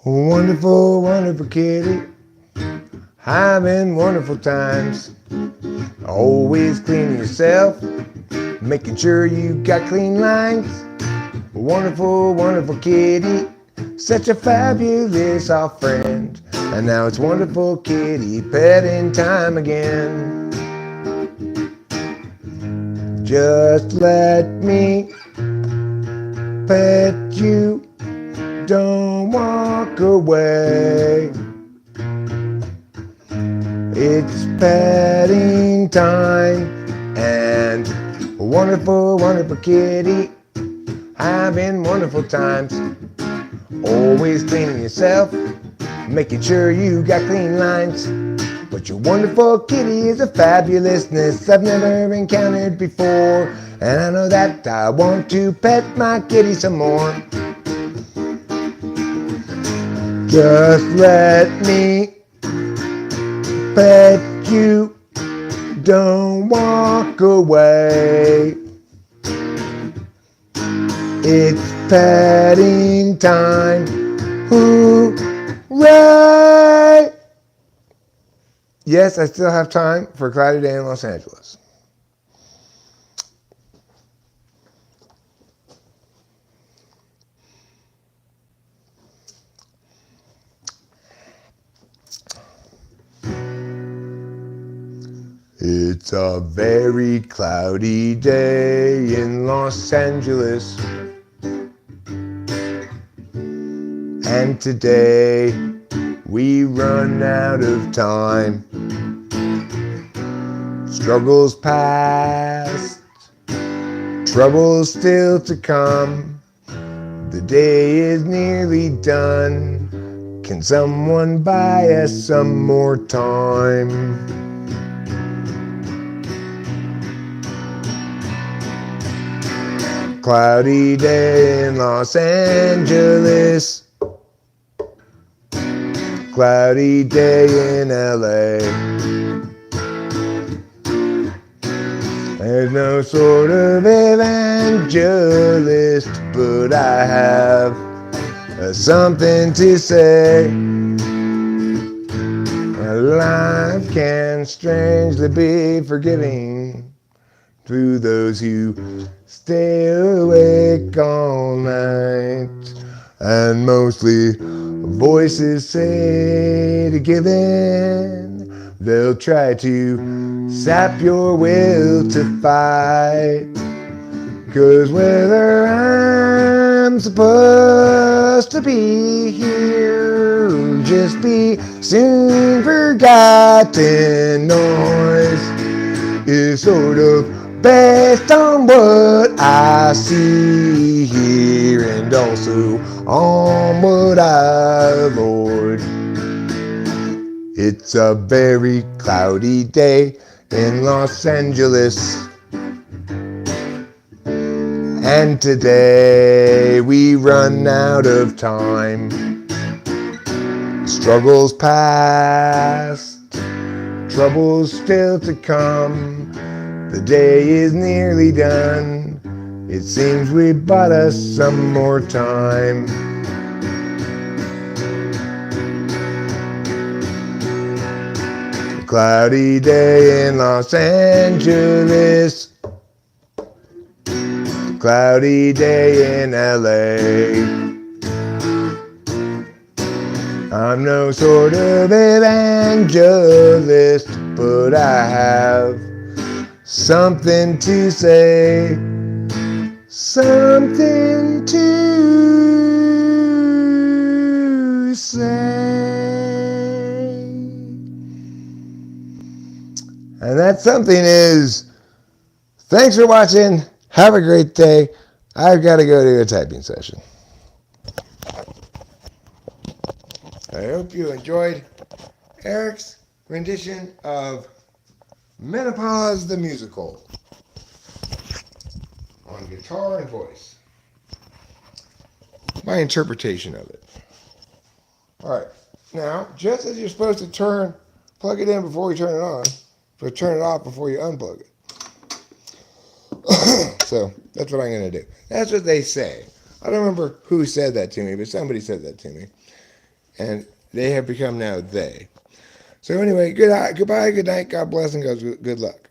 Speaker 1: Wonderful, wonderful kitty, having wonderful times. Always cleaning yourself, making sure you got clean lines. Wonderful, wonderful kitty, such a fabulous off friend. And now it's wonderful kitty petting time again. Just let me pet you, don't walk away. It's petting time, and wonderful, wonderful kitty, having wonderful times. Always cleaning yourself, making sure you got clean lines. But your wonderful kitty is a fabulousness I've never encountered before. And I know that I want to pet my kitty some more. Just let me pet you, don't walk away. It's petting time, hooray! Yes, I still have time for Cloudy Day in Los Angeles. It's a very cloudy day in Los Angeles. And today we run out of time. Struggles past, troubles still to come. The day is nearly done. Can someone buy us some more time? Cloudy day in Los Angeles. Cloudy day in LA. There's no sort of evangelist, but I have something to say. Life can strangely be forgiving to those who stay awake all night. And mostly voices say to give in. They'll try to sap your will to fight. 'Cause whether I'm supposed to be here or just be soon forgotten, noise is sort of based on what I see here and also on what I've heard. It's a very cloudy day in Los Angeles. And today we run out of time. Struggles past, troubles still to come. The day is nearly done. It seems we bought us some more time. Cloudy day in Los Angeles. Cloudy day in LA. I'm no sort of evangelist, but I have something to say. Something to say. And that something is, thanks for watching. Have a great day. I've got to go to a typing session. I hope you enjoyed Eric's rendition of Menopause the Musical on guitar and voice. My interpretation of it. All right. Now, just as you're supposed to plug it in before you turn it on, but turn it off before you unplug it. So that's what I'm going to do. That's what they say. I don't remember who said that to me, but somebody said that to me. And they have become now they. So anyway, goodbye, good night, God bless, and good luck.